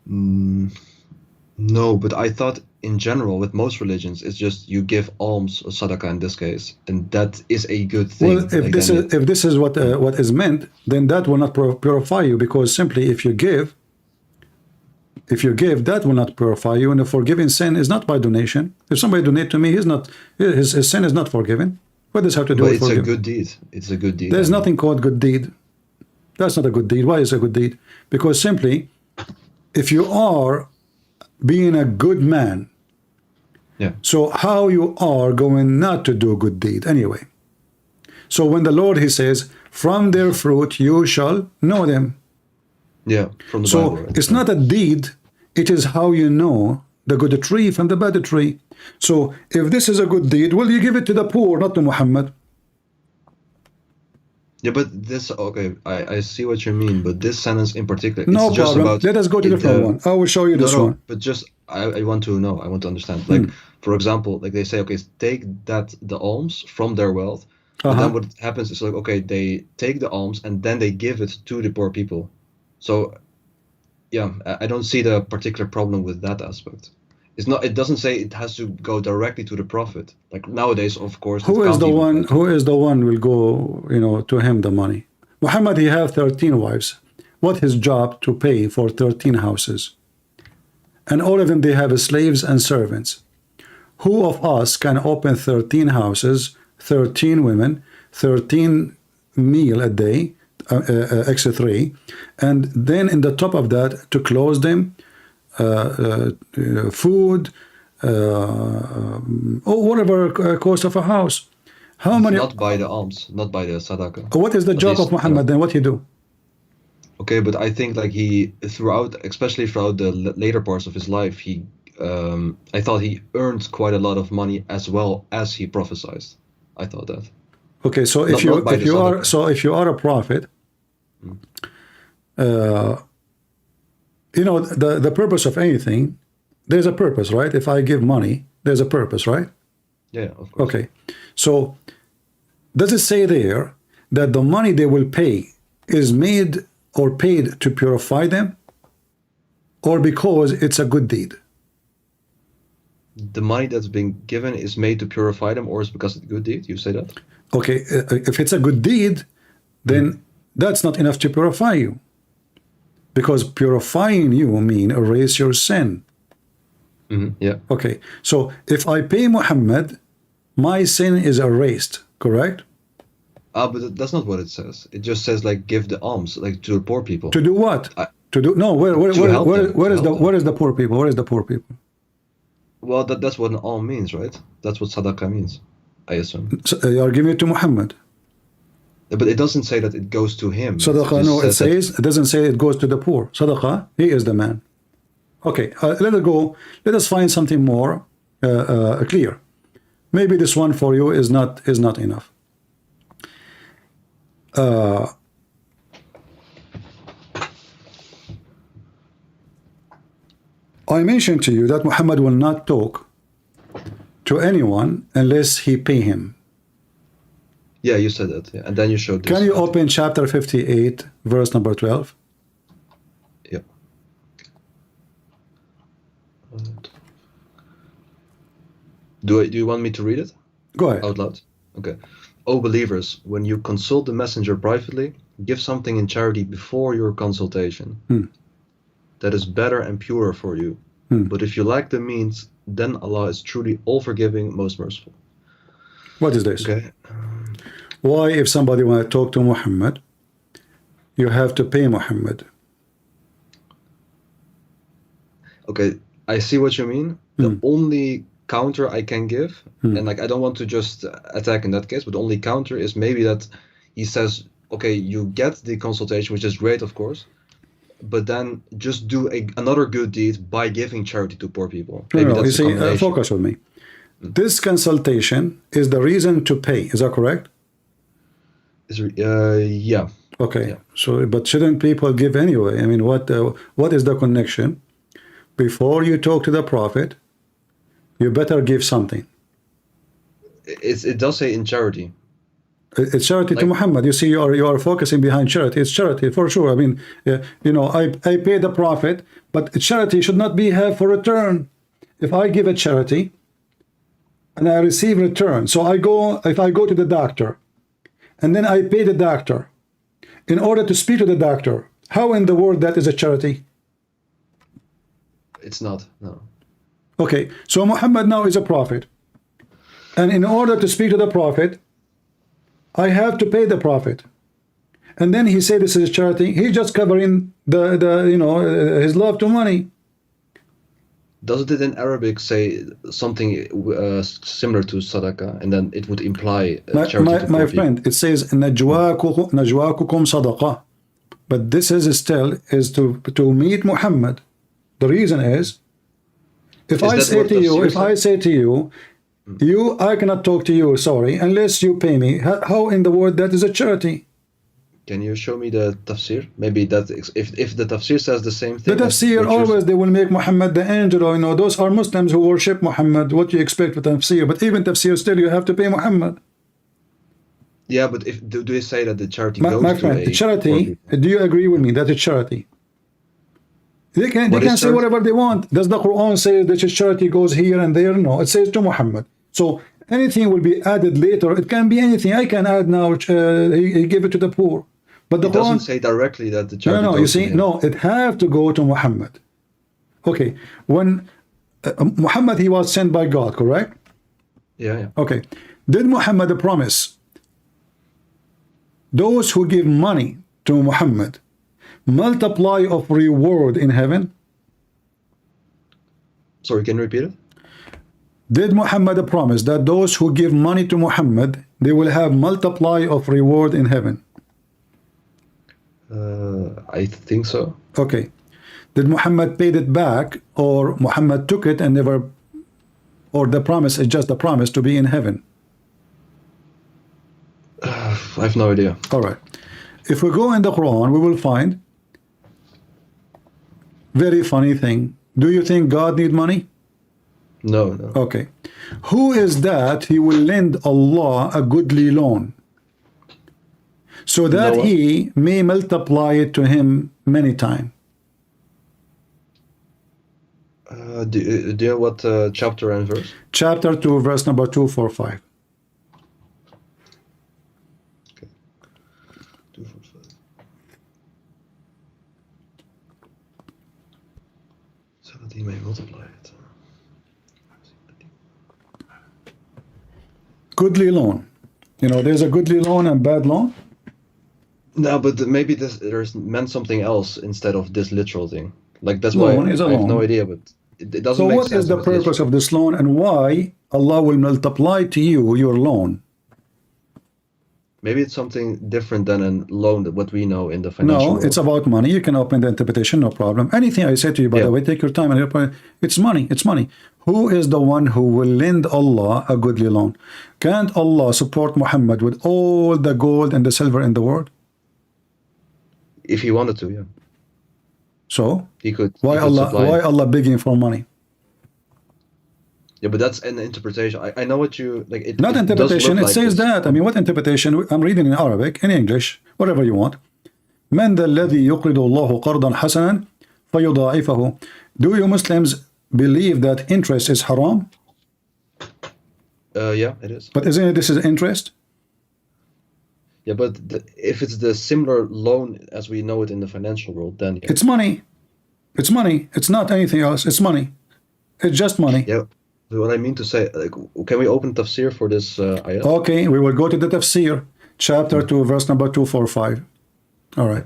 No, but I thought in general with most religions, it's just you give alms or sadaqah in this case, and that is a good thing. Well, if Like, this then is if this is what is meant, then that will not purify you, because simply if you give, that will not purify you, and the forgiving sin is not by donation. If somebody donate to me, his sin is not forgiven. What does it have to do but with it's a forgiving? good deed. It's a good deed. There's I mean. nothing called good deed. That's not a good deed. Why is it a good deed? Because simply, if you are being a good man, Yeah. so how you are going not to do good deed anyway? So when the Lord, he says, from their fruit you shall know them. Yeah, from the So Bible. Right? it's not a deed, it is how you know the good tree from the bad tree. So if this is a good deed, well, you give it to the poor, not to Muhammad. Yeah, but this okay. I see what you mean, but this sentence in particular, No it's just problem. about Let us go to the different one. I will show you this no, one. but just I want to know. I want to understand. Like for example, like they say, okay, take the alms from their wealth. But then what happens is like, okay, they take the alms and then they give it to the poor people. So yeah, I don't see the particular problem with that aspect. It's not. It doesn't say it has to go directly to the prophet. Like nowadays, of course. Who is the one? Who is the one will go? To him the money. Muhammad, he have 13 wives. What his job to pay for 13 houses? And all of them, they have slaves and servants. Who of us can open 13 houses, 13 women, 13 meal a day, extra 3, and then in the top of that to close them, food, or whatever cost of a house. How many? Not by the alms, not by the sadaqah. What is the job least, of Muhammad then? What he do? Okay, but I think like he especially throughout the later parts of his life, I thought he earned quite a lot of money as well as he prophesied. I thought that. Okay, so Not by the sadaqah. if you are a prophet, the purpose of anything, there's a purpose, right? If I give money, there's a purpose, right? Yeah, of course. Okay, so does it say there that the money they will pay is made or paid to purify them, or because it's a good deed? The money that's being given is made to purify them, or is because it's a good deed? You say that? Okay, if it's a good deed, then that's not enough to purify you. Because purifying you mean erase your sin. Yeah. Okay, so if I pay Muhammad, my sin is erased, correct? But that's not what it says. It just says like give the alms like to the poor people. To do what? To do no. Where help them, where is to the help where is the poor people? Where is the poor people? Well, that's what an alm means, right? That's what sadaqah means, I assume. So, you are giving it to Muhammad. But it doesn't say that it goes to him. Sadaqah, no, it says it doesn't say it goes to the poor. Sadaqah, he is the man. Okay, let us go. Let us find something more clear. Maybe this one for you is not enough. I mentioned to you that Muhammad will not talk to anyone unless he pay him. Yeah, you said that. Yeah. And then you showed this. Can you open chapter 58, verse number 12? Yeah. Do you want me to read it Go ahead. out loud? Okay. O believers, when you consult the messenger privately, give something in charity before your consultation. That is better and purer for you. But if you lack the means, then Allah is truly all-forgiving, most merciful. What is this? Okay. Why, if somebody want to talk to Muhammad, you have to pay Muhammad? Okay, I see what you mean. The only counter I can give, and like I don't want to just attack in that case, but the only counter is maybe that he says, okay, you get the consultation, which is great, of course, but then just do another good deed by giving charity to poor people. Maybe No, you that's a see, combination. focus with me. This consultation is the reason to pay. Is that correct? Yeah. Okay. Yeah. So, but shouldn't people give anyway? I mean, what is the connection? Before you talk to the prophet, you better give something. It does say in charity. It's charity to Muhammad. You see, you are focusing behind charity. It's charity for sure. I mean, you know, I pay the prophet, but charity should not be have for return. If I give a charity and I receive return, so if I go to the doctor and then I pay the doctor in order to speak to the doctor, how in the world that is a charity? It's not, no. Okay, so Muhammad now is a prophet, and in order to speak to the prophet, I have to pay the prophet, and then he said this is charity. He's just covering the you know, his love to money. Doesn't it in Arabic say something similar to sadaqah, and then it would imply charity to My poor friend, it says najwaakukum sadaqah, but this is still to meet Muhammad. The reason is, if I say to you, I cannot talk to you, sorry, unless you pay me. How in the world that is a charity? Can you show me the tafsir? Maybe that if the tafsir says the same thing. The tafsir always they will make Muhammad the angel. Or, you know, those are Muslims who worship Muhammad. What do you expect with tafsir? But even tafsir still you have to pay Muhammad. Yeah, but do they say that the charity goes my friend, to charity? Do you agree with me that it's charity? They can say whatever they want. Does the Quran say that charity goes here and there? No, it says to Muhammad. So anything will be added later. It can be anything. I can add now. He gave it to the poor, but the Quran doesn't say directly that the charity. No, goes you see, to him. no, it have to go to Muhammad. Okay, when Muhammad, he was sent by God, correct? Yeah. Okay, did Muhammad promise those who give money to Muhammad multiply of reward in heaven? Sorry, can you repeat it? Did Muhammad promise that those who give money to Muhammad, they will have multiply of reward in heaven? I think so. Okay. Did Muhammad paid it back, or Muhammad took it and never, or the promise is just a promise to be in heaven? I have no idea. All right. If we go in the Quran, we will find very funny thing. Do you think God need money? No. Okay. Who is that he will lend Allah a goodly loan so that Noah. he may multiply it to him many times? Do you know what chapter and verse? Chapter 2, verse number 245. Okay. 245. So that he may multiply it. Goodly loan. You know, there's a goodly loan and bad loan. No, but maybe there's meant something else instead of this literal thing. Like that's Loan why is a I have loan. no idea, but it doesn't So make what sense. is the if it's purpose literal. of this loan, and why Allah will multiply to you your loan? Maybe it's something different than a loan that what we know in the financial No, world. it's about money. You can open the interpretation, no problem. Anything I say to you, by the way, take your time and it's money. It's money. Who is the one who will lend Allah a goodly loan? Can't Allah support Muhammad with all the gold and the silver in the world? If he wanted to, yeah, So he could. why he could supply it. Allah begging for money? Yeah, but that's an interpretation. I know what you like. It Not it does interpretation. look It like says this. that. I mean, what interpretation? I'm reading in Arabic, in English, whatever you want. من ذا الذي يقرض الله قرضا حسنا فيضاعفه. Do you Muslims believe that interest is haram? Yeah, it is. But isn't it this is interest? Yeah, but if it's the similar loan as we know it in the financial world, then yeah. It's money. It's money. It's not anything else. It's money. It's just money. Yeah. So what I mean to say, like, can we open tafsir for this ayat? Okay, we will go to the tafsir, chapter 2, verse number 245. All right.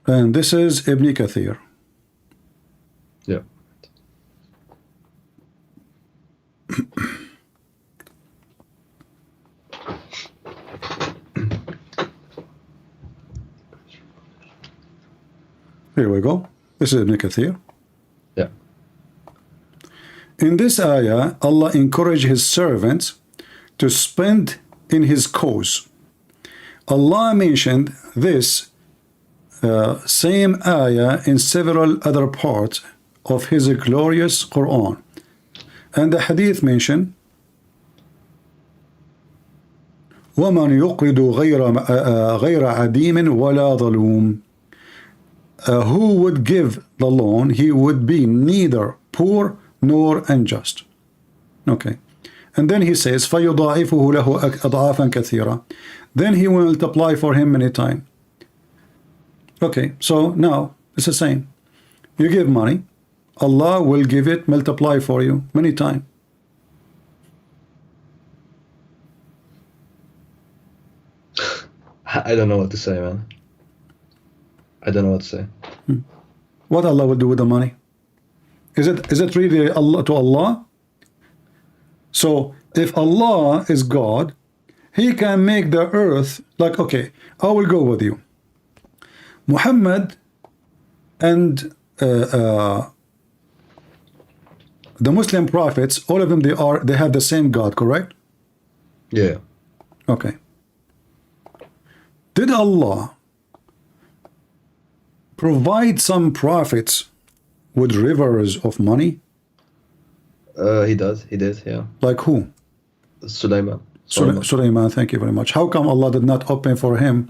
And this is Ibn Kathir. Yeah. Here we go. This is Ibn Kathir. Yeah. In this ayah, Allah encouraged His servants to spend in His cause. Allah mentioned this same ayah in several other parts of his glorious Quran. And the hadith mentioned, وَمَنْ يُقْرِضُ غَيْرَ عَدِيمٍ وَلَا ظَلُومٍ. Who would give the loan, he would be neither poor nor unjust. Okay. And then he says, فَيُضَاعِفُهُ لَهُ أَضْعَافًا كَثِيرًا. Then he will multiply for him many times. Okay, so now it's the same. You give money, Allah will give it, multiply for you many times. I don't know what to say, man. I don't know what to say. What Allah will do with the money? Is it really Allah to Allah? So if Allah is God, He can make the earth like, okay, I will go with you. Muhammad and the Muslim prophets, all of them, they have the same God, correct? Yeah. Okay. Did Allah provide some prophets with rivers of money? He did, yeah. Like who? Sulaiman. Sulaiman, thank you very much. How come Allah did not open for him?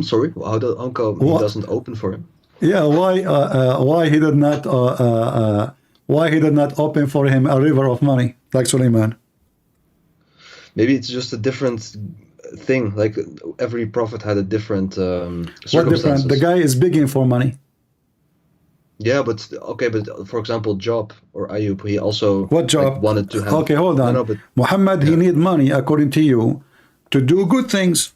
Sorry, how come he doesn't open for him? Yeah, why he did not open for him a river of money like Sulaiman? Maybe it's just a different thing. Like every prophet had a different circumstances. What different? The guy is begging for money. Yeah, but okay, but for example, Job or Ayub, he also what Job? Like, wanted to have. Okay, hold on. No, but, Muhammad, he need money according to you to do good things.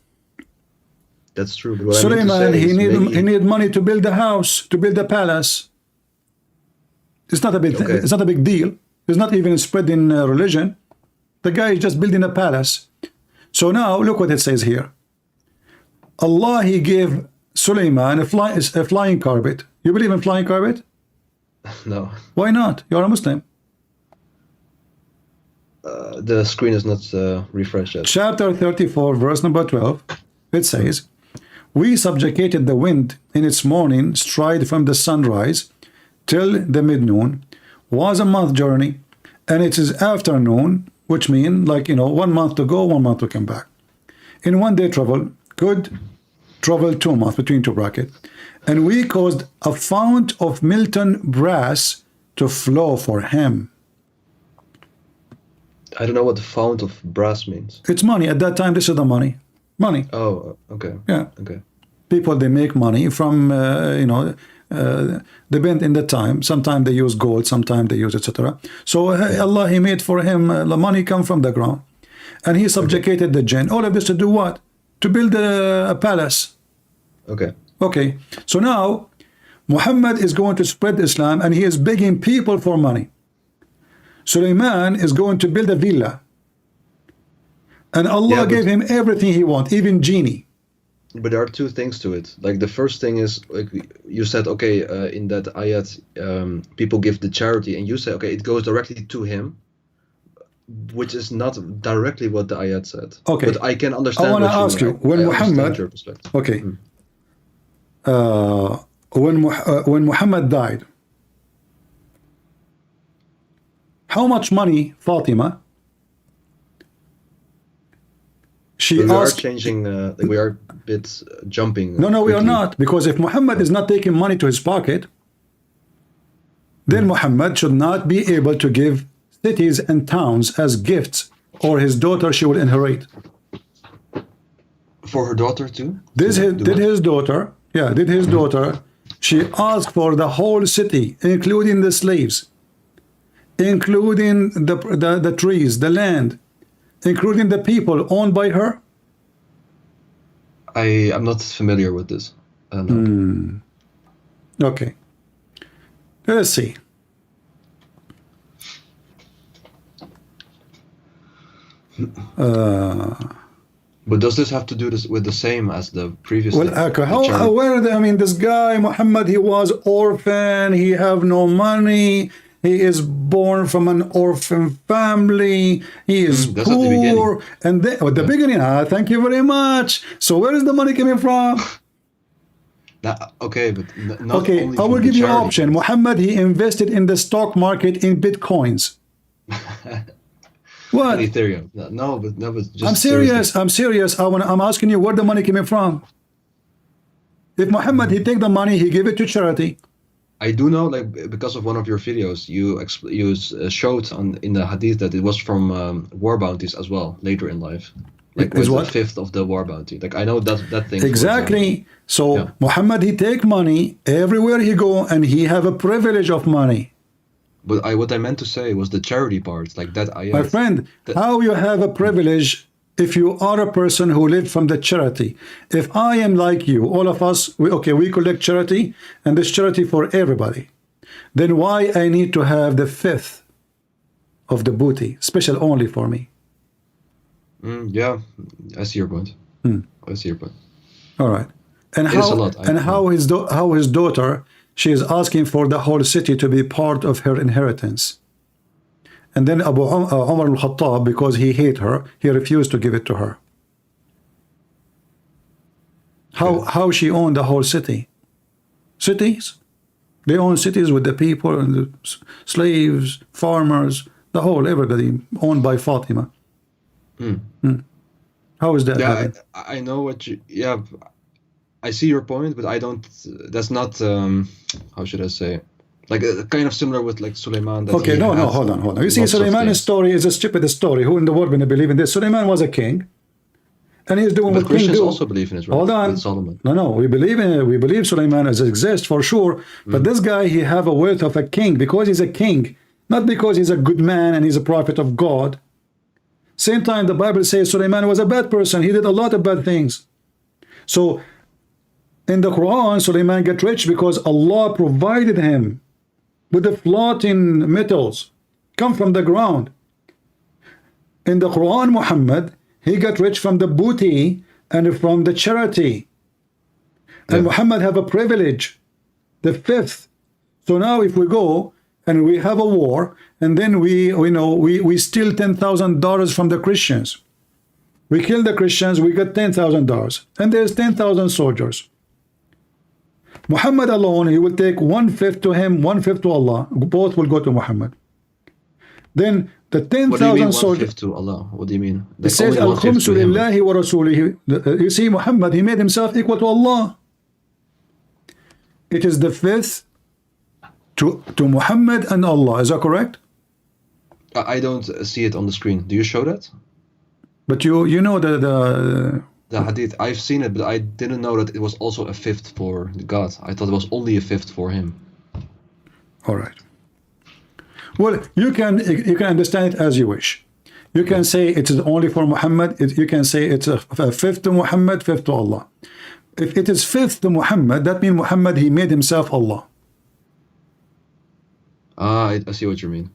That's true. But what Sulaiman, he maybe... need money to build a house, to build a palace. It's not a big. Okay. It's not a big deal. It's not even spread in religion. The guy is just building a palace. So now look what it says here. Allah, He gave Sulaiman a flying carpet. You believe in flying carpet? No. Why not? You're a Muslim. The screen is not refreshed yet. Chapter 34, verse number 12. It says, we subjugated the wind in its morning stride from the sunrise till the midnoon was a month journey, and it is afternoon, which mean like 1 month to go, 1 month to come back. In 1 day travel, could travel 2 months between two brackets, and we caused a fount of molten brass to flow for him. I don't know what the fount of brass means. It's money. At that time, this is the money. Money. Oh, okay. Yeah. Okay. People, they make money from, depend in the time. Sometimes they use gold, sometimes they use etc. So Allah, He made for him, the money come from the ground. And He subjugated the jinn. All of this to do what? To build a palace. Okay. Okay. So now, Muhammad is going to spread Islam and he is begging people for money. Sulaiman is going to build a villa. And Allah gave him everything he wants, even genie. But there are two things to it. Like the first thing is, like you said, okay, in that ayat, people give the charity, and you say, okay, it goes directly to him, which is not directly what the ayat said. Okay. But I can understand. I want to ask you, when Muhammad, okay, when Muhammad died, how much money Fatima? We are changing, we are a bit jumping. No, we quickly. are not. Because if Muhammad is not taking money to his pocket, then Muhammad should not be able to give cities and towns as gifts, or his daughter, she will inherit. For her daughter too? Did his daughter, she asked for the whole city, including the slaves, including the trees, the land, including the people owned by her? I'm not familiar with this. No. Okay. Let's see. But does this have to do with the same as the previous? Well, this guy Muhammad, he was orphan, he have no money, he is born from an orphan family, he is That's at the beginning. poor, and then at the beginning, thank you very much. So where is the money coming from? Okay, but not Okay, only I will from give the you an charity. option. Muhammad, he invested in the stock market in bitcoins. What? And Ethereum. No, but just I'm serious. I'm serious. I'm asking you where the money coming from. If Muhammad, he take the money, he give it to charity. I do know, like, because of one of your videos, you showed in the hadith that it was from war bounties as well later in life. Like, Is with what? the fifth of the war bounty. Like, I know that thing. for example. Exactly. So Yeah. Muhammad, he take money everywhere he go, and he have a privilege of money. But what I meant to say was the charity part, like that. My friend, how you have a privilege if you are a person who lived from the charity? If I am like you, all of us, we collect charity, and this charity for everybody. Then why I need to have the fifth of the booty, special only for me? Yeah, I see your point. I see your point. All right. And It is how a lot, I know. how his daughter, she is asking for the whole city to be part of her inheritance. And then Umar al-Khattab, because he hate her, he refused to give it to her. How she owned the whole city? Cities? They own cities with the people and the slaves, farmers, the whole, everybody owned by Fatima. How is that Yeah, happening? I know what you. Yeah, I see your point, but I don't. That's not. How should I say? Like kind of similar with like Suleiman. That Okay, he no, had hold on. You see, lots of Suleiman's things. story is a stupid story. Who in the world will believe in this? Suleiman was a king, and he's doing But what kings Christians do. also believe in it, right? Hold on. With Solomon. No, we believe in it. We believe Suleiman exists for sure. But this guy, he have a wealth of a king because he's a king, not because he's a good man and he's a prophet of God. Same time, the Bible says Suleiman was a bad person. He did a lot of bad things. So in the Quran, Suleiman got rich because Allah provided him with the floating metals come from the ground. In the Quran, Muhammad, he got rich from the booty and from the charity. And Muhammad have a privilege, the fifth. So now if we go and we have a war, and then we steal $10,000 from the Christians. We kill the Christians, we get $10,000. And there's 10,000 soldiers. Muhammad alone, he will take 1/5 to him, 1/5 to Allah. Both will go to Muhammad. Then the What do you mean 10,000 soldiers. 1/5 to Allah? What do you mean? It says only 1/5 Al-Khumsu to him. lillahi wa rasulihi. You see, Muhammad, he made himself equal to Allah. It is the fifth to Muhammad and Allah. Is that correct? I don't see it on the screen. Do you show that? But you know the The hadith. I've seen it, but I didn't know that it was also a fifth for God. I thought it was only a fifth for him. all right. Well, you can understand it as you wish. You can say it is only for Muhammad. You can say it's a fifth to Muhammad, fifth to Allah. If it is fifth to Muhammad, that means Muhammad, he made himself Allah. I see what you mean.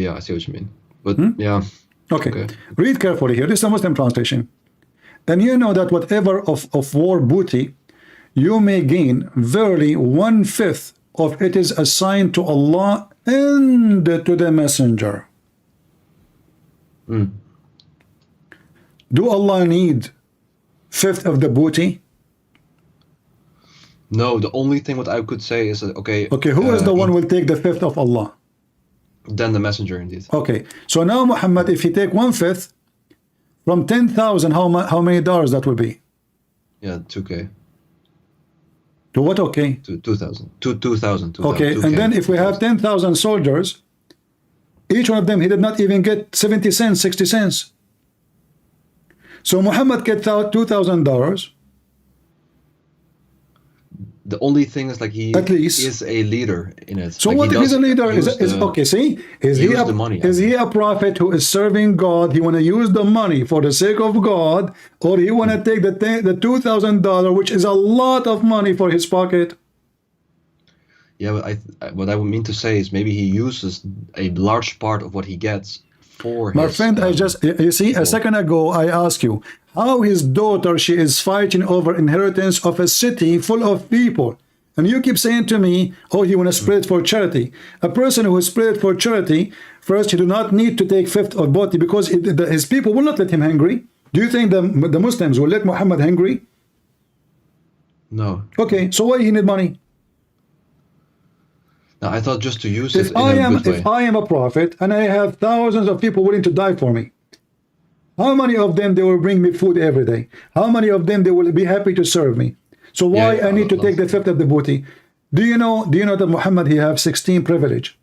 Yeah, I see what you mean. But yeah. Okay. Okay. Read carefully here. This is a Muslim translation. And you know that whatever of war booty you may gain, verily 1/5 of it is assigned to Allah and to the messenger. Do Allah need fifth of the booty? No, the only thing what I could say is that, okay. Okay, who is the one who will take the fifth of Allah? Then the messenger, indeed. Okay, so now Muhammad, if he take 1/5 from 10,000, how many dollars that will be? Yeah, 2K. To what? Okay. To 2,000. 2,000. Okay, 2K, and then if we have 10,000 soldiers, each one of them, he did not even get 70 cents, 60 cents. So Muhammad get $2,000. The only thing is like he At least. is a leader in it. So Like, what he if he's a does leader? use Is the- okay, see? Is he use the money, is he a prophet who is serving God? He want to use the money for the sake of God, or he want to take the $2,000, which is a lot of money for his pocket? Yeah, but what I would mean to say is maybe he uses a large part of what he gets for My his, friend, you see, a second ago, I asked you how his daughter, she is fighting over inheritance of a city full of people. And you keep saying to me, oh, you want to spread it for charity. A person who is spread it for charity, first, he do not need to take fifth or boti because his people will not let him hungry. Do you think the Muslims will let Muhammad hungry? No. Okay, so why he need money? No, I thought just to use it If in I a am good way. if I am a prophet and I have thousands of people willing to die for me, how many of them they will bring me food every day? How many of them they will be happy to serve me? So why Yeah, I need to take the lots. fifth of the booty? Do you know that Muhammad he have 16 privilege?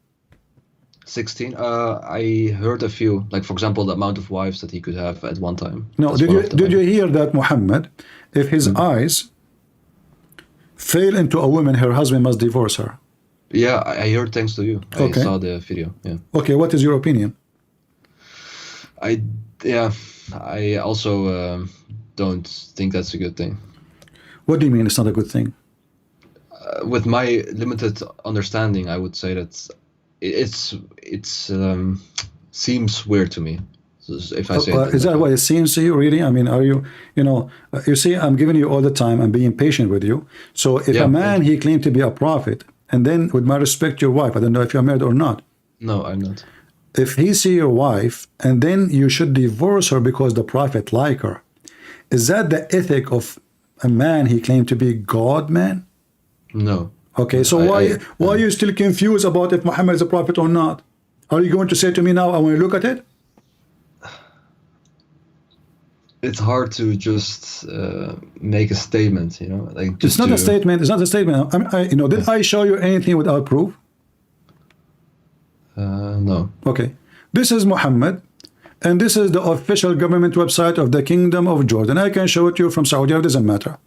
16. I heard a few. Like for example, the amount of wives that he could have at one time. No, That's one of them. did you hear that Muhammad, if his eyes fail into a woman, her husband must divorce her? Yeah, I heard thanks to you. Okay. I saw the video. Yeah. Okay, what is your opinion? I also don't think that's a good thing. What do you mean it's not a good thing? With my limited understanding, I would say that it's seems weird to me. If I say it Is that what it seems to you, really? I mean, are you, you see, I'm giving you all the time, I'm being patient with you. So if Yeah, a man, he claimed to be a prophet, and then with my respect, your wife, I don't know if you're married or not, No, I'm not. if he see your wife, and then you should divorce her because the prophet like her, is that the ethic of a man he claimed to be God, man? No. Okay, so why are you still confused about if Muhammad is a prophet or not? Are you going to say to me now, I want to look at it? It's hard to just make a statement, like It's just not a to- statement. It's not a statement. Did I show you anything without proof? No. Okay. This is Muhammad, and this is the official government website of the Kingdom of Jordan. I can show it to you from Saudi, it doesn't matter.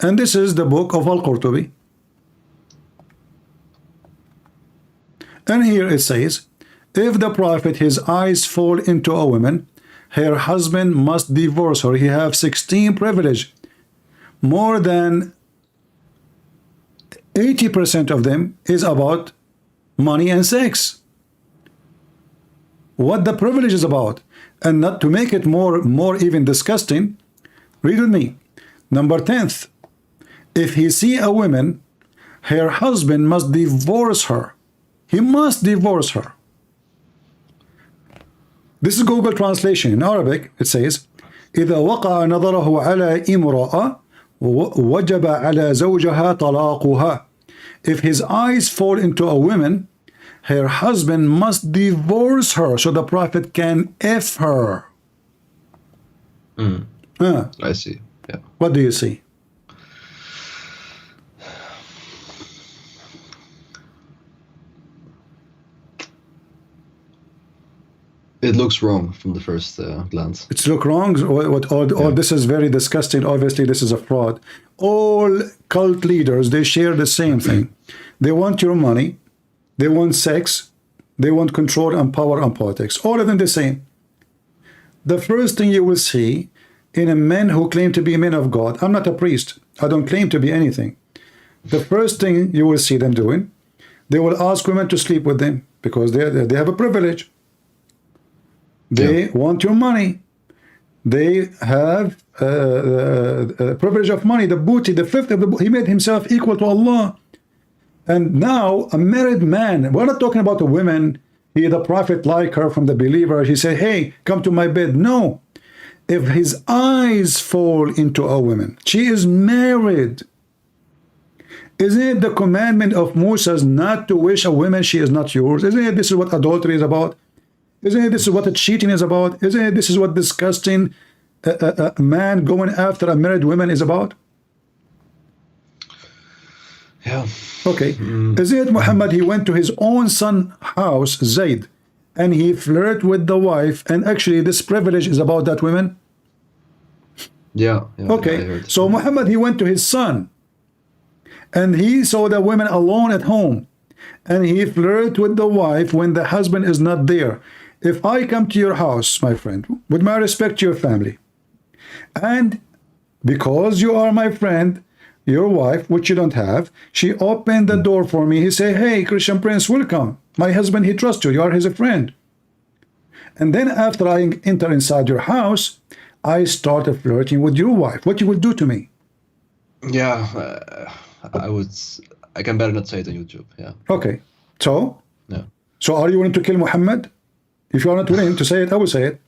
And this is the book of Al-Qurtubi. And here it says, if the prophet, his eyes fall into a woman, her husband must divorce her. He have 16 privilege. More than 80% of them is about money and sex. What the privilege is about. And not to make it more even disgusting, read with me. Number 10th, if he see a woman, her husband must divorce her. He must divorce her. This is Google translation. In Arabic, it says, إذا وقع نظره على امرأة وجب على زوجها طلاقها. If his eyes fall into a woman, her husband must divorce her so the prophet can F her. I see. Yeah. What do you see? It looks wrong from the first glance. It's look wrong. All this is very disgusting. Obviously, this is a fraud. All cult leaders, they share the same thing. They want your money. They want sex. They want control and power and politics. All of them the same. The first thing you will see in a men who claim to be men of God, I'm not a priest. I don't claim to be anything. The first thing you will see them doing, they will ask women to sleep with them because they have a privilege. They want your money. They have privilege of money, the booty, the fifth of the booty. He made himself equal to Allah. And now a married man, we're not talking about a woman, the prophet like her from the believer. He said, hey, come to my bed. No. If his eyes fall into a woman, she is married. Isn't it the commandment of Moses not to wish a woman she is not yours? Isn't it this is what adultery is about? Isn't it this is what cheating is about? Isn't it this is what disgusting a man going after a married woman is about? Yeah. Okay. Isn't it Muhammad, he went to his own son's house, Zayd, and he flirted with the wife, and actually this privilege is about that woman? Yeah. I Okay. heard. So Muhammad, he went to his son, and he saw the women alone at home, and he flirted with the wife when the husband is not there. If I come to your house, my friend, with my respect to your family, and because you are my friend, your wife, which you don't have, she opened the door for me. He said, hey, Christian Prince, welcome. My husband, he trusts you. You are his friend. And then after I enter inside your house, I started flirting with your wife. What you will do to me? Yeah. I can better not say it on YouTube. Yeah. Okay. So Yeah. are you willing to kill Muhammad? If you are not willing to say it, I will say it.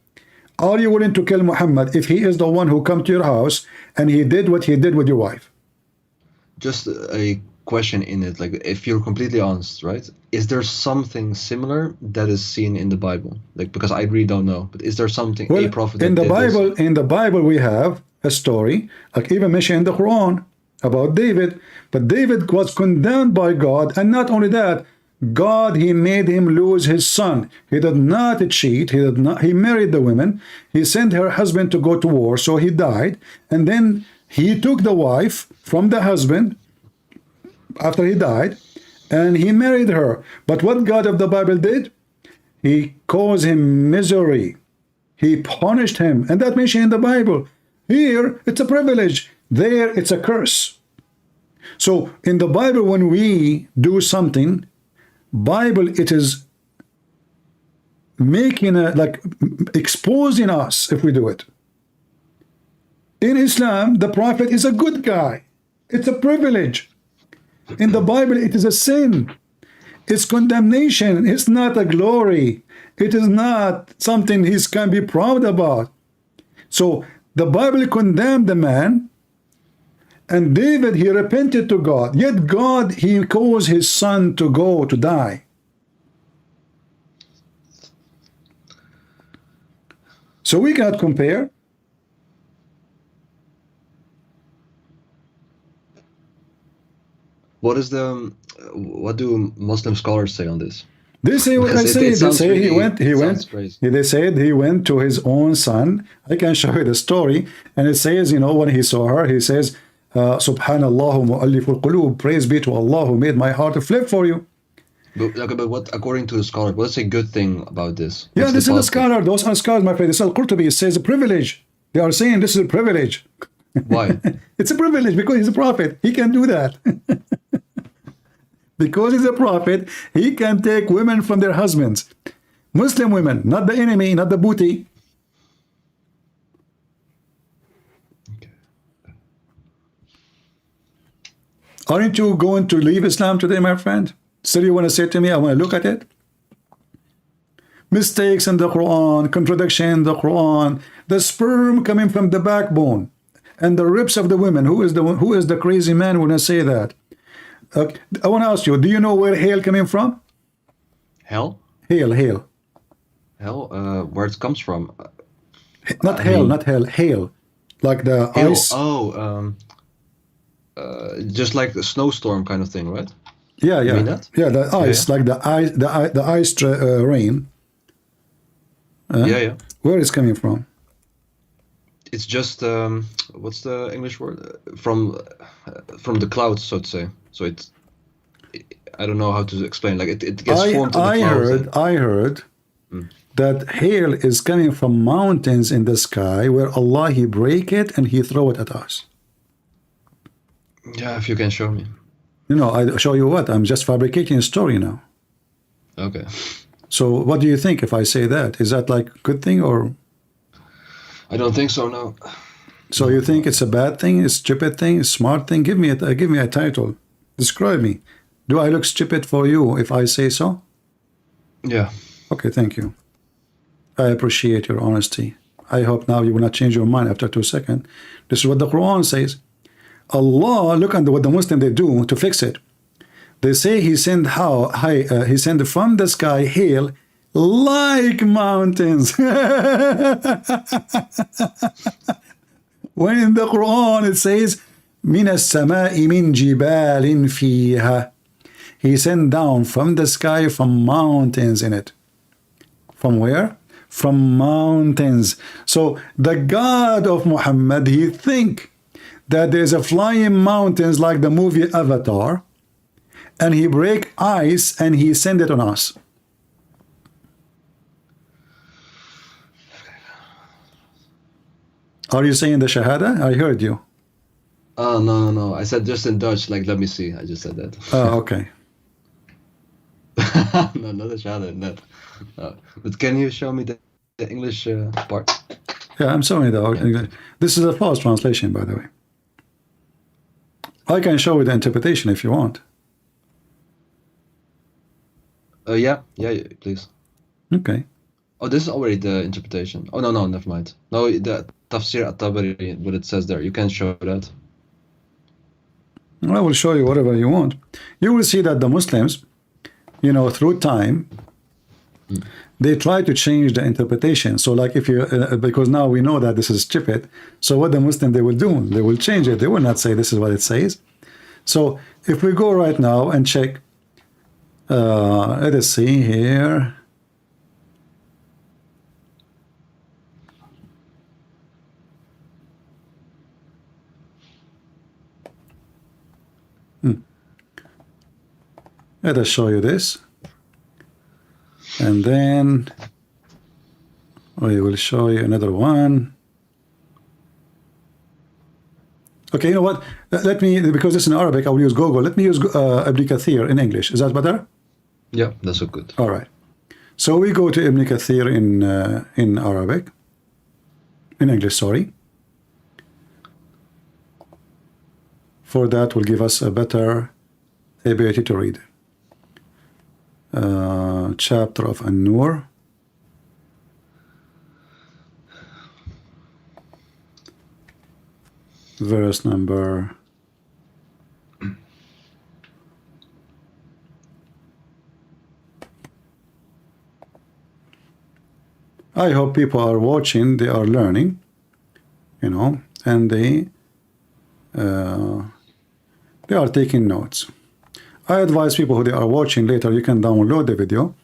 Are you willing to kill Muhammad if he is the one who come to your house and he did what he did with your wife? Just a question in it, like if you're completely honest, right? Is there something similar that is seen in the Bible? Like, because I really don't know, but is there something Well, a prophet in that the did this? Bible, in the Bible, we have a story, like even mentioned in the Quran, about David. But David was condemned by God, and not only that, God, he made him lose his son. He did not cheat. He did not. He married the women. He sent her husband to go to war, so he died. And then he took the wife from the husband after he died, and he married her. But what God of the Bible did? He caused him misery. He punished him, and that mentioned in the Bible. Here, it's a privilege. There, it's a curse. So in the Bible, when we do something, Bible, it is making like exposing us if we do it. In Islam, the Prophet is a good guy. It's a privilege. In the Bible, it is a sin. It's condemnation. It's not a glory. It is not something he can be proud about. So the Bible condemned the man, and David, he repented to God. Yet God, he caused his son to go to die. So we cannot compare. What do Muslim scholars say on this? They say what I Because say. They sounds say he really- went. it sounds crazy. They said he went to his own son. I can show you the story, and it says, you know, when he saw her, he says, "Subhanallah, mu'alliful qulub, praise be to Allah who made my heart to flip for you." But what, according to the scholar, what's a good thing about this? Yeah, What's this the is a positive? scholar. Those are scholars, my friend. This is Al-Qurtubi. It says a privilege. They are saying this is a privilege. Why? It's a privilege because he's a prophet. He can do that. Because he's a prophet, he can take women from their husbands. Muslim women, not the enemy, not the booty. Aren't you going to leave Islam today, my friend? Still you want to say to me, I want to look at it? Mistakes in the Quran, contradiction in the Quran, the sperm coming from the backbone, and the ribs of the women. Who is the crazy man when I say that? I want to ask you, do you know where hail coming from? Hell? Hail. Hell? Where it comes from? Not I hell, mean- not hell, hail. Like the Hail. ice. Oh, just like the snowstorm kind of thing, right? Yeah. mean that? Yeah, the ice, yeah. like the ice rain. Yeah. Where is coming from? It's just what's the English word? From the clouds, so to say. So I don't know how to explain. Like it gets formed in the clouds. I heard that hail is coming from mountains in the sky where Allah, he break it and he throw it at us. Yeah, if you can show me. You know, I show you what? I'm just fabricating a story now. Okay. So what do you think if I say that? Is that like a good thing or? I don't think so. No. So you think it's a bad thing, a stupid thing, a smart thing? Give me a title. Describe me. Do I look stupid for you if I say so? Yeah. Okay, thank you. I appreciate your honesty. I hope now you will not change your mind after 2 seconds. This is what the Quran says. Allah, look at what the Muslim they do to fix it. They say he sent he sent from the sky hail like mountains. When in the Quran it says, "Min as-sama'i min jibalin fiha." He sent down from the sky from mountains in it. From where? From mountains. So the God of Muhammad, he think that there's a flying mountains like the movie Avatar, and he break ice and he send it on us. Are you saying the Shahada? I heard you. Oh no. I said just in Dutch. Like, let me see. I just said that. Oh, okay. No, not the Shahada. Not. But can you show me the English part? Yeah, I'm sorry though. This is a false translation, by the way. I can show you the interpretation if you want. Yeah, please. Okay. Oh, this is already the interpretation. Oh, no, never mind. No, the Tafsir at-Tabari, what it says there. You can show that. I will show you whatever you want. You will see that the Muslims, you know, through time, they try to change the interpretation. So like if you, because now we know that this is stupid, so what the Muslim they will do, they will change it. They will not say this is what it says. So if we go right now and check, let us see here. Let us show you this. And then we will show you another one. Okay, you know what? Let me, because it's in Arabic, I will use Google. Let me use Ibn Kathir in English. Is that better? Yeah, that's so good. All right. So we go to Ibn Kathir in Arabic, in English, sorry. For that will give us a better ability to read. Chapter of An-Nur. Verse number I hope people are watching, they are learning, you know, and they are taking notes. I advise people who they are watching later, you can download the video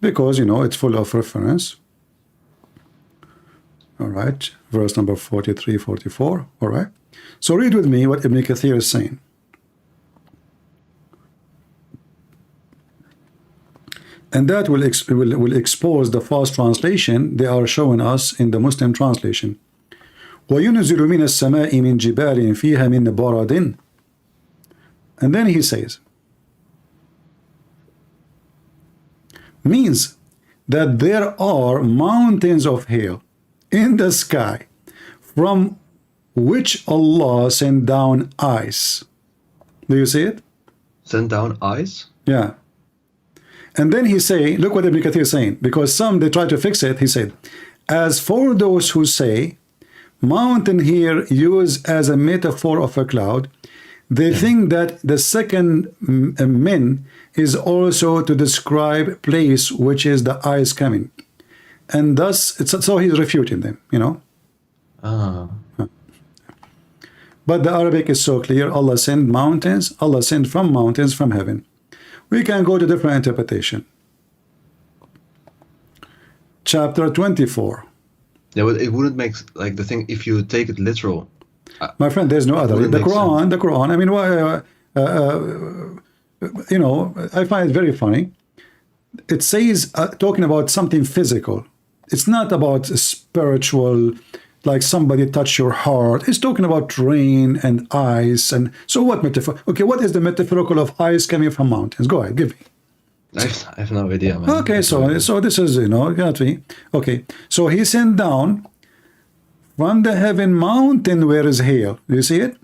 because, you know, it's full of reference. All right, verse number 43, 44. All right. So read with me what Ibn Kathir is saying. And that will expose the false translation they are showing us in the Muslim translation. وَيُنْزِلُ مِنَ السَّمَاءِ مِنْ جِبَالٍ فِيهَا مِنْ بَرَدٍ. And then he says, means that there are mountains of hail in the sky from which Allah sent down ice. Do you see it? Send down ice? Yeah. And then he say, look what Ibn Kathir is saying, because some they try to fix it. He said, as for those who say mountain here used as a metaphor of a cloud, they think that the second min is also to describe place which is the ice coming, and thus so he's refuting them, you know. But the Arabic is so clear. Allah sent mountains. Allah sent from mountains from heaven. We can go to different interpretation. Chapter 24. Yeah, but it wouldn't make like the thing if you take it literal. My friend, there's no other. The Quran. I mean, you know, I find it very funny. It says talking about something physical. It's not about spiritual, like somebody touch your heart. It's talking about rain and ice. And so what metaphor? Okay, what is the metaphorical of ice coming from mountains? Go ahead, give me. I have no idea, man. Okay, so this is, you know, got me. Okay, so he sent down from the heaven mountain where is hail. Do you see it?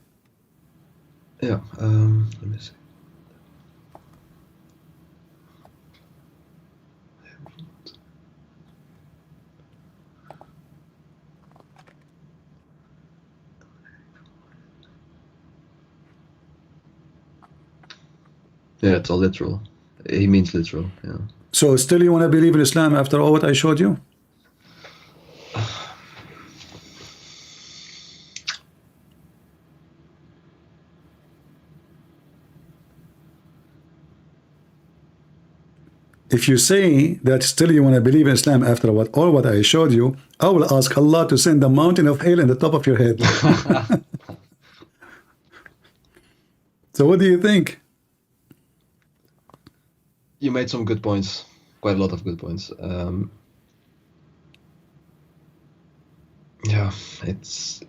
Yeah. Let me see. Yeah, it's all literal. He means literal, yeah. So still you want to believe in Islam after all what I showed you? If you say that still you want to believe in Islam after all what I showed you, I will ask Allah to send a mountain of hail in the top of your head. So what do you think? You made some good points, quite a lot of good points. Yeah, it's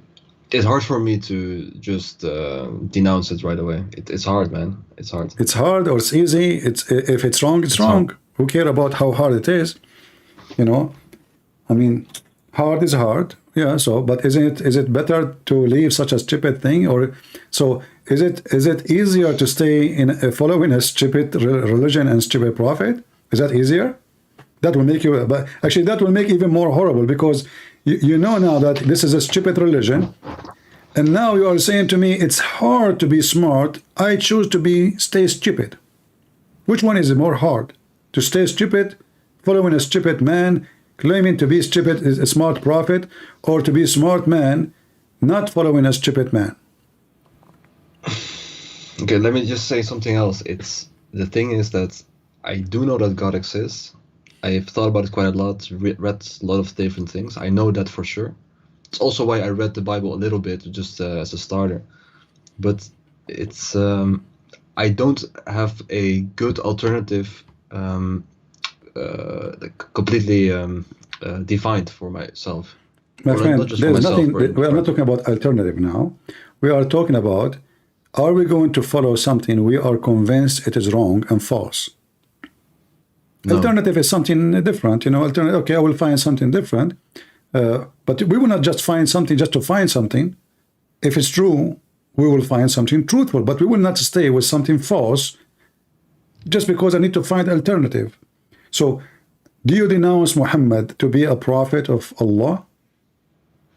hard for me to just denounce it right away. It's hard, man. It's hard. It's hard or it's easy. If it's wrong, it's wrong. Hard. Who care about how hard it is? You know, I mean, hard is hard. Yeah. So, but is it better to leave such a stupid thing? Or so is it easier to stay in following a stupid religion and stupid prophet? Is that easier? That will make you, but actually that will make even more horrible, because you know now that this is a stupid religion, and now you are saying to me it's hard to be smart. I choose to stay stupid. Which one is more hard? To stay stupid, following a stupid man, claiming to be stupid is a smart prophet, or to be a smart man, not following a stupid man? Okay, let me just say something else. The thing is that I do know that God exists. I've thought about it quite a lot, read a lot of different things. I know that for sure. It's also why I read the Bible a little bit, just as a starter. But it's I don't have a good alternative, completely defined for myself. My Or friend, not just for there's myself, nothing. but We are not talking about alternative now. We are talking about, are we going to follow something we are convinced it is wrong and false? No. Alternative is something different, you know. Okay, I will find something different, but we will not just find something just to find something. If it's true, we will find something truthful, but we will not stay with something false just because I need to find alternative. So, do you denounce Muhammad to be a prophet of Allah?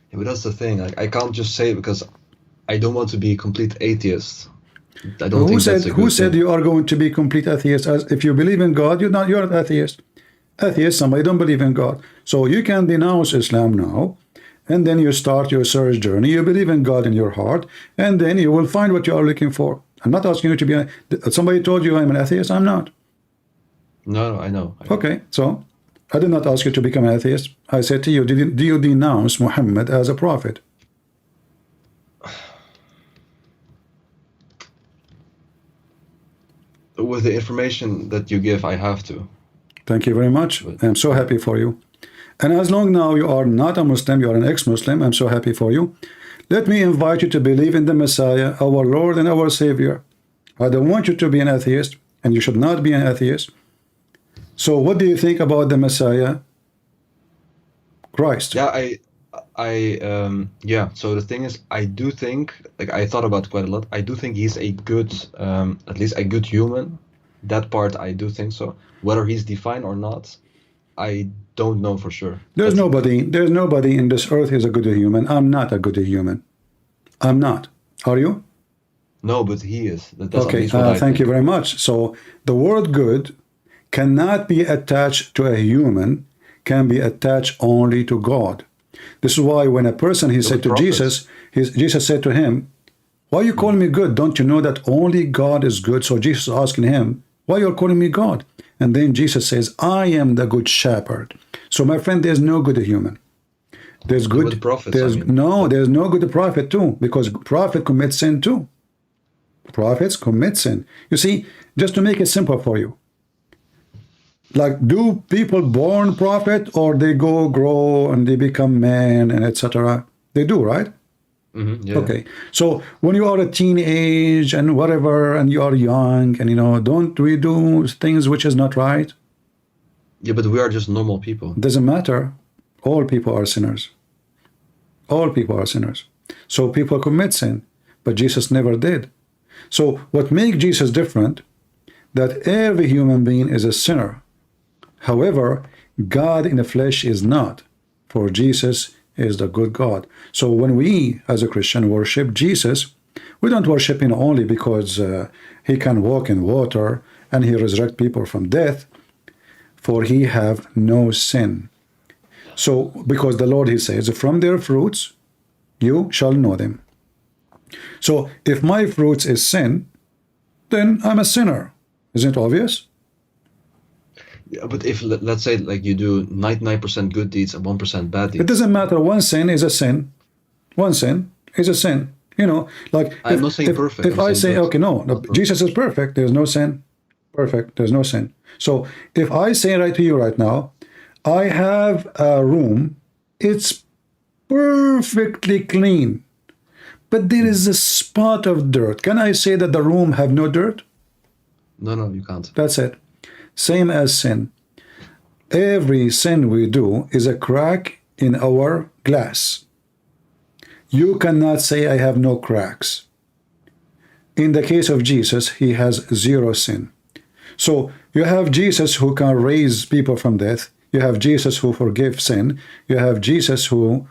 Yeah, but that's the thing. Like, I can't just say it because I don't want to be a complete atheist. I don't think that's a good Who said thing. you are going to be complete atheist? As if you believe in God, you're not atheist. Atheist, somebody don't believe in God. So you can denounce Islam now, and then you start your search journey. You believe in God in your heart, and then you will find what you are looking for. I'm not asking you to be somebody told you I'm an atheist. I'm not. No, I know. I know. Okay, so I did not ask you to become an atheist. I said to you, do you denounce Muhammad as a prophet? With the information that you give, I have to. Thank you very much. I'm so happy for you. And as long now you are not a Muslim, you are an ex-Muslim, I'm so happy for you. Let me invite you to believe in the Messiah, our Lord and our Savior. I don't want you to be an atheist, and you should not be an atheist. So what do you think about the Messiah, Christ? Yeah, yeah. So the thing is, I do think, like, I thought about it quite a lot. I do think he's a good, at least a good human. That part, I do think so. Whether he's divine or not, I don't know for sure. There's nobody in this earth who's a good human. I'm not a good human. I'm not. Are you? No, but he is. That's at Okay, least what I thank you think. very much. So the word good cannot be attached to a human, can be attached only to God. This is why when a person, he said to prophets. Jesus said to him, why you call me good? Don't you know that only God is good? So Jesus is asking him, why you're calling me God? And then Jesus says, I am the good shepherd. So my friend, there's no good human. There's good prophets, There's there's no good prophet too, because prophet commits sin too. Prophets commit sin. You see, just to make it simple for you, like, do people born prophet, or they grow and they become man and etc.? They do, right? Yeah. Okay, so when you are a teenage and whatever, and you are young, and don't we do things which is not right? Yeah, but we are just normal people. Doesn't matter. All people are sinners. All people are sinners. So people commit sin, but Jesus never did. So what makes Jesus different, that every human being is a sinner. However, God in the flesh is not, for Jesus is the good God. So when we, as a Christian, worship Jesus, we don't worship him only because he can walk in water and he resurrect people from death, for he have no sin. So, because the Lord, he says, from their fruits you shall know them. So, if my fruits is sin, then I'm a sinner. Isn't it obvious? Yeah, but if let's say like you do 99% good deeds and 1% bad It deeds. doesn't matter. One sin is a sin. One sin is a sin. Like I'm not saying perfect, If I'm I saying say, good. okay, no, Jesus is perfect. There's no sin. Perfect. There's no sin. So if I say right to you right now, I have a room. It's perfectly clean, but there is a spot of dirt. Can I say that the room have no dirt? No, you can't. That's it. Same as sin. Every sin we do is a crack in our glass. You cannot say I have no cracks. In the case of Jesus, he has zero sin. So you have Jesus who can raise people from death. You have Jesus who forgives sin. You have Jesus who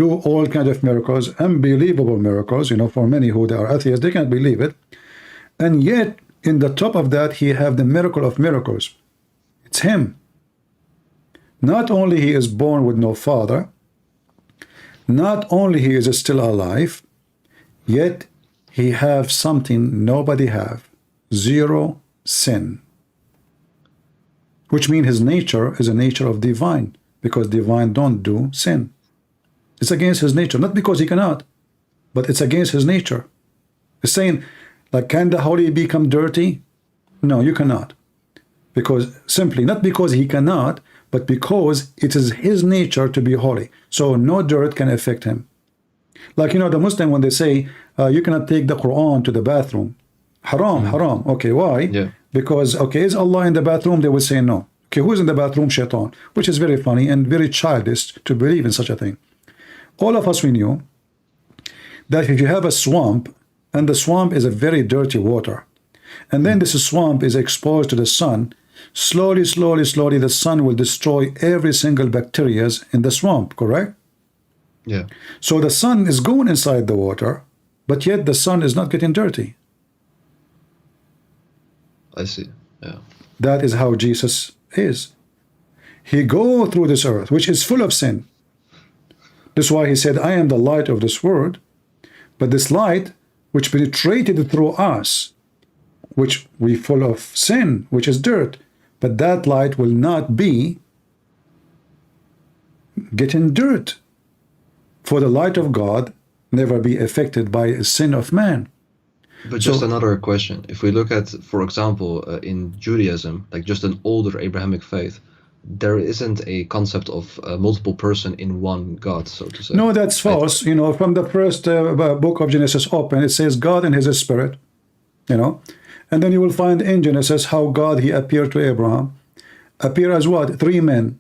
do all kinds of miracles, unbelievable miracles. You know, for many who are atheists, they can't believe it. And yet, in the top of that, he have the miracle of miracles. It's him. Not only he is born with no father, not only he is still alive, yet he have something nobody have. Zero sin. Which means his nature is a nature of divine, because divine don't do sin. It's against his nature, not because he cannot, but it's against his nature. It's saying, like, can the holy become dirty? No, you cannot. Because simply, not because he cannot, but because it is his nature to be holy. So no dirt can affect him. Like, you know, the Muslim, when they say, you cannot take the Quran to the bathroom. Haram, haram. Okay, why? Yeah. Because, okay, is Allah in the bathroom? They would say no. Okay, who's in the bathroom? Shaitan. Which is very funny and very childish to believe in such a thing. All of us, we knew that if you have a swamp, and the swamp is a very dirty water, and then this swamp is exposed to the sun, slowly, slowly, slowly, the sun will destroy every single bacteria in the swamp, correct? Yeah. So the sun is going inside the water, but yet the sun is not getting dirty. I see. Yeah. That is how Jesus is. He go through this earth, which is full of sin. That's why he said, I am the light of this world. But this light, which penetrated through us, which we full of sin, which is dirt, but that light will not be getting dirt. For the light of God never be affected by a sin of man. But just another question. If we look at, for example, in Judaism, like just an older Abrahamic faith, there isn't a concept of multiple person in one God, so to say. No, that's false. You know, from the first book of Genesis open, it says God and his spirit, you know. And then you will find in Genesis how God, he appeared to Abraham. Appear as what? Three men.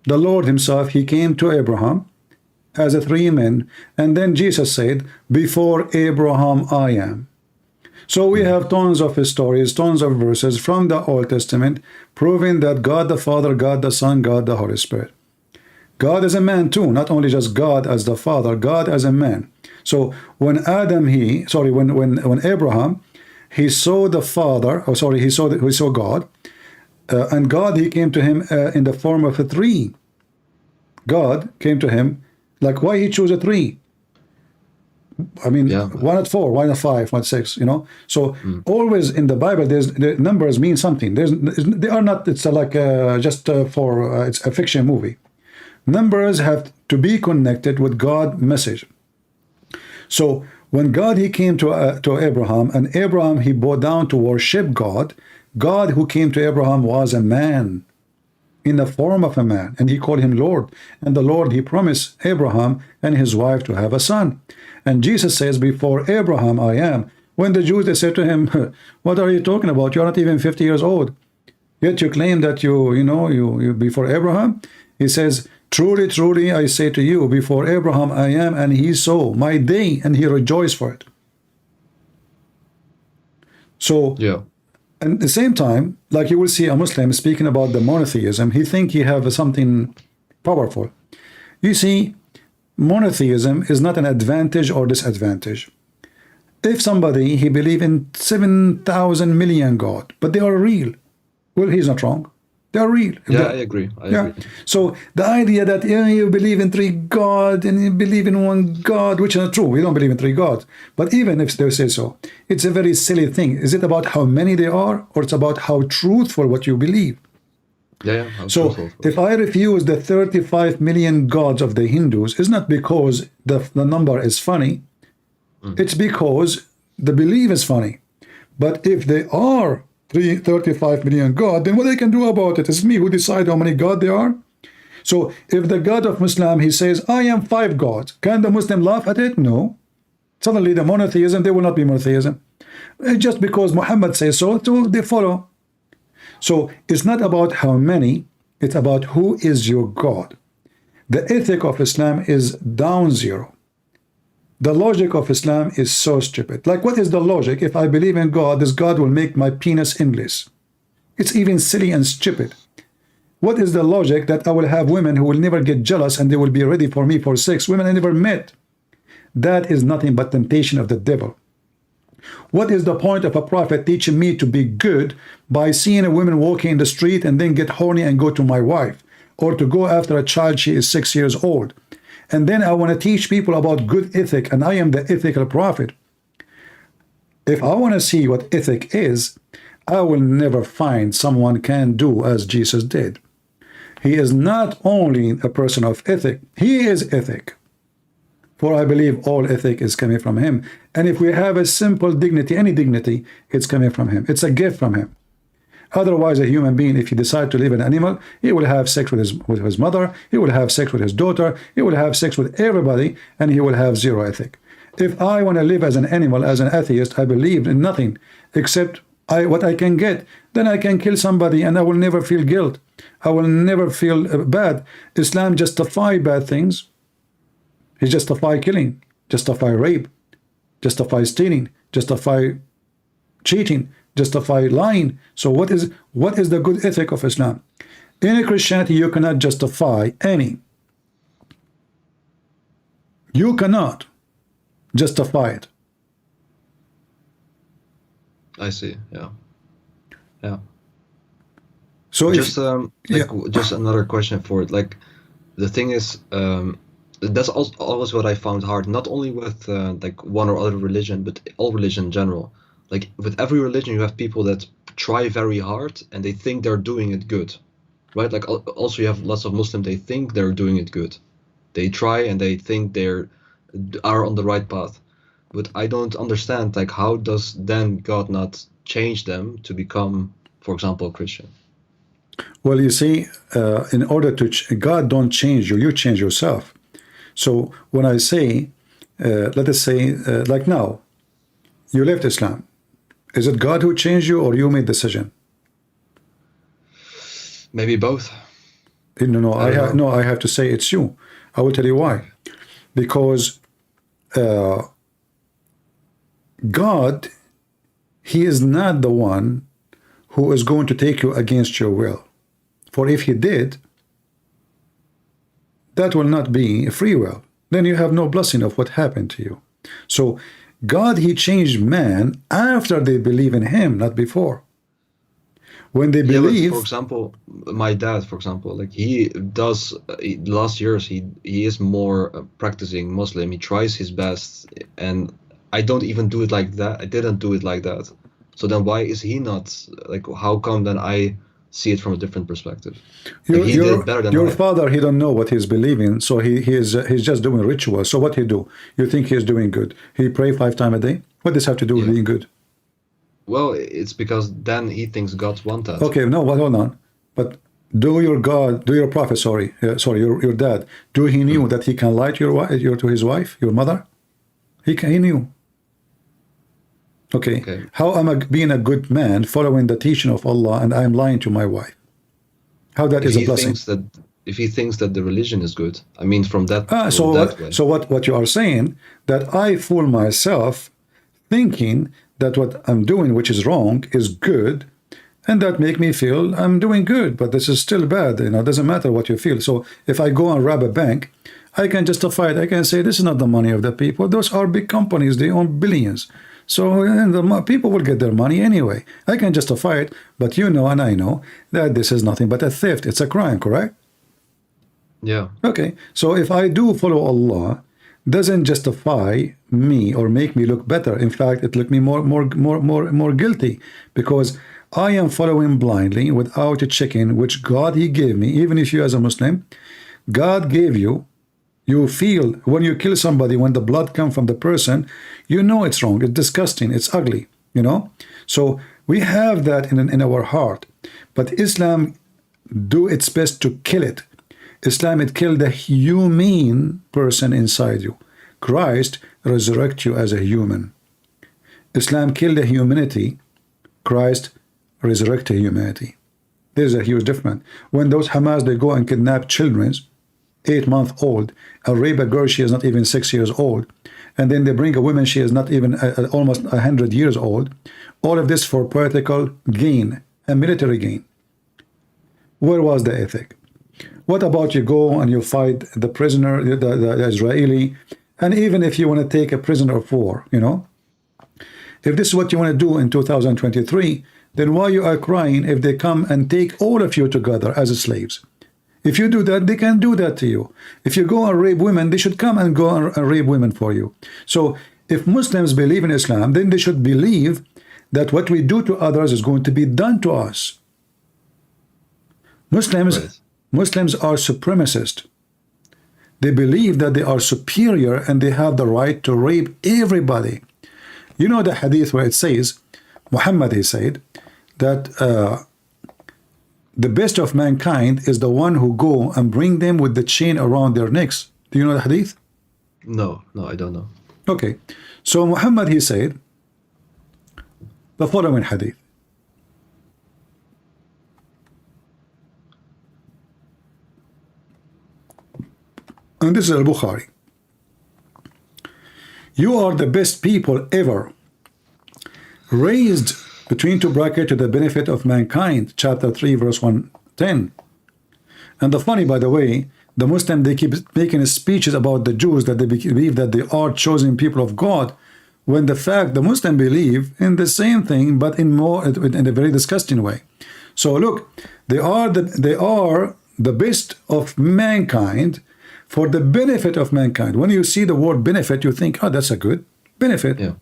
The Lord himself, he came to Abraham as a three men. And then Jesus said, before Abraham I am. So we have tons of stories, tons of verses from the Old Testament proving that God the Father, God the Son, God the Holy Spirit. God is a man too, not only just God as the Father, God as a man. So when when Abraham, he saw the Father, he saw God, and God, he came to him in the form of a three. God came to him, like, why he chose a three? I mean, yeah. Why not four? Why not five? Why not six? You know. So always in the Bible, the numbers mean something. They are not. It's like it's a fiction movie. Numbers have to be connected with God's message. So when God, he came to Abraham, and Abraham, he bowed down to worship God. God who came to Abraham was a man, in the form of a man, and he called him Lord. And the Lord, he promised Abraham and his wife to have a son. And Jesus says, before Abraham I am. When the Jews, they said to him, what are you talking about? You're not even 50 years old, yet you claim that you before Abraham. He says, truly, truly, I say to you, before Abraham I am, and he saw my day, and he rejoiced for it. So yeah. And at the same time, like you will see a Muslim speaking about the monotheism, he think he have something powerful. You see, monotheism is not an advantage or disadvantage. If somebody, he believe in 7,000 million God, but they are real, well, he's not wrong. They are real. Yeah, I agree. I agree. So the idea that you believe in three God and you believe in one God, which is not true. We don't believe in three gods. But even if they say so, it's a very silly thing. Is it about how many they are, or it's about how truthful what you believe? Yeah. So if I refuse the 35 million gods of the Hindus, it's not because the number is funny. It's because the belief is funny. But if they are 35 million God, then what they can do about it? It's me who decide how many God there are. So if the God of Muslim, he says, I am 5 gods, can the Muslim laugh at it? No. Suddenly the monotheism, there will not be monotheism. Just because Muhammad says so they follow. So it's not about how many, it's about who is your God. The ethic of Islam is down zero. The logic of Islam is so stupid. Like, what is the logic? If I believe in God, this God will make my penis endless. It's even silly and stupid. What is the logic that I will have women who will never get jealous and they will be ready for me for sex? Women I never met. That is nothing but temptation of the devil. What is the point of a prophet teaching me to be good by seeing a woman walking in the street and then get horny and go to my wife, or to go after a child, she is 6 years old? And then I want to teach people about good ethic, and I am the ethical prophet. If I want to see what ethic is, I will never find someone can do as Jesus did. He is not only a person of ethic, he is ethic. For I believe all ethic is coming from him. And if we have a simple dignity, any dignity, it's coming from him. It's a gift from him. Otherwise, a human being, if he decides to live an animal, he will have sex with his mother, he will have sex with his daughter, he will have sex with everybody, and he will have zero ethic. If I want to live as an animal, as an atheist, I believe in nothing except what I can get, then I can kill somebody and I will never feel guilt. I will never feel bad. Islam justifies bad things. He justifies killing, justify rape, justify stealing, justify cheating, justify lying. So what is the good ethic of Islam? In Christianity, you cannot justify any. You cannot justify it. I see. Yeah. Yeah. So Just yeah. just another question for it. Like, the thing is, that's always what I found hard. Not only with like one or other religion, but all religion in general. Like, with every religion, you have people that try very hard and they think they're doing it good, right? Like, also you have lots of Muslims, they think they're doing it good. They try and they think are on the right path. But I don't understand, like, how does then God not change them to become, for example, a Christian? Well, you see, in order to God don't change you, you change yourself. So when I say, let us say, like now, you left Islam. Is it God who changed you, or you made decision? Maybe both. No, I have to say it's you. I will tell you why. Because God, he is not the one who is going to take you against your will. For if he did, that will not be a free will. Then you have no blessing of what happened to you. So God, he changed man after they believe in him, not before. When they believe, but for example, my dad, for example, like last years he is more practicing Muslim. He tries his best, and I don't even do it like that. I didn't do it like that. So then why is he not, like, how come then I see it from a different perspective? Like, he did better than your I. father, he don't know what he's believing, so he's just doing ritual. So what he do? You think he's doing good? He pray 5 times a day? What does have to do with being good? Well, it's because then he thinks God wants that. Okay, no, but hold on. But your prophet, your dad, he knew that he can lie to his wife, your mother? He knew. Okay. How am I being a good man following the teaching of Allah and I am lying to my wife? How that is a blessing? If he thinks that the religion is good, I mean, from that. So what you are saying, that I fool myself thinking that what I'm doing, which is wrong, is good, and that make me feel I'm doing good, but this is still bad. It doesn't matter what you feel. So if I go and rob a bank, I can justify it. I can say this is not the money of the people. Those are big companies. They own billions. So the people will get their money anyway. I can justify it, but you know and I know that this is nothing but a theft. It's a crime, correct? Yeah. Okay. So if I do follow Allah, doesn't justify me or make me look better. In fact, it look me more guilty, because I am following blindly without checking which God he gave me. Even if you as a Muslim, God gave you. You feel when you kill somebody, when the blood comes from the person, you know it's wrong, it's disgusting, it's ugly, So we have that in our heart. But Islam do its best to kill it. Islam, it killed the human person inside you. Christ resurrect you as a human. Islam killed the humanity. Christ resurrected humanity. There's a huge difference. When those Hamas, they go and kidnap children, 8-month-old, and rape a girl, she is not even 6 years old, and then they bring a woman, she is not even almost 100 years old. All of this for political gain and military gain. Where was the ethic? What about you go and you fight the prisoner, the Israeli, and even if you want to take a prisoner of war, you know, if this is what you want to do in 2023, then why you are crying if they come and take all of you together as slaves? If you do that, they can do that to you. If you go and rape women, they should come and go and rape women for you. So if Muslims believe in Islam, then they should believe that what we do to others is going to be done to us. Muslims are supremacist. They believe that they are superior and they have the right to rape everybody. You know the hadith where it says, Muhammad, he said, that the best of mankind is the one who go and bring them with the chain around their necks. Do you know the hadith? No, I don't know. Okay. So Muhammad, he said the following hadith. And this is Al-Bukhari. You are the best people ever, raised between two brackets to the benefit of mankind, chapter 3, verse 110. And the funny, by the way, the Muslim, they keep making speeches about the Jews that they believe that they are chosen people of God, when the fact the Muslim believe in the same thing, but in a very disgusting way. So look, they are the best of mankind, for the benefit of mankind. When you see the word benefit, you think, oh, that's a good benefit. Yeah.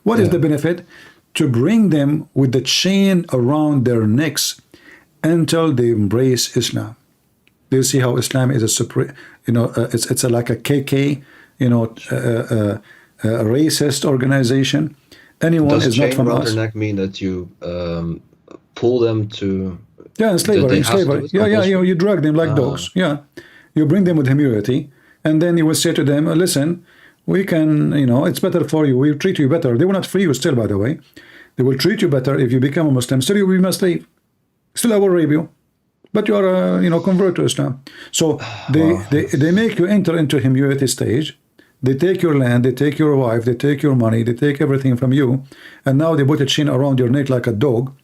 What is the benefit? To bring them with the chain around their necks until they embrace Islam. Do you see how Islam is a supreme, you know, it's like a KK, you know, a racist organization. Anyone is not from us. Does chain around their neck mean that you pull them to? Yeah, in slavery. Yeah. You drag them like dogs. Yeah. You bring them with humility, and then you will say to them, listen, we can, you know, it's better for you. We treat you better. They will not free you still, by the way. They will treat you better if you become a Muslim. Still, you will be a slave. Still, I will rape you. But you are, you know, convert to Islam. So they make you enter into humility stage. They take your land, they take your wife, they take your money, they take everything from you. And now they put a chain around your neck like a dog.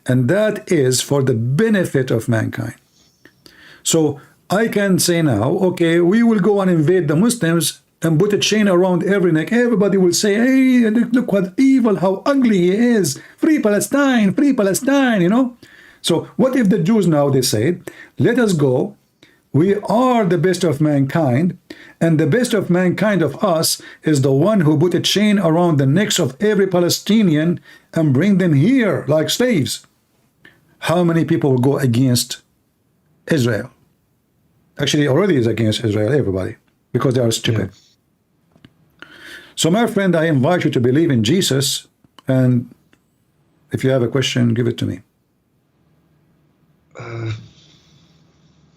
And that is for the benefit of mankind. So I can say now, okay, we will go and invade the Muslims and put a chain around every neck. Everybody will say, hey, look what evil, how ugly he is. Free Palestine, you know. So what if the Jews now, they say, let us go. We are the best of mankind, and the best of mankind of us is the one who put a chain around the necks of every Palestinian and bring them here like slaves. How many people will go against Israel? Actually, already is against Israel, everybody, because they are stupid. Yeah. So, my friend, I invite you to believe in Jesus, and if you have a question, give it to me.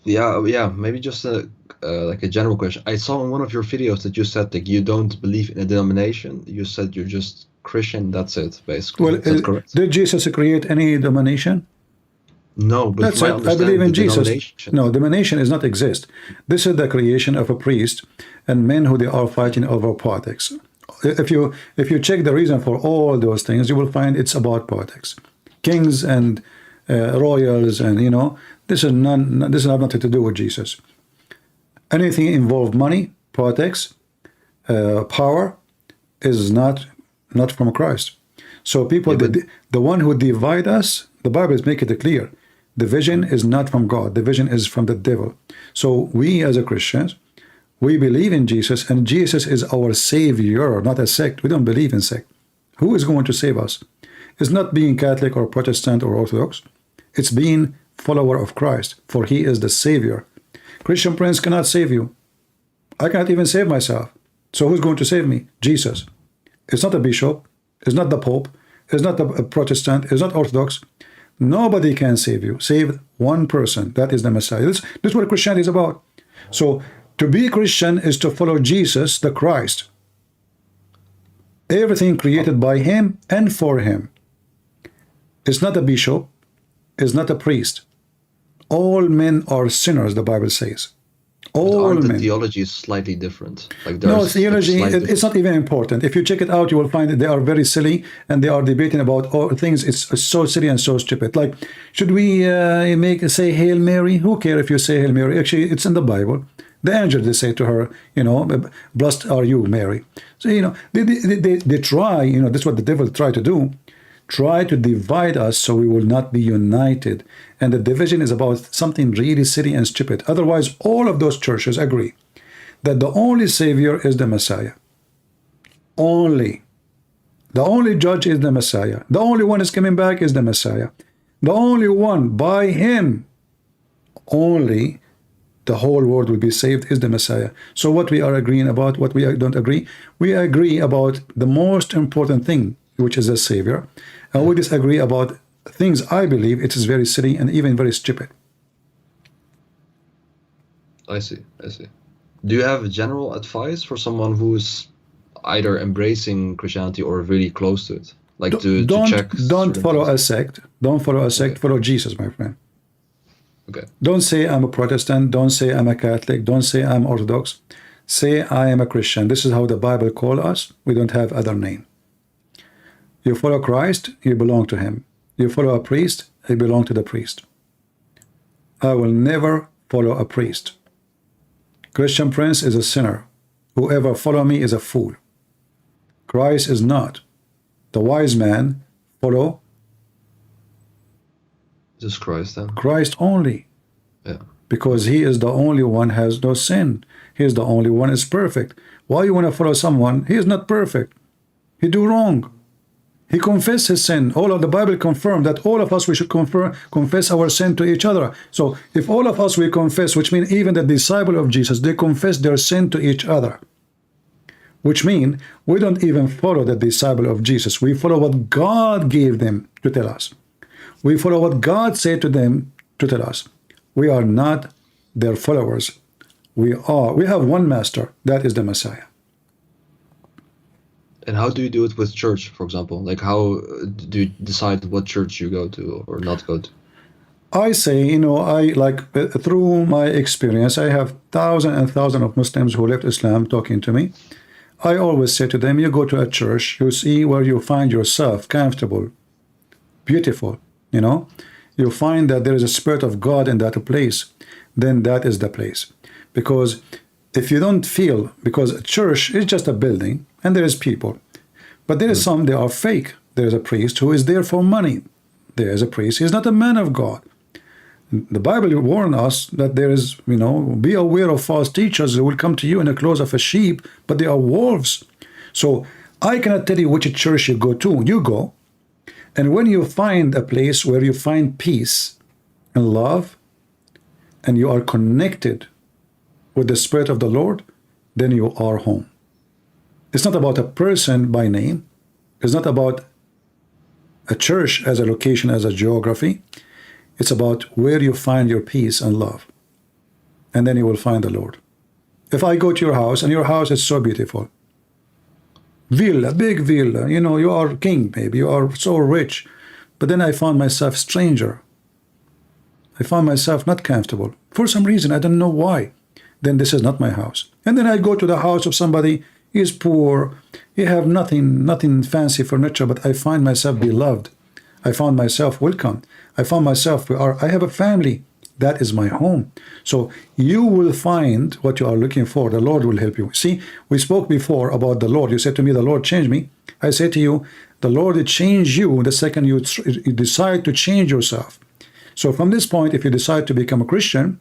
Yeah, maybe just like a general question. I saw in one of your videos that you said that you don't believe in a denomination. You said you're just Christian. That's it, basically. Well, is that correct? Did Jesus create any denomination? No, but that's it. I believe in Jesus. No, denomination does not exist. This is the creation of a priest and men who they are fighting over politics. If you check the reason for all those things, you will find it's about politics. Kings and royals, and you know, this has nothing to do with Jesus. Anything involved money, politics, power is not from Christ. So people, the one who divide us, the Bible is making it clear. Division is not from God. Division is from the devil. So we as a Christians, we believe in Jesus, and Jesus is our Savior, not a sect. We don't believe in sect. Who is going to save us? It's not being Catholic or Protestant or Orthodox. It's being follower of Christ, for he is the Savior. Christian Prince cannot save you. I cannot even save myself. So who's going to save me? Jesus. It's not a bishop. It's not the Pope. It's not a Protestant. It's not Orthodox. Nobody can save you. Save one person. That is the Messiah. This is what Christianity is about. So to be Christian is to follow Jesus, the Christ. Everything created by him and for him. It's not a bishop. It's not a priest. All men are sinners, the Bible says. All Aren't the men. theology is slightly different? Like No, there's theology, slight it's not even important. If you check it out, you will find that they are very silly and they are debating about all things. It's so silly and so stupid. Like, should we say Hail Mary? Who care if you say Hail Mary? Actually, it's in the Bible. The angel, they say to her, blessed are you, Mary. So, they try, that's what the devil try to do. Try to divide us so we will not be united. And the division is about something really silly and stupid. Otherwise, all of those churches agree that the only Savior is the Messiah. Only. The only judge is the Messiah. The only one is coming back is the Messiah. The only one, by him, only the whole world will be saved is the Messiah. So what we are agreeing about, what we don't agree, we agree about the most important thing, which is the Savior. And we disagree about things I believe it is very silly and even very stupid. I see. Do you have general advice for someone who's either embracing Christianity or really close to it? Like to check. Don't follow a sect. Don't follow a sect. Okay. Follow Jesus, my friend. Okay. Don't say I'm a Protestant. Don't say I'm a Catholic. Don't say I'm Orthodox. Say I am a Christian. This is how the Bible calls us. We don't have other name. You follow Christ, you belong to him. You follow a priest, you belong to the priest. I will never follow a priest. Christian Prince is a sinner. Whoever follow me is a fool. Christ is not. The wise man follow Just Christ then. Christ only. Yeah. Because he is the only one has no sin. He is the only one is perfect. Why you want to follow someone? He is not perfect. He do wrong. He confessed his sin. All of the Bible confirm that all of us, we should confess our sin to each other. So if all of us we confess, which means even the disciple of Jesus, they confess their sin to each other. Which means we don't even follow the disciple of Jesus. We follow what God gave them to tell us. We follow what God said to them to tell us. We are not their followers. We have one master, that is the Messiah. And how do you do it with church, for example? Like how do you decide what church you go to or not go to? I say, through my experience, I have thousands and thousands of Muslims who left Islam talking to me. I always say to them, you go to a church, you see where you find yourself comfortable, beautiful, You find that there is a spirit of God in that place, then that is the place. Because if you don't feel, because a church is just a building, and there is people, but there is some, they are fake. There is a priest who is there for money. There is a priest, he is not a man of God. The Bible warns us that there is, be aware of false teachers who will come to you in the clothes of a sheep, but they are wolves. So I cannot tell you which church you go to. You go, and when you find a place where you find peace and love, and you are connected with the Spirit of the Lord, then you are home. It's not about a person by name. It's not about a church as a location, as a geography. It's about where you find your peace and love. And then you will find the Lord. If I go to your house, and your house is so beautiful, villa, big villa, you are king, maybe, you are so rich, but then I found myself stranger. I found myself not comfortable. For some reason, I don't know why. Then this is not my house. And then I go to the house of somebody, he is poor, he have nothing fancy furniture, but I find myself beloved. I found myself welcome. I found myself, I have a family. That is my home. So you will find what you are looking for. The Lord will help you. See, we spoke before about the Lord. You said to me, the Lord changed me. I say to you, the Lord will change you the second you decide to change yourself. So from this point, if you decide to become a Christian,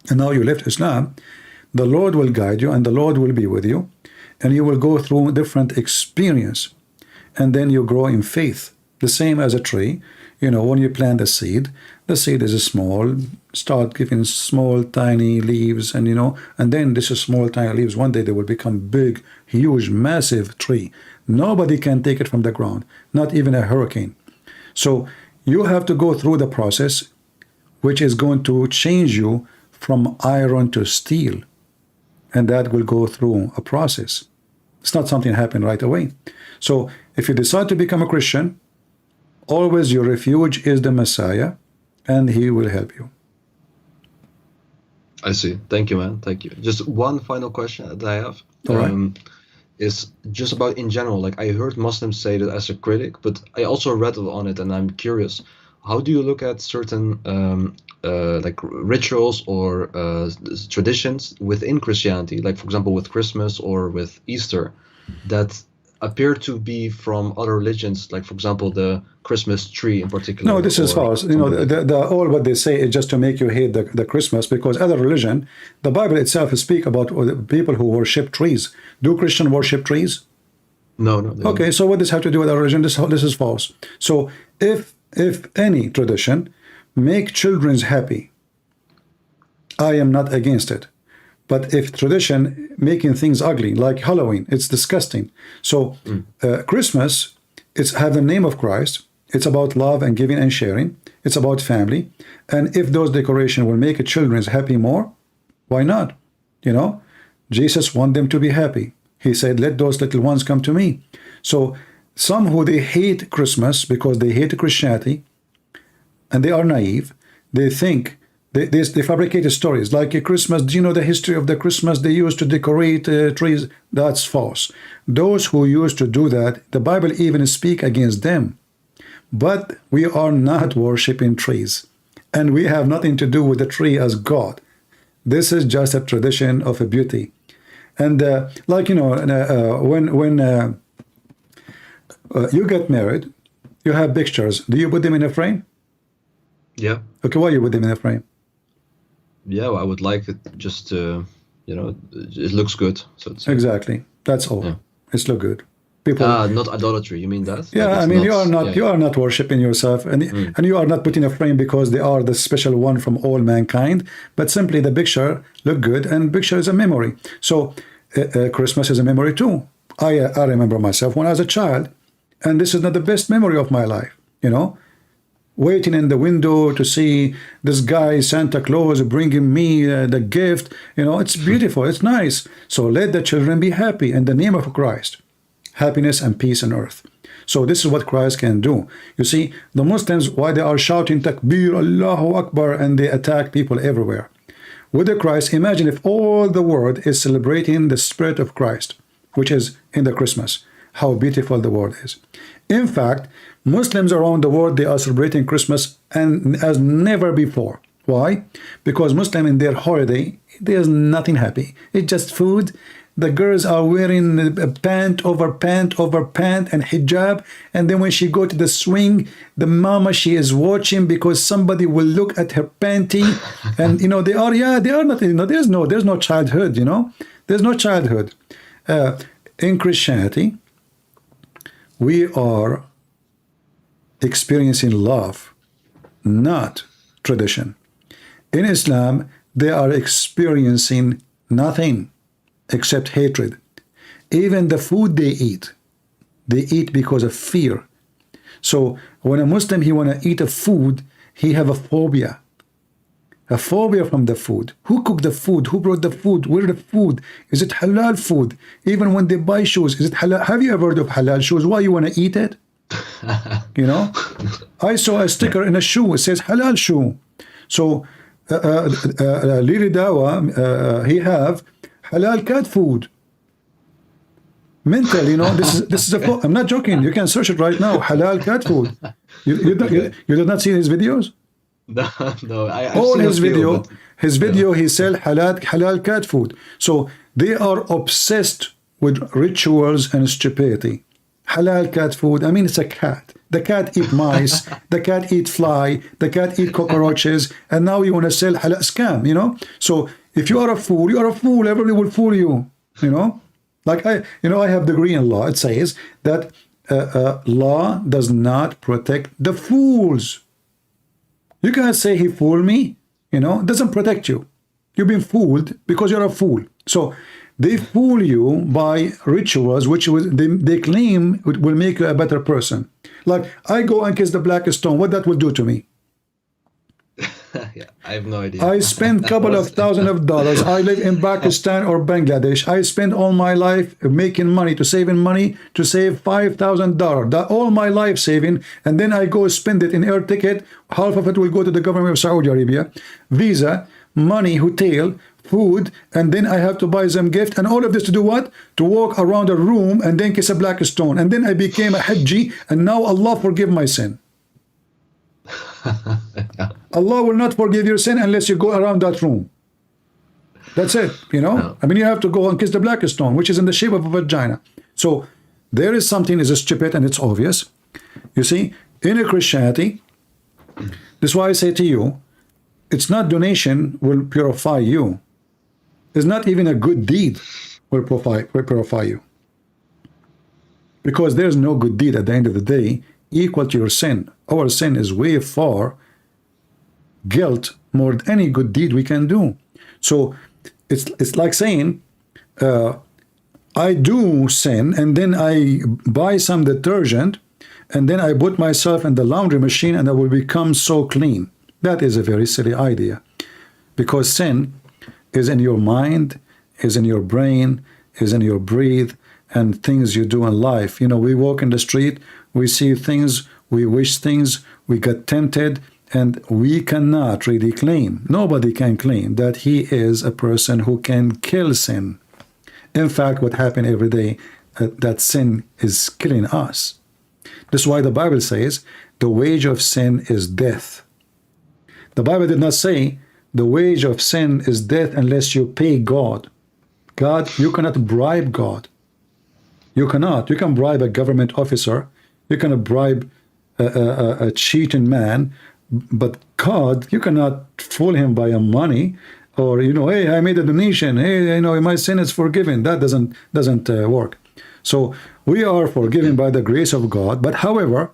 and now you left Islam, the Lord will guide you, and the Lord will be with you, and you will go through different experience, and then you grow in faith. The same as a tree. When you plant the seed is small, start giving small, tiny leaves, and then this is small, tiny leaves. One day they will become big, huge, massive tree. Nobody can take it from the ground, not even a hurricane. So you have to go through the process, which is going to change you from iron to steel, and that will go through a process. It's not something that happen right away. So if you decide to become a Christian, always your refuge is the Messiah, and he will help you. I see. Thank you, man. Thank you. Just one final question that I have. All right. Is just about in general. Like I heard Muslims say that as a critic, but I also read on it, and I'm curious. How do you look at certain like rituals or traditions within Christianity, like for example with Christmas or with Easter, that appear to be from other religions, like for example the Christmas tree in particular? No, this is false. You know, all what they say is just to make you hate the Christmas, because other religion, the Bible itself speak about people who worship trees. Do Christian worship trees? No, they don't. Okay, so what does have to do with our religion? This is false. So if any tradition make children happy, I am not against it. But if tradition making things ugly, like Halloween, it's disgusting. So Christmas, it's have the name of Christ. It's about love and giving and sharing. It's about family. And if those decorations will make children happy more, why not? You know, Jesus want them to be happy. He said, let those little ones come to me. So some who they hate Christmas because they hate Christianity, and they are naive, they think, they fabricate stories like Christmas. Do you know the history of the Christmas? They used to decorate trees. That's false. Those who used to do that, the Bible even speak against them. But we are not worshiping trees, and we have nothing to do with the tree as God. This is just a tradition of a beauty. And like, you know, when you get married, you have pictures. Do you put them in a frame? Yeah. Okay, why you put them in a frame? Yeah, well, I would like it just to, you know, it looks good. So it's, Exactly. That's all. Yeah. It's look good. People. not idolatry. You mean that? Yeah, Like I it's mean, not, you are not worshiping yourself, and you are not putting a frame because they are the special one from all mankind, but simply the picture look good, and picture is a memory. So Christmas is a memory too. I remember myself when I was a child, and this is not the best memory of my life, you know, waiting in the window to see this guy Santa Claus bringing me the gift. You know, it's beautiful, it's nice. So let the children be happy in the name of Christ. Happiness and peace on earth. So this is what Christ can do. You see, the Muslims, why they are shouting Takbir, Allahu Akbar, and they attack people everywhere. With the Christ, imagine if all the world is celebrating the spirit of Christ, which is in the Christmas, how beautiful the world is. In fact, Muslims around the world, they are celebrating Christmas and as never before. Why? Because Muslim in their holiday, there's nothing happy. It's just food. The girls are wearing a pant over pant over pant and hijab, and then when she go to the swing, the mama, she is watching because somebody will look at her panty, and you know they are not, you know, there's no childhood, you know, there's no childhood. In Christianity, we are experiencing love, not tradition. In Islam, they are experiencing nothing except hatred. Even the food they eat because of fear. So when a Muslim, he want to eat a food, he have a phobia from the food. Who cooked the food? Who brought the food? Where the food? Is it halal food? Even when they buy shoes, is it halal? Have you ever heard of halal shoes? Why you want to eat it? You know, I saw a sticker in a shoe, it says halal shoe. So Lili Dawa, he have halal cat food. Mental, you know, this is a, I'm not joking, you can search it right now, halal cat food. You did not see his videos? No, I've All seen his a few, video, but- he sell halal cat food. So they are obsessed with rituals and stupidity. Halal cat food, I mean, it's a cat. The cat eat mice, the cat eat fly, the cat eat cockroaches, and now you want to sell halal scam, you know? So if you are a fool, you are a fool. Everybody will fool you, you know? Like I have degree in law. It says that law does not protect the fools. You can't say he fooled me, you know? It doesn't protect you. You've been fooled because you're a fool. So they fool you by rituals, which they claim will make you a better person. Like, I go and kiss the black stone. What that will do to me? Yeah, I have no idea. I spend couple of $1,000s. I live in Pakistan or Bangladesh. I spend all my life making money, to save $5,000. All my life saving, and then I go spend it in air ticket. Half of it will go to the government of Saudi Arabia. Visa, money, hotel, food, and then I have to buy them gift, and all of this to do what? To walk around a room and then kiss a black stone, and then I became a Hajji, and now Allah forgive my sin. Yeah. Allah will not forgive your sin unless you go around that room. That's it, you know. No. I mean, you have to go and kiss the black stone, which is in the shape of a vagina. So there is something is stupid, and it's obvious. You see, in a Christianity, this is why I say to you, it's not donation will purify you. It's not even a good deed will purify you. Because there's no good deed at the end of the day equal to your sin. Our sin is way far guilt more than any good deed we can do. So it's like saying, I do sin, and then I buy some detergent, and then I put myself in the laundry machine, and I will become so clean. That is a very silly idea, because sin is in your mind, is in your brain, is in your breathe, and things you do in life. You know, we walk in the street, we see things, we wish things, we get tempted, and we cannot really claim, nobody can claim that he is a person who can kill sin. In fact, what happened every day, that sin is killing us. This is why the Bible says the wage of sin is death. The Bible did not say the wage of sin is death unless you pay God. God, you cannot bribe God. You cannot. You can bribe a government officer. You can bribe a cheating man. But God, you cannot fool him by money, or, you know, hey, I made a donation. Hey, you know, my sin is forgiven. That doesn't work. So we are forgiven by the grace of God. But however,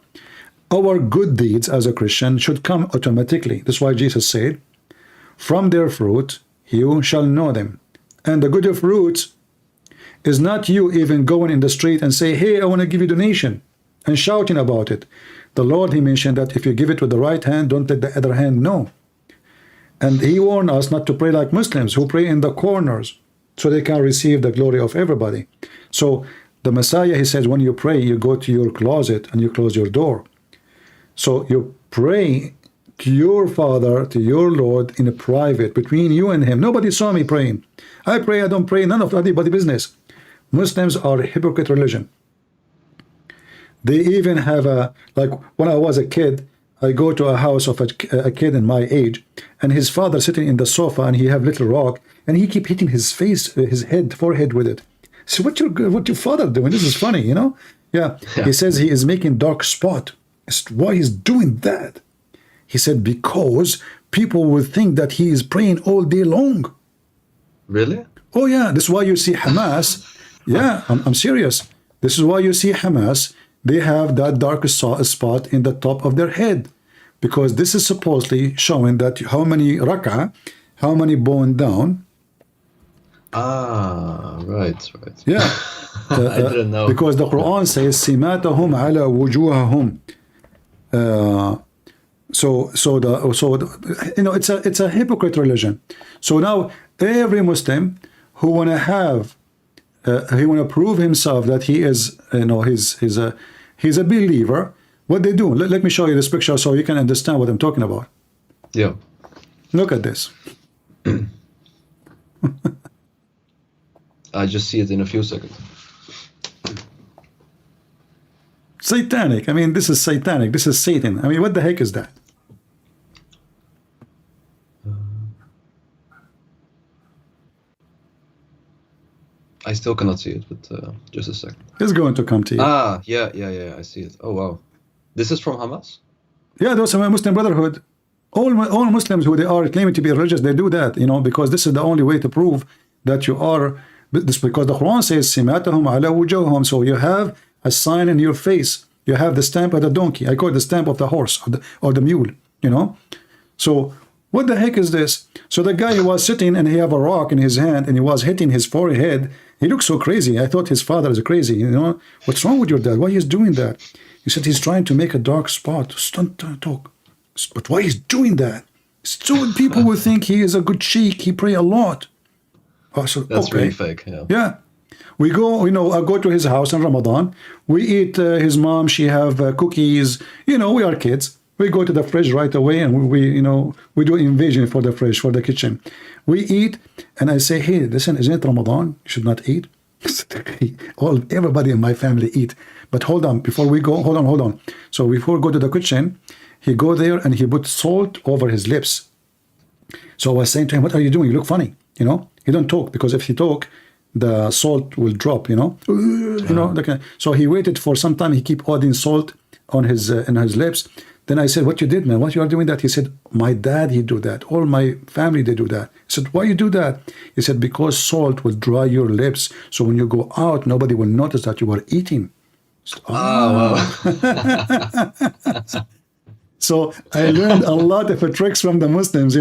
our good deeds as a Christian should come automatically. That's why Jesus said, from their fruit you shall know them. And the good of fruits is not you even going in the street and say, hey, I want to give you donation, and shouting about it. The Lord, he mentioned that if you give it with the right hand, don't let the other hand know. And he warned us not to pray like Muslims who pray in the corners so they can receive the glory of everybody. So the Messiah, he says, when you pray, you go to your closet and you close your door. So you pray to your Father, to your Lord, in a private, between you and him. Nobody saw me praying. I pray, I don't pray, none of anybody's business. Muslims are a hypocrite religion. They even have a, like when I was a kid, I go to a house of a kid in my age, and his father sitting in the sofa, and he have little rock, and he keep hitting his face, his head, forehead with it. So what your father doing? This is funny, you know? Yeah. He says he is making dark spot. Why he's doing that? He said because people will think that he is praying all day long. Really? Oh yeah, this is why you see Hamas. Yeah, I'm serious. This is why you see Hamas. They have that dark spot in the top of their head, because this is supposedly showing that how many rak'ah, how many bone down. Ah, right. Yeah. I didn't know. Because the Quran says simatahum ala wujuhahum. So you know, it's a hypocrite religion. So now every Muslim who wanna have he want to prove himself that he is, you know, he's a believer. What they do? Let me show you this picture so you can understand what I'm talking about. Yeah. Look at this. I just see it in a few seconds. Satanic. I mean, this is satanic. This is Satan. I mean, what the heck is that? I still cannot see it, but just a second. It's going to come to you. Ah, yeah, I see it. Oh, wow. This is from Hamas? Yeah, those are Muslim Brotherhood. All Muslims who they are claiming to be religious, they do that, you know, because this is the only way to prove that you are. This because the Quran says simatahum ala wujuhum. So you have a sign in your face. You have the stamp of the donkey. I call it the stamp of the horse or the mule, you know. So what the heck is this? So the guy who was sitting and he have a rock in his hand and he was hitting his forehead. He looks so crazy. I thought his father is crazy, you know. What's wrong with your dad? Why he's doing that? He said he's trying to make a dark spot. Don't talk. But why he's doing that? So people will think he is a good sheikh. He pray a lot. Oh, so, That's okay. really fake, yeah. Yeah. We go, you know, I go to his house in Ramadan. We eat his mom. She have cookies. You know, we are kids. We go to the fridge right away, and we do invasion for the fridge, for the kitchen. We eat, and I say, hey, listen, isn't it Ramadan? You should not eat. Everybody in my family eat. But hold on, before we go, hold on. So before we go to the kitchen, he go there and he put salt over his lips. So I was saying to him, what are you doing? You look funny. He don't talk, because if he talk, the salt will drop. So he waited for some time. He keep adding salt on his in his lips. Then I said, what you did, man? What you are doing that? He said, my dad, he do that. All my family, they do that. I said, why you do that? He said, because salt will dry your lips. So when you go out, nobody will notice that you are eating. Said, Wow. So I learned a lot of tricks from the Muslims,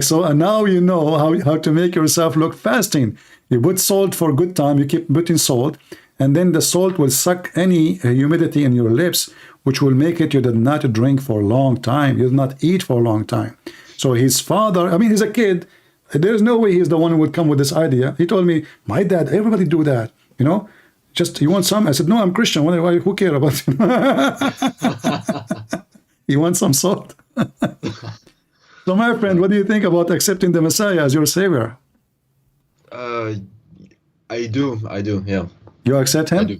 so, and now you know how to make yourself look fasting. You put salt for a good time, you keep putting salt, and then the salt will suck any humidity in your lips, which will make it you did not drink for a long time, you did not eat for a long time. So his father, he's a kid, there's no way he's the one who would come with this idea. He told me, my dad, everybody do that, just, you want some? I said, no, I'm Christian, who care about it? You want some salt? So my friend, what do you think about accepting the Messiah as your savior? I do, yeah. You accept him? I do.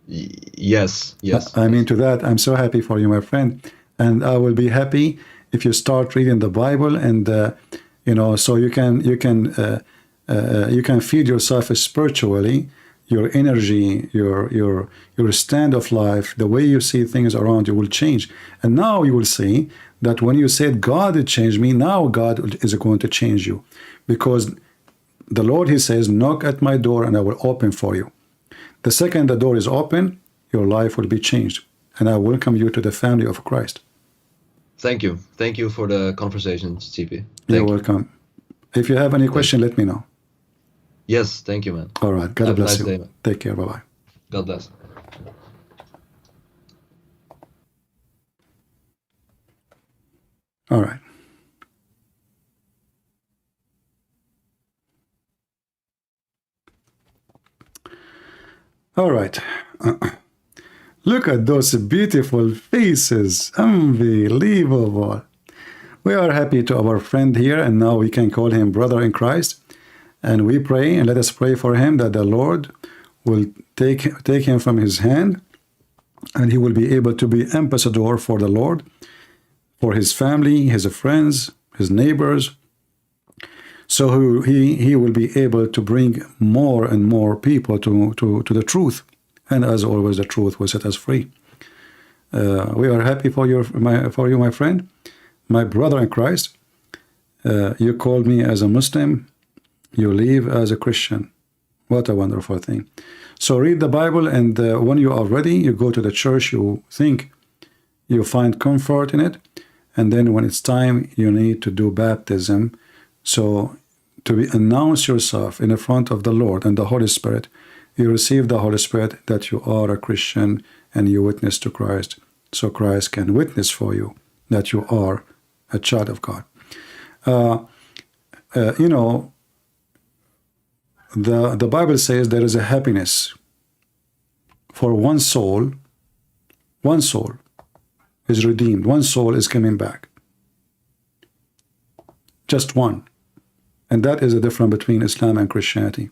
Yes. I'm into that. I'm so happy for you, my friend. And I will be happy if you start reading the Bible, and so you can feed yourself spiritually. Your energy, your stand of life, the way you see things around you will change. And now you will see that when you said, God changed me, now God is going to change you. Because the Lord, he says, knock at my door and I will open for you. The second the door is open, your life will be changed. And I welcome you to the family of Christ. Thank you. Thank you for the conversation, CP. You're welcome. If you have any question, let me know. Yes, thank you, man. All right. God bless you. Day, man. Take care. Bye-bye. God bless. All right. All right. Look at those beautiful faces. Unbelievable. We are happy to our friend here, and now we can call him brother in Christ. And we pray, and let us pray for him, that the Lord will take him from his hand, and he will be able to be ambassador for the Lord, for his family, his friends, his neighbors. So he will be able to bring more and more people to the truth. And as always, the truth will set us free. We are happy for you, my friend, my brother in Christ. You called me as a Muslim. You live as a Christian. What a wonderful thing. So read the Bible, and when you are ready, you go to the church, you think you find comfort in it, and then when it's time, you need to do baptism. So to announce yourself in the front of the Lord and the Holy Spirit, you receive the Holy Spirit that you are a Christian and you witness to Christ, so Christ can witness for you that you are a child of God. The Bible says there is a happiness for one soul is redeemed, one soul is coming back. Just one. And that is the difference between Islam and Christianity.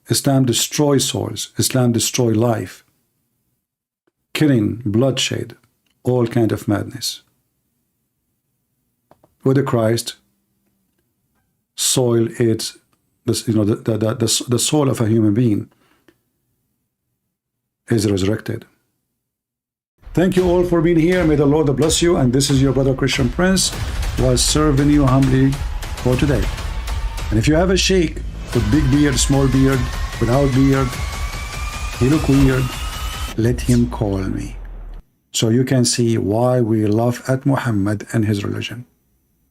Islam destroys souls. Islam destroys life. Killing, bloodshed, all kind of madness. With the Christ, soil is the soul of a human being is resurrected. Thank you all for being here. May the Lord bless you. And this is your brother Christian Prince, was serving you humbly for today. And if you have a sheikh with big beard, small beard, without beard, he look weird, let him call me, so you can see why we laugh at Muhammad and his religion.